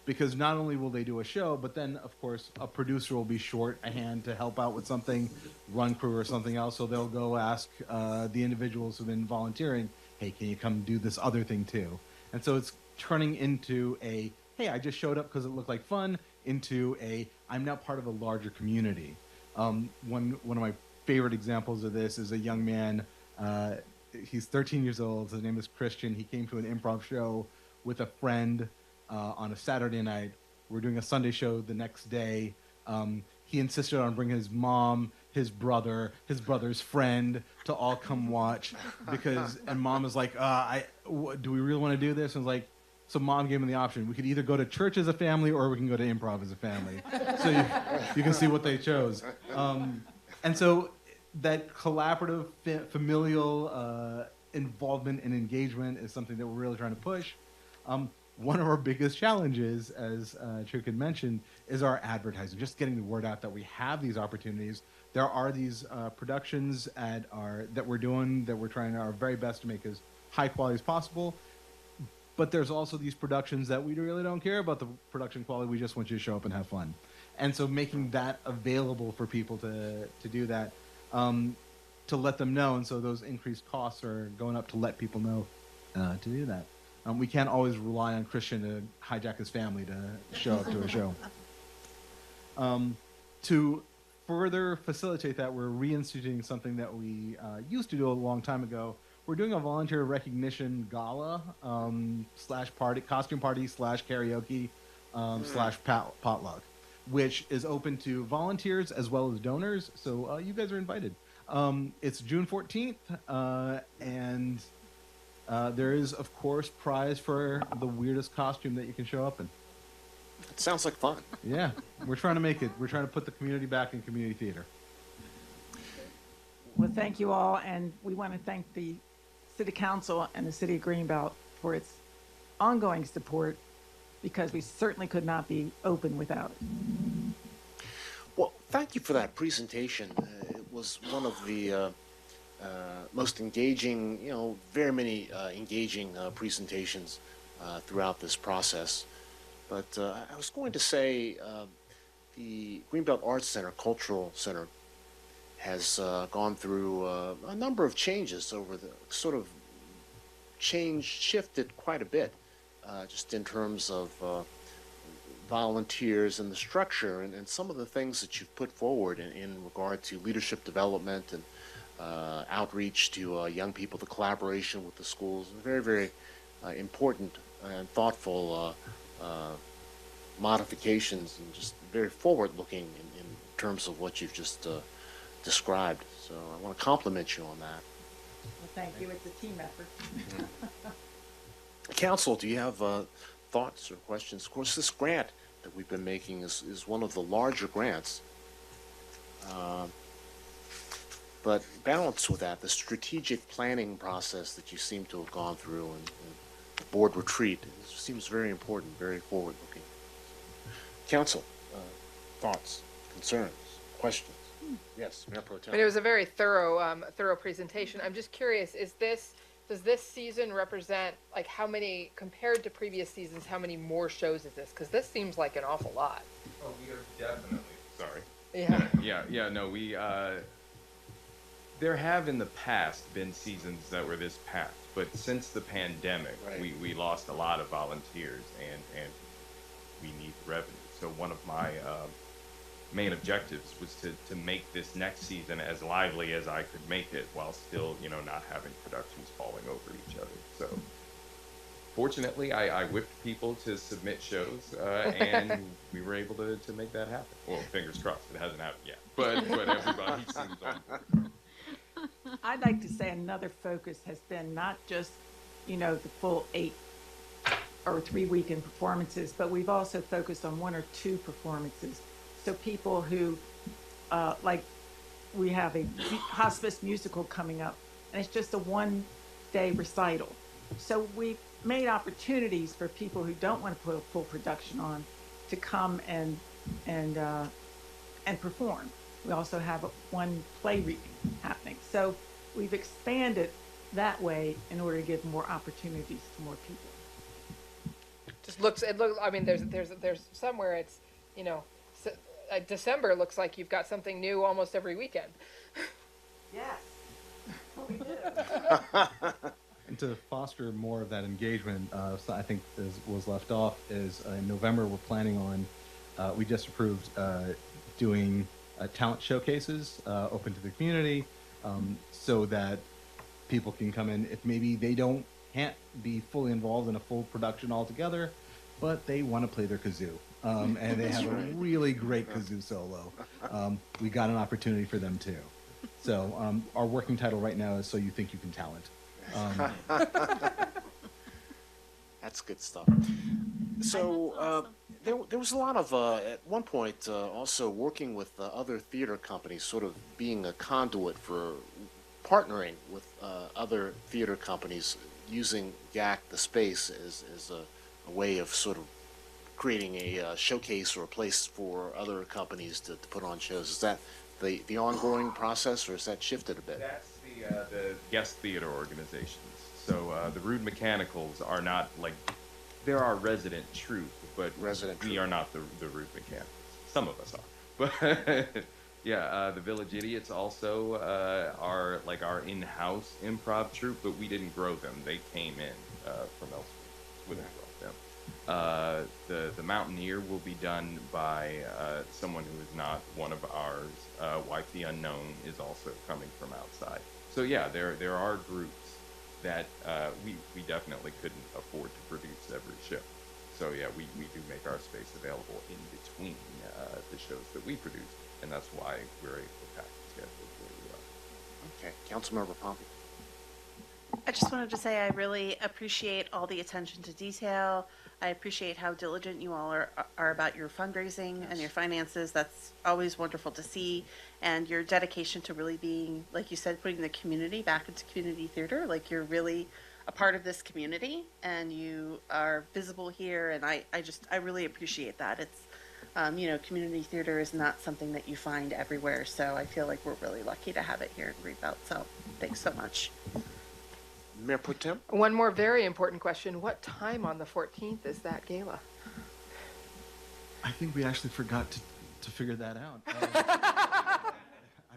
because not only will they do a show, but then of course a producer will be short a hand to help out with something, run crew or something else, so they'll go ask the individuals who've been volunteering, hey, can you come do this other thing too? And so it's turning into a, hey, I just showed up because it looked like fun, into a, I'm now part of a larger community. One of my favorite examples of this is a young man, he's 13 years old, his name is Christian. He came to an improv show with a friend on a Saturday night. We're doing a Sunday show the next day. He insisted on bringing his mom, his brother's friend to all come watch, and mom is like, do we really want to do this? And like, so mom gave him the option. We could either go to church as a family or we can go to improv as a family. So you can see what they chose. And so that collaborative, familial involvement and engagement is something that we're really trying to push. One of our biggest challenges, as Truk had mentioned, is our advertising, just getting the word out that we have these opportunities. There are these productions that we're doing, that we're trying our very best to make as high quality as possible. But there's also these productions that we really don't care about the production quality. We just want you to show up and have fun. And so making that available for people to do that, to let them know. And so those increased costs are going up to let people know to do that. We can't always rely on Christian to hijack his family to show up to a show. To further facilitate that, we're reinstituting something that we used to do a long time ago. We're doing a volunteer recognition gala slash party, costume party slash karaoke slash potluck, which is open to volunteers as well as donors. So you guys are invited. It's June 14th, and there is, of course, prize for the weirdest costume that you can show up in. It sounds like fun. Yeah, we're trying to make it. We're trying to put the community back in community theater. Well, thank you all, and we want to thank the City Council and the City of Greenbelt for its ongoing support because we certainly could not be open without it. Well, thank you for that presentation. It was one of the most engaging, very many engaging presentations throughout this process. But I was going to say the Greenbelt Arts Center, Cultural Center, has gone through a number of changes over the shifted quite a bit, just in terms of volunteers and the structure and some of the things that you've put forward in regard to leadership development and outreach to young people, the collaboration with the schools, very, very important and thoughtful modifications and just very forward-looking in terms of what you've just described. So I want to compliment you on that. Well, thank you. It's a team effort. Council, do you have thoughts or questions? Of course, this grant that we've been making is one of the larger grants. But balanced with that, the strategic planning process that you seem to have gone through and the board retreat seems very important, very forward-looking. Council, thoughts, concerns, questions? Yes, Mayor Pro Tem. I mean, it was a very thorough presentation. I'm just curious, does this season represent, like, how many, compared to previous seasons, how many more shows is this? Because this seems like an awful lot. Oh, we are definitely, sorry. Yeah. No, there have in the past been seasons that were this packed, but since the pandemic, we lost a lot of volunteers and we need revenue. So one of my main objectives was to make this next season as lively as I could make it while still, not having productions falling over each other. So fortunately, I whipped people to submit shows, and we were able to make that happen. Well, fingers crossed, it hasn't happened yet, but everybody seems on board. I'd like to say another focus has been not just, the full 8 or 3 weekend performances, but we've also focused on 1 or 2 performances. So people who, like, we have a hospice musical coming up, and it's just a 1-day recital. So we've made opportunities for people who don't want to put a full production on to come and perform. We also have 1 play reading happening. So we've expanded that way in order to give more opportunities to more people. I mean, there's somewhere it's, December looks like you've got something new almost every weekend. Yes, we do. And to foster more of that engagement, so I think as was left off is in November we're planning on, we just approved doing talent showcases open to the community, so that people can come in if maybe they can't be fully involved in a full production altogether, but they want to play their kazoo. And they have a really great kazoo solo. We got an opportunity for them too. So our working title right now is So You Think You Can Talent. That's good stuff. So there was a lot of, at one point, also working with other theater companies, sort of being a conduit for partnering with other theater companies, using GAC, the space, as a way of sort of creating a showcase or a place for other companies to put on shows. Is that the ongoing process, or has that shifted a bit? That's the guest theater organizations. So the Rude Mechanicals are not like, they're our resident troupe, but we are not the Rude Mechanicals. Some of us are. But yeah, the Village Idiots also are like our in-house improv troupe, but we didn't grow them. They came in from elsewhere. We didn't grow them. The Mountaineer will be done by someone who is not one of ours. Wife the Unknown is also coming from outside. So yeah, there are groups that we definitely couldn't afford to produce every show. So yeah, we do make our space available in between the shows that we produce, and that's why we're able to pack the schedule where we are. Okay, Councilmember Pompey. I just wanted to say I really appreciate all the attention to detail. I appreciate how diligent you all are about your fundraising and your finances. That's always wonderful to see. And your dedication to really being, like you said, putting the community back into community theater. Like, you're really a part of this community and you are visible here. And I really appreciate that. It's, community theater is not something that you find everywhere. So I feel like we're really lucky to have it here in Greenbelt. So thanks so much. Mayor Pro Tem? One more very important question. What time on the 14th is that gala? I think we actually forgot to figure that out. I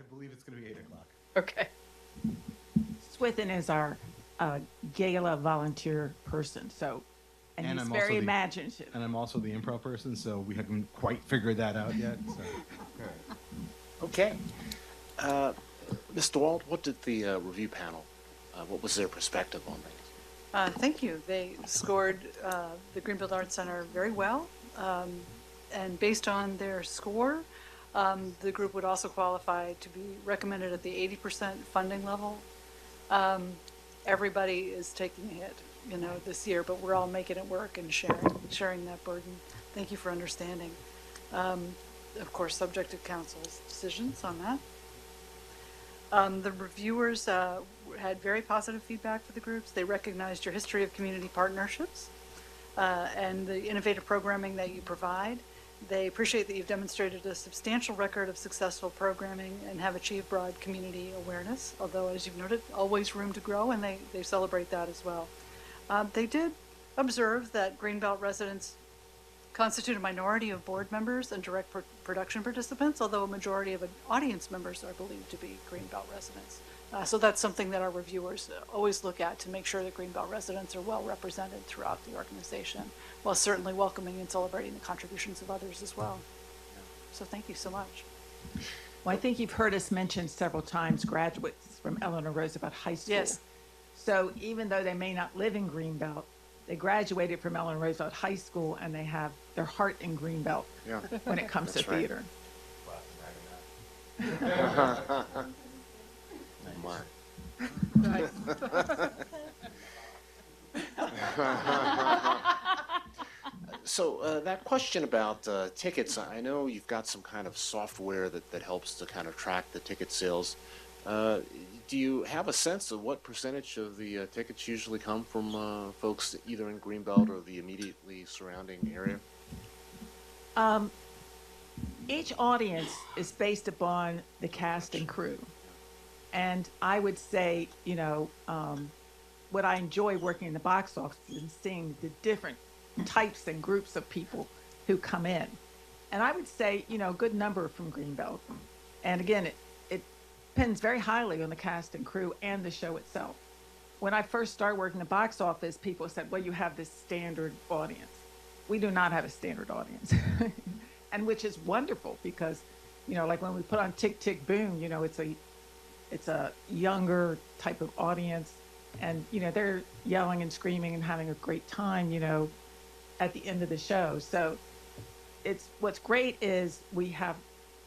believe it's going to be 8 o'clock. Okay. Swithin is our gala volunteer person, so, and he's I'm very also the- imaginative. And I'm also the improv person, so we haven't quite figured that out yet. So. Okay. Mr. Wald, what did the review panel, what was their perspective on things? Thank you. They scored the Greenfield Arts Center very well. And based on their score, the group would also qualify to be recommended at the 80% funding level. Everybody is taking a hit, this year, but we're all making it work and sharing that burden. Thank you for understanding. Of course, subject to council's decisions on that. The reviewers had very positive feedback for the groups. They recognized your history of community partnerships and the innovative programming that you provide. They appreciate that you've demonstrated a substantial record of successful programming and have achieved broad community awareness, although, as you've noted, always room to grow, and they celebrate that as well. They did observe that Greenbelt residents constitute a minority of board members and direct production participants, although a majority of audience members are believed to be Greenbelt residents. So that's something that our reviewers always look at to make sure that Greenbelt residents are well represented throughout the organization, while certainly welcoming and celebrating the contributions of others as well. So thank you so much. Well, I think you've heard us mention several times graduates from Eleanor Roosevelt High School. Yes. So even though they may not live in Greenbelt, they graduated from Eleanor Roosevelt High School and they have their heart in Greenbelt when it comes to That's right. theater. So that question about tickets, I know you've got some kind of software that helps to kind of track the ticket sales. Do you have a sense of what percentage of the tickets usually come from folks either in Greenbelt or the immediately surrounding area? Each audience is based upon the cast and crew. And I would say, what I enjoy working in the box office is seeing the different types and groups of people who come in. And I would say, a good number from Greenbelt. And again, it depends very highly on the cast and crew and the show itself. When I first started working in the box office, people said, well, you have this standard audience. We do not have a standard audience. And which is wonderful because, like when we put on Tick, Tick, Boom, it's a younger type of audience. And, they're yelling and screaming and having a great time, at the end of the show. So what's great is we have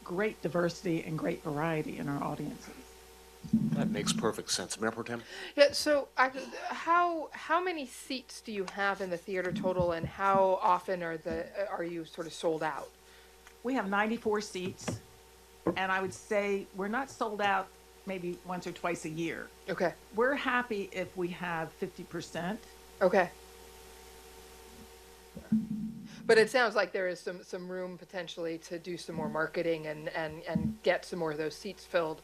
great diversity and great variety in our audiences. That makes perfect sense. Mayor Pro Tem? Yeah, so how many seats do you have in the theater total, and how often are you sort of sold out? We have 94 seats, and I would say we're not sold out maybe once or twice a year. Okay. We're happy if we have 50%. Okay. But it sounds like there is some room potentially to do some more marketing and get some more of those seats filled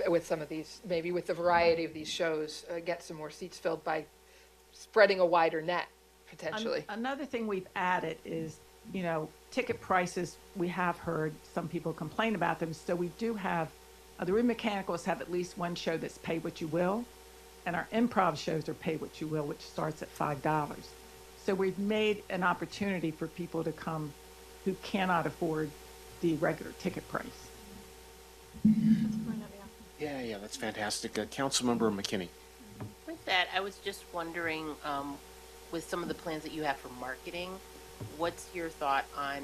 with some of these, maybe with the variety of these shows, get some more seats filled by spreading a wider net, potentially. Another thing we've added is, ticket prices, we have heard some people complain about them. So we do have, the Room Mechanicals have at least one show that's pay what you will. And our improv shows are pay what you will, which starts at $5. So we've made an opportunity for people to come who cannot afford the regular ticket price. Yeah, that's fantastic. Councilmember McKinney. With that, I was just wondering, with some of the plans that you have for marketing, what's your thought on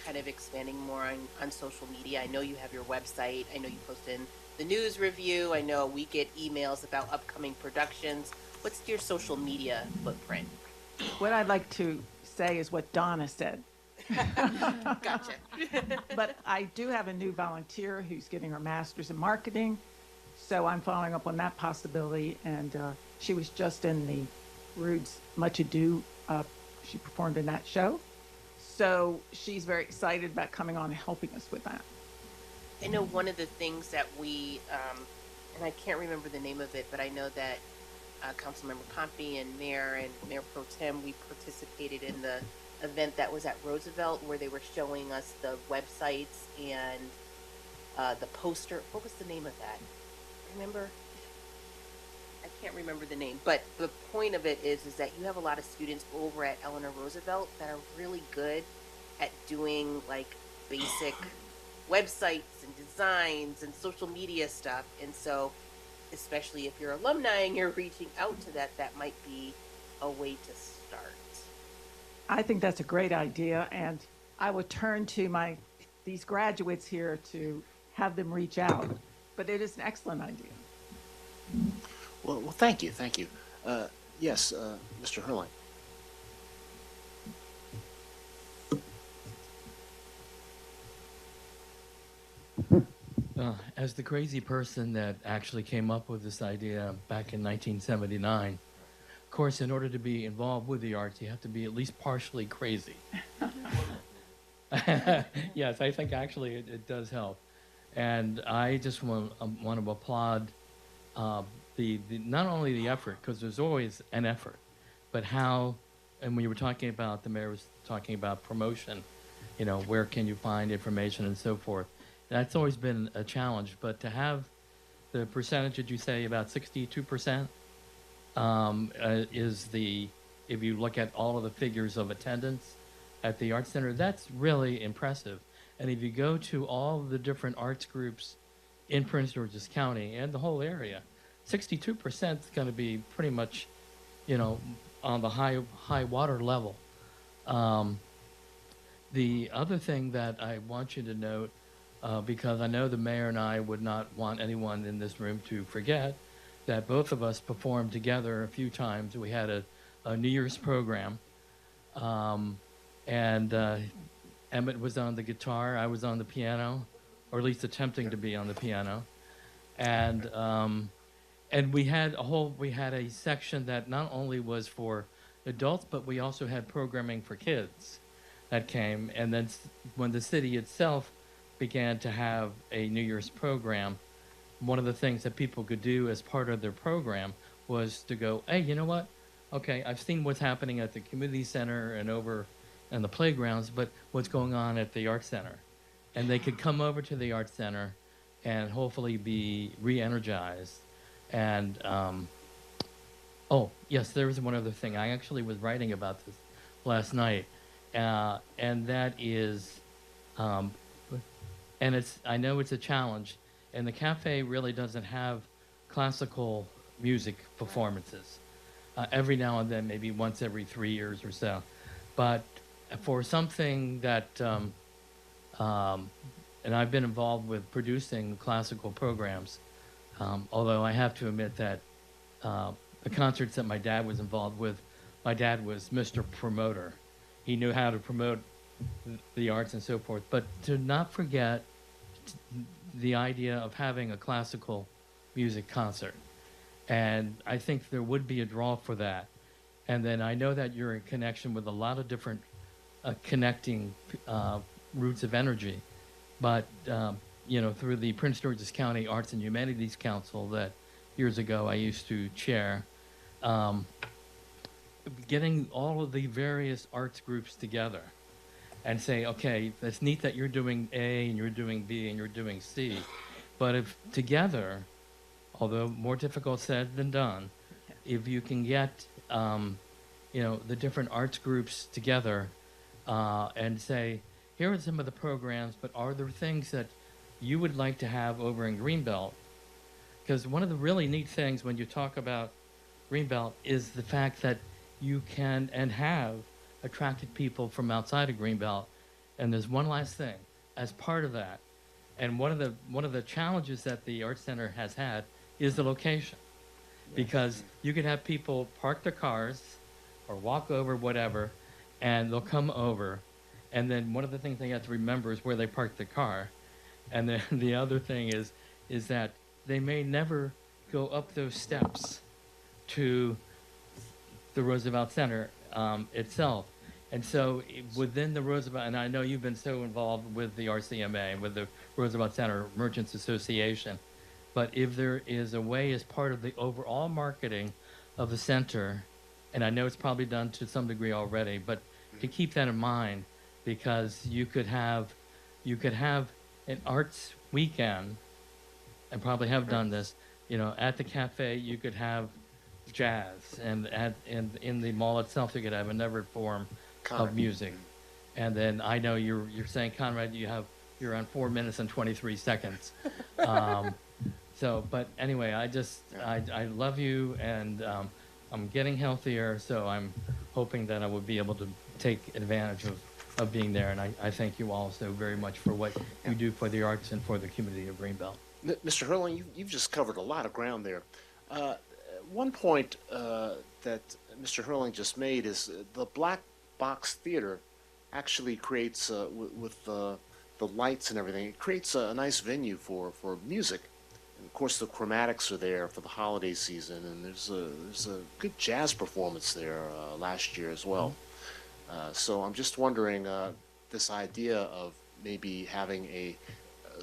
kind of expanding more on social media? I know you have your website. I know you post in the news review. I know we get emails about upcoming productions. What's your social media footprint? What I'd like to say is what Donna said. Gotcha. But I do have a new volunteer who's getting her master's in marketing. So I'm following up on that possibility, and she was just in the Rude's Much Ado. She performed in that show. So she's very excited about coming on and helping us with that. I know one of the things that we, and I can't remember the name of it, but I know that Councilmember Pompey and Mayor Pro Tem, we participated in the event that was at Roosevelt where they were showing us the websites and the poster. What was the name of that? Remember? I can't remember the name, but the point of it is that you have a lot of students over at Eleanor Roosevelt that are really good at doing like basic websites and designs and social media stuff. And so, especially if you're alumni and you're reaching out to that, that might be a way to start. I think that's a great idea, and I would turn to these graduates here to have them reach out. But it is an excellent idea. Well, thank you. Yes, Mr. Herline. As the crazy person that actually came up with this idea back in 1979, of course, in order to be involved with the arts, you have to be at least partially crazy. Yes, I think actually it does help. And I just want to applaud the not only the effort, because there's always an effort, but how, and when you were talking about, the mayor was talking about promotion, where can you find information and so forth. That's always been a challenge, but to have the percentage that you say about 62% is if you look at all of the figures of attendance at the Arts Center, that's really impressive. And if you go to all of the different arts groups in Prince George's County and the whole area, 62% is going to be pretty much, on the high water level. The other thing that I want you to note, because I know the mayor and I would not want anyone in this room to forget that both of us performed together a few times. We had a New Year's program, and Emmett was on the guitar, I was on the piano, or at least attempting to be on the piano, and we had a section that not only was for adults, but we also had programming for kids that came. And then when the city itself began to have a New Year's program, one of the things that people could do as part of their program was to go, hey, you know what? Okay, I've seen what's happening at the community center and over in the playgrounds, but what's going on at the Arts Center? And they could come over to the Arts Center and hopefully be re-energized. And, oh, yes, there was one other thing. I actually was writing about this last night, and that is, and I know it's a challenge, and the cafe really doesn't have classical music performances. Every now and then, maybe once every 3 years or so. But for something that, and I've been involved with producing classical programs, although I have to admit that the concerts that my dad was involved with, my dad was Mr. Promoter. He knew how to promote the arts and so forth. But to not forget the idea of having a classical music concert. And I think there would be a draw for that. And then I know that you're in connection with a lot of different connecting routes of energy. But, through the Prince George's County Arts and Humanities Council that years ago I used to chair, getting all of the various arts groups together and say, okay, it's neat that you're doing A and you're doing B and you're doing C. But if together, although more difficult said than done, if you can get, the different arts groups together and say, here are some of the programs, but are there things that you would like to have over in Greenbelt? Because one of the really neat things when you talk about Greenbelt is the fact that you can and have attracted people from outside of Greenbelt. And there's one last thing, as part of that, and one of the challenges that the Arts Center has had is the location. Because you could have people park their cars or walk over, whatever, and they'll come over. And then one of the things they have to remember is where they parked the car. And then the other thing is that they may never go up those steps to the Roosevelt Center itself. And so within the Roosevelt, and I know you've been so involved with the RCMA, with the Roosevelt Center Merchants Association, but if there is a way as part of the overall marketing of the center, and I know it's probably done to some degree already, but to keep that in mind, because you could have an arts weekend, and probably have done this, at the cafe you could have jazz, and in the mall itself you could have another form of music. And then I know you're saying, Conrad, you're on 4 minutes and 23 seconds. But anyway, I love you, and I'm getting healthier, so I'm hoping that I will be able to take advantage of being there. And I thank you all so very much for what you do for the arts and for the community of Greenbelt. Mr. Hurling, you've just covered a lot of ground there. One point that Mr. Hurling just made is the Black Box Theater actually creates, with the lights and everything, it creates a nice venue for music. And of course, the chromatics are there for the holiday season, and there's a good jazz performance there last year as well. So I'm just wondering, this idea of maybe having a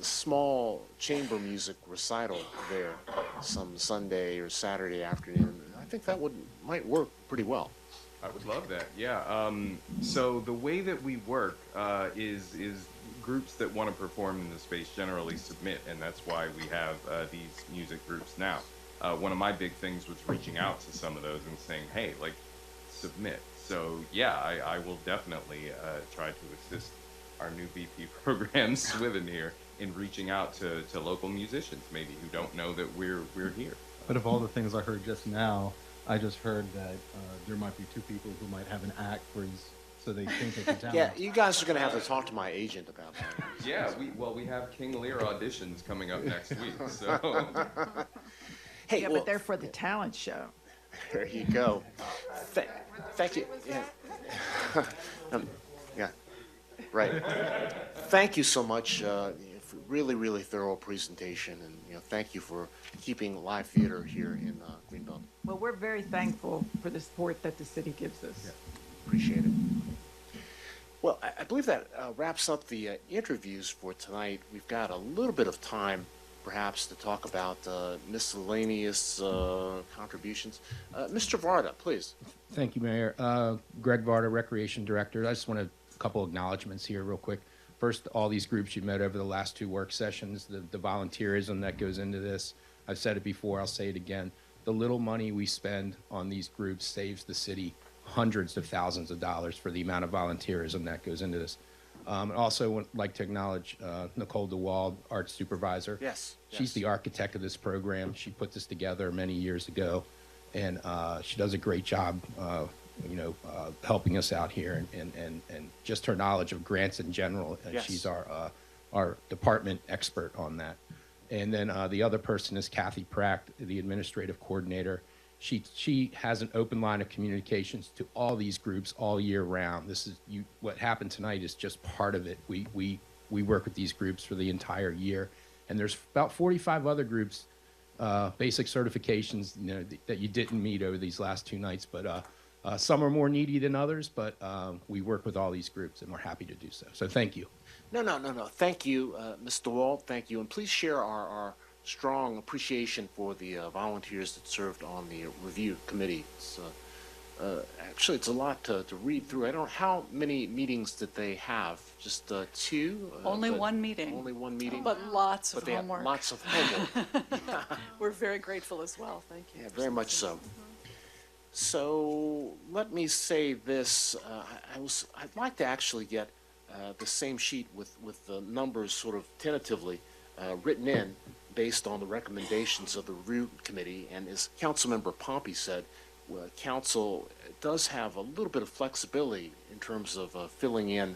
small chamber music recital there some Sunday or Saturday afternoon, I think that might work pretty well. I would love that. Yeah. So the way that we work is groups that want to perform in the space generally submit, and that's why we have these music groups now. One of my big things was reaching out to some of those and saying, hey, submit. So yeah, I will definitely try to assist our new VP program, Swithin here, in reaching out to local musicians maybe who don't know that we're here. But of all the things I heard just now, I just heard that there might be two people who might have an act so they think they can talent. Yeah, you guys are going to have to talk to my agent about that. Yeah, we have King Lear auditions coming up next week, so. Hey, yeah, but they're for the talent show. There you go. Thank you. Yeah. Yeah. Right. Thank you so much. For really, really thorough presentation, and thank you for keeping live theater here in Greenbelt. Well, we're very thankful for the support that the city gives us. Yeah. Appreciate it. Well, I believe that wraps up the interviews for tonight. We've got a little bit of time, perhaps, to talk about miscellaneous contributions. Mr. Varda, please. Thank you, Mayor. Greg Varda, Recreation Director. I just want a couple acknowledgments here real quick. First, all these groups you met over the last 2 work sessions, the volunteerism that goes into this. I've said it before, I'll say it again. The little money we spend on these groups saves the city hundreds of thousands of dollars for the amount of volunteerism that goes into this. Also would like to acknowledge Nicole DeWald, Art Supervisor. Yes. She's the architect of this program. She put this together many years ago, and she does a great job helping us out here, and just her knowledge of grants in general. And Yes. She's our department expert on that. And then the other person is Kathy Pratt, the administrative coordinator. She has an open line of communications to all these groups all year round. What happened tonight is just part of it. We work with these groups for the entire year, and there's about 45 other groups, basic certifications, that you didn't meet over these last 2 nights, but some are more needy than others, but we work with all these groups, and we're happy to do so. So thank you. No. Thank you, Ms. DeWalt. Thank you. And please share our strong appreciation for the volunteers that served on the review committee. Actually, it's a lot to read through. I don't know, how many meetings did they have? Just 2? Only one meeting. Only one meeting? But lots of But they had homework. lots of homework. We're very grateful as well. Thank you. Yeah, very much so. So let me say this. I'd like to actually get the same sheet with the numbers sort of tentatively written in based on the recommendations of the review committee. And as Councilmember Pompey said, council does have a little bit of flexibility in terms of filling in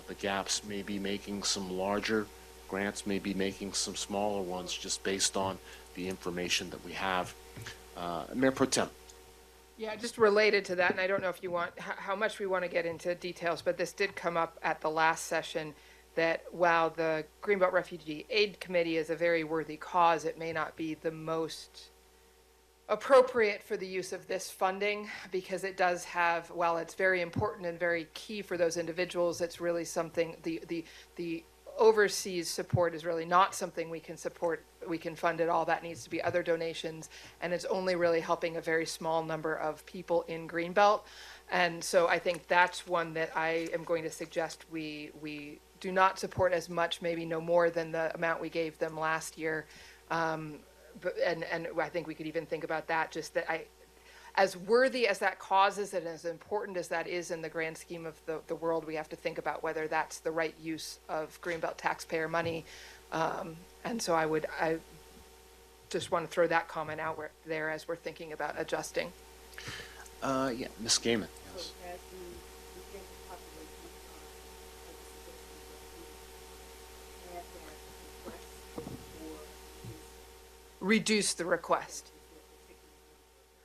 the gaps, maybe making some larger grants, maybe making some smaller ones, just based on the information that we have. Mayor Pro Tem. Yeah, just related to that, and I don't know if you want, how much we want to get into details, but this did come up at the last session, that while the Greenbelt Refugee Aid Committee is a very worthy cause, it may not be the most appropriate for the use of this funding, because it does have, while it's very important and very key for those individuals, it's really something, the overseas support is really not something we can support, we can fund at all. That needs to be other donations, and it's only really helping a very small number of people in Greenbelt. And so I think that's one that I am going to suggest we do not support as much, maybe no more than the amount we gave them last year. And I think we could even think about that, just that as worthy as that cause is and as important as that is in the grand scheme of the world, we have to think about whether that's the right use of Greenbelt taxpayer money. And so I just want to throw that comment out there as we're thinking about adjusting. Yeah, Ms. Gaiman, yes. Reduce the request.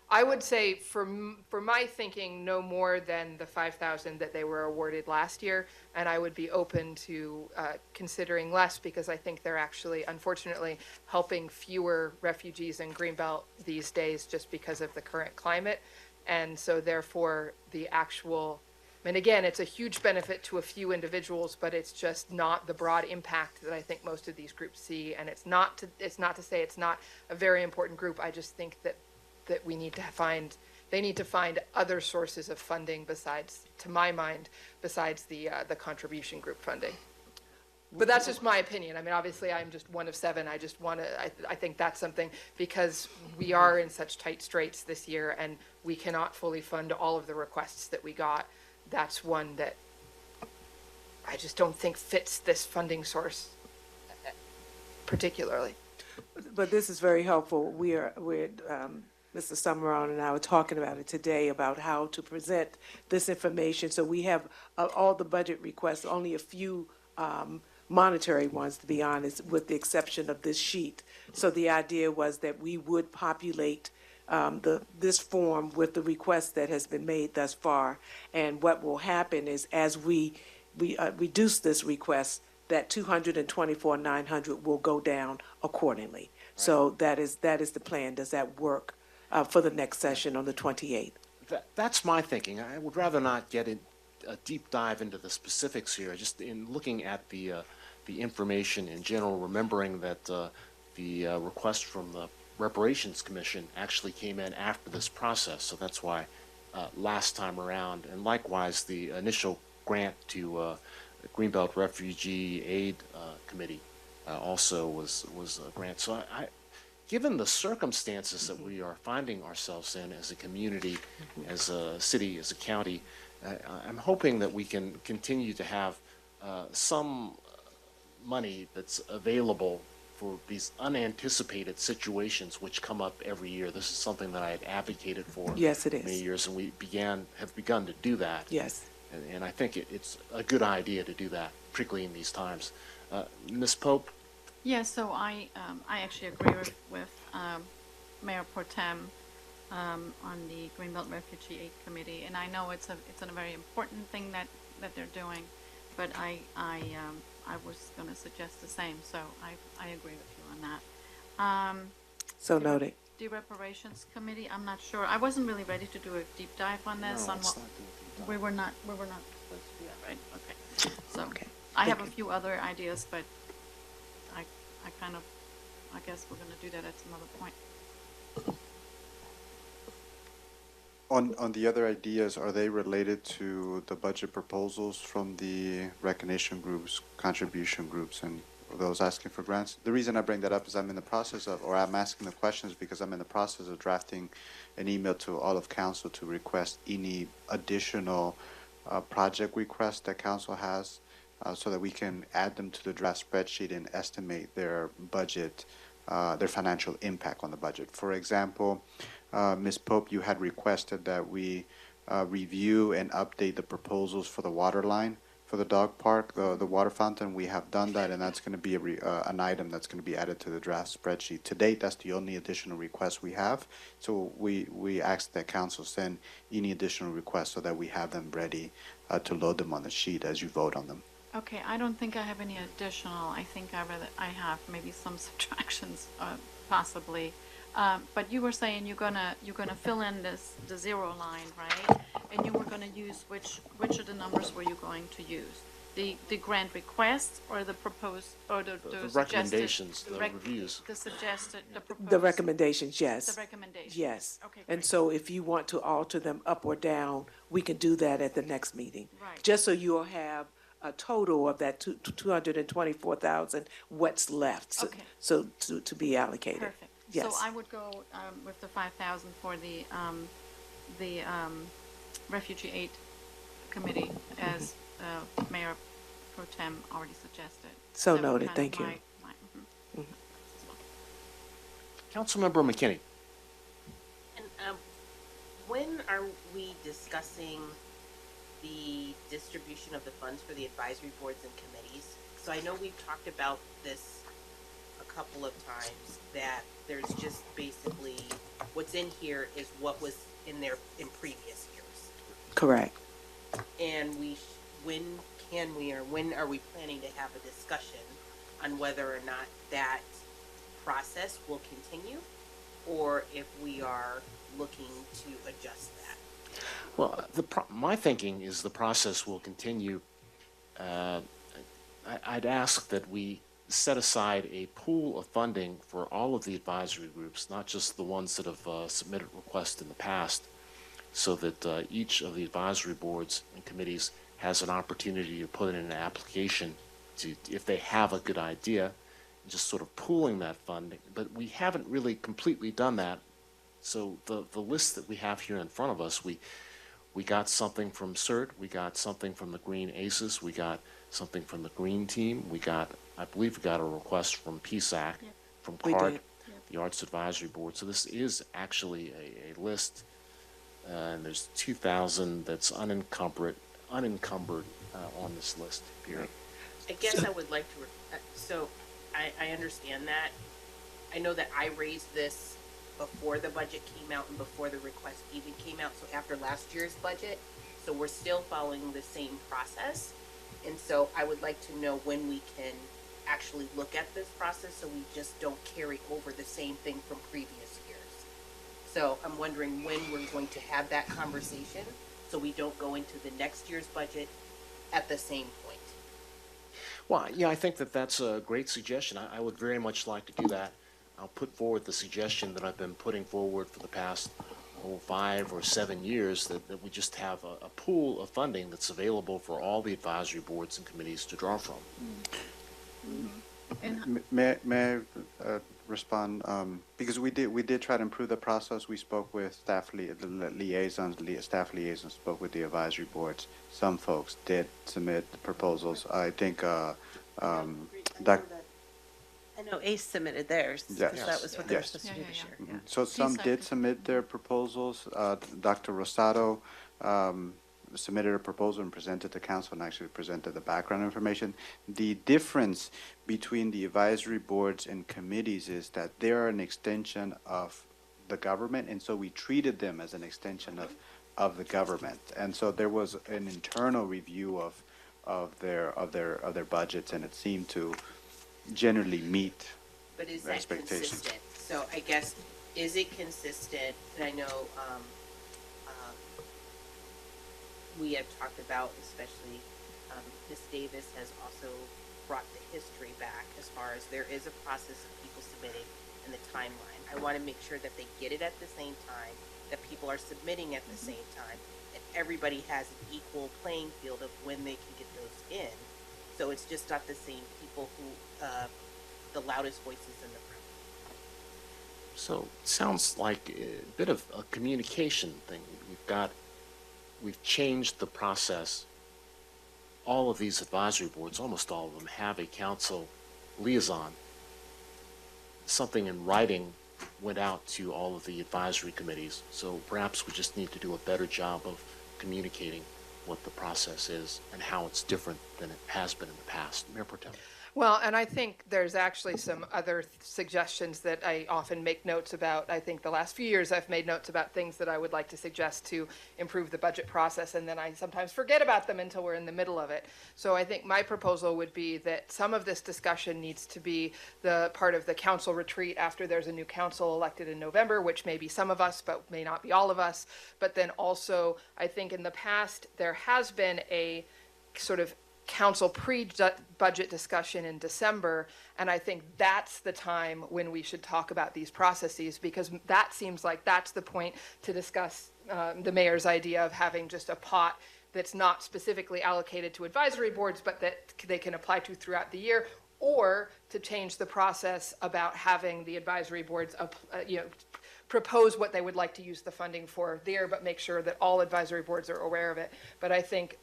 I would say for my thinking, no more than the 5,000 that they were awarded last year, and I would be open to considering less, because I think they're actually, unfortunately, helping fewer refugees in Greenbelt these days just because of the current climate. And so therefore the actual, and again, it's a huge benefit to a few individuals, but it's just not the broad impact that I think most of these groups see. And it's not to say it's not a very important group. I just think that we need to find, they need to find other sources of funding besides, to my mind, besides the contribution group funding. But that's just my opinion. I mean, obviously, I'm just one of 7. I just want to, I think that's something, because we are in such tight straits this year and we cannot fully fund all of the requests that we got. That's one that I just don't think fits this funding source particularly. But this is very helpful. We're Mr. Summerall and I were talking about it today, about how to present this information. So we have all the budget requests, only a few monetary ones, to be honest, with the exception of this sheet. So the idea was that we would populate this form with the request that has been made thus far. And what will happen is, as we reduce this request, that 224,900 will go down accordingly. Right. So that is the plan. Does that work for the next session on the 28th? That's my thinking. I would rather not get a deep dive into the specifics here. Just in looking at the information in general, remembering that the request from the Reparations Commission actually came in after this process, so that's why last time around, and likewise the initial grant to Greenbelt Refugee Aid Committee also was a grant. So given the circumstances that we are finding ourselves in as a community, as a city, as a county, I'm hoping that we can continue to have some money that's available for these unanticipated situations which come up every year. This is something that I had advocated for yes, it is. Many years, and we have begun to do that. Yes. And I think it's a good idea to do that, particularly in these times. Ms. Pope? Yeah, so I actually agree with Mayor Pro Tem on the Greenbelt Refugee Aid Committee, and I know it's a very important thing that they're doing, but I was going to suggest the same, so I agree with you on that. So noted. The Reparations Committee, I'm not sure. I wasn't really ready to do a deep dive on this. No, on what we were not supposed to do that, right? Okay. So okay. I have a few other ideas, but I guess we're going to do that at some other point. On the other ideas, are they related to the budget proposals from the recognition groups, contribution groups, and those asking for grants? The reason I bring that up is I'm asking the questions because I'm in the process of drafting an email to all of council to request any additional project requests that council has, so that we can add them to the draft spreadsheet and estimate their budget, their financial impact on the budget. For example, Ms. Pope, you had requested that we review and update the proposals for the water line for the dog park, the water fountain. We have done that, and that's going to be an item that's going to be added to the draft spreadsheet. To date, that's the only additional request we have. So we ask that council send any additional requests so that we have them ready to load them on the sheet as you vote on them. Okay, I don't think I have any additional. I think I have maybe some subtractions, possibly. But you were saying you're gonna fill in the zero line, right? And you were gonna use which of the numbers were you going to use? The grant request or the proposed, or the suggested- recommendations, the reviews. The suggested, the proposed. The recommendations, yes. The recommendations. Yes. Okay, And great. so if you want to alter them up or down, we can do that at the next meeting. Right. Just so you'll have a total of that 224,000, what's left. So- Okay. So to be allocated. Perfect. Yes. So I would go with the 5,000 for the Refugee Aid Committee, as Mayor Pro Tem already suggested. So That would noted. kind of Thank you. mhm. Councilmember McKinney. And when are we discussing the distribution of the funds for the advisory boards and committees? So I know we've talked about this a couple of times, that there's just basically, what's in here is what was in there in previous years. Correct. And when are we planning to have a discussion on whether or not that process will continue, or if we are looking to adjust that? Well, my thinking is the process will continue. I'd ask that we set aside a pool of funding for all of the advisory groups, not just the ones that have submitted requests in the past, so that each of the advisory boards and committees has an opportunity to put in an application to, if they have a good idea, just sort of pooling that funding. But we haven't really completely done that. So the list that we have here in front of us, we got something from CERT, we got something from the Green Aces, we got something from the Green Team, I believe we got a request from PSAC, from We CART, did. the Arts Advisory Board. So this is actually a list, and there's 2,000 that's unencumbered on this list here. I guess I would like to, so I understand that. I know that I raised this before the budget came out and before the request even came out, so after last year's budget. So we're still following the same process. And so I would like to know when we can actually look at this process, so we just don't carry over the same thing from previous years. So I'm wondering when we're going to have that conversation, so we don't go into the next year's budget at the same point. Well, yeah, I think that that's a great suggestion. I would very much like to do that. I'll put forward the suggestion that I've been putting forward for the past 5 or 7 years, that we just have a pool of funding that's available for all the advisory boards and committees to draw from. May I respond? Because we did try to improve the process. We spoke with staff staff liaisons spoke with the advisory boards. Some folks did submit proposals. I think I know ACE submitted theirs, Yes. because that was what they were Yes. supposed to do this year. So some did submit their proposals. Dr. Rosado submitted a proposal and presented to council and actually presented the background information. The difference between the advisory boards and committees is that they are an extension of the government, and so we treated them as an extension of the government. And so there was an internal review of their budgets, and it seemed to generally meet But is their that expectations. consistent? So I guess, is it consistent? And I know, we have talked about, especially, Ms. Davis has also brought the history back as far as there is a process of people submitting and the timeline. I want to make sure that they get it at the same time, that people are submitting at the same time, and everybody has an equal playing field of when they can get those in. So it's just not the same people who, the loudest voices in the room. So it sounds like a bit of a communication thing. We've changed the process. All of these advisory boards, almost all of them, have a council liaison. Something in writing went out to all of the advisory committees. So perhaps we just need to do a better job of communicating what the process is and how it's different than it has been in the past. Mayor Pro Tem. Well, and I think there's actually some other suggestions that I often make notes about. I think the last few years I've made notes about things that I would like to suggest to improve the budget process, and then I sometimes forget about them until we're in the middle of it. So I think my proposal would be that some of this discussion needs to be the part of the council retreat after there's a new council elected in November, which may be some of us, but may not be all of us. But then also, I think in the past, there has been a sort of council pre-budget discussion in December, and I think that's the time when we should talk about these processes, because that seems like that's the point to discuss the mayor's idea of having just a pot that's not specifically allocated to advisory boards, but that they can apply to throughout the year, or to change the process about having the advisory boards propose what they would like to use the funding for there, but make sure that all advisory boards are aware of it. But I think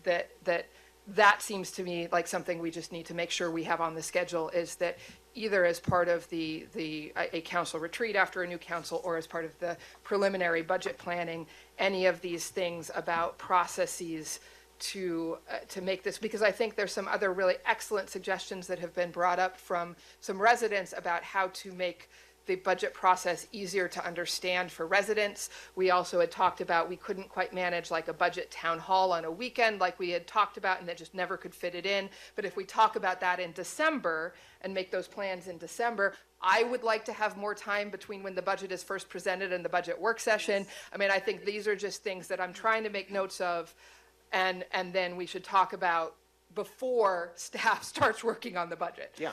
that seems to me like something we just need to make sure we have on the schedule, is that either as part of a council retreat after a new council, or as part of the preliminary budget planning, any of these things about processes to make this, because I think there's some other really excellent suggestions that have been brought up from some residents about how to make the budget process easier to understand for residents. We also had talked about we couldn't quite manage like a budget town hall on a weekend like we had talked about, and that just never could fit it in. But if we talk about that in December and make those plans in December, I would like to have more time between when the budget is first presented and the budget work session. I mean, I think these are just things that I'm trying to make notes of, and then we should talk about before staff starts working on the budget. Yeah.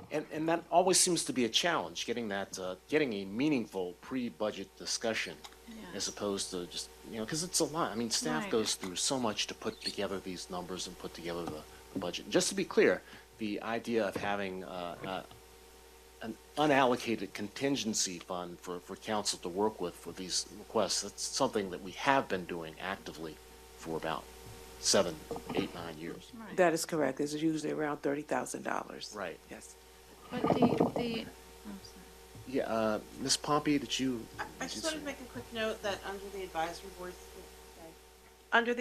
And that always seems to be a challenge, getting a meaningful pre-budget discussion, as opposed to just, because it's a lot. I mean, staff Right. goes through so much to put together these numbers and put together the budget. Just to be clear, the idea of having an unallocated contingency fund for council to work with for these requests, that's something that we have been doing actively for about 7, 8, 9 years. That is correct. It's usually around $30,000. Right. Yes. But the Yeah, Ms. Pompey, did you? I just wanted to make a quick note that under the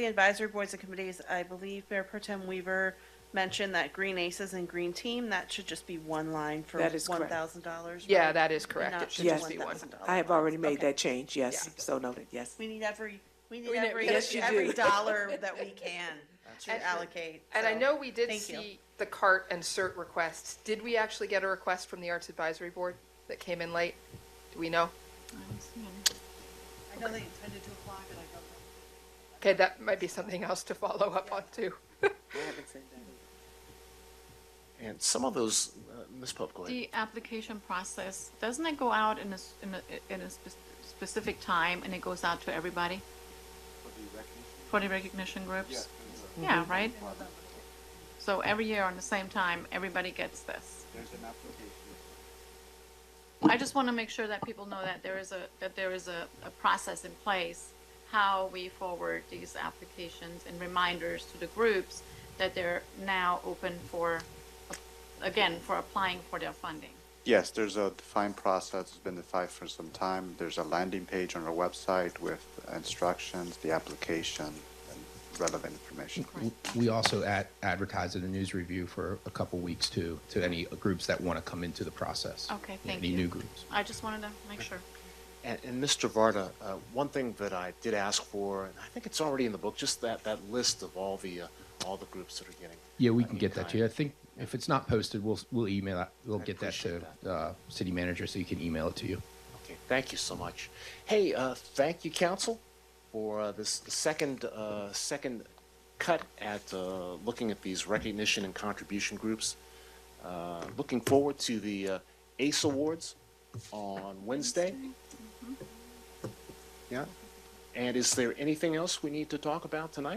advisory boards and committees, I believe Mayor Pro Tem Weaver mentioned that Green Aces and Green Team, that should just be one line for That is correct. $1,000. Yeah, right? that is correct. And It not should Yes, just be one. I have already made that change. Yes, so noted. Yes. We need every Yes, you every do. dollar that we can to And- allocate. And I so know we did thank you. see the CART and CERT requests. Did we actually get a request from the Arts Advisory Board that came in late? Do we know? I know they intended to apply, but I don't know. Okay, that might be something else to follow up on too. I haven't seen that. And some of those, Ms. Pope, go ahead. The application process, doesn't it go out in a specific time, and it goes out to everybody? For the recognition groups? Yeah, right? So every year on the same time, everybody gets this. There's an application. I just want to make sure that people know that there is a process in place, how we forward these applications and reminders to the groups that they're now open for, again, for applying for their funding. Yes, there's a defined process. It's been defined for some time. There's a landing page on our website with instructions, the application, and relevant information. We also advertise in the news review for a couple weeks too, to any groups that want to come into the process. Okay, thank Any you. new groups. I just wanted to make sure. And Mr. Varda, one thing that I did ask for, and I think it's already in the book, just that list of all the groups that are getting. Yeah, we can get that to you. I think if it's not posted, we'll email that. We'll get that to city manager so you can email it to you. Okay, thank you so much. Hey, thank you, council, for this second cut at looking at these recognition and contribution groups. Looking forward to the ACE Awards on Wednesday. Yeah. And is there anything else we need to talk about tonight?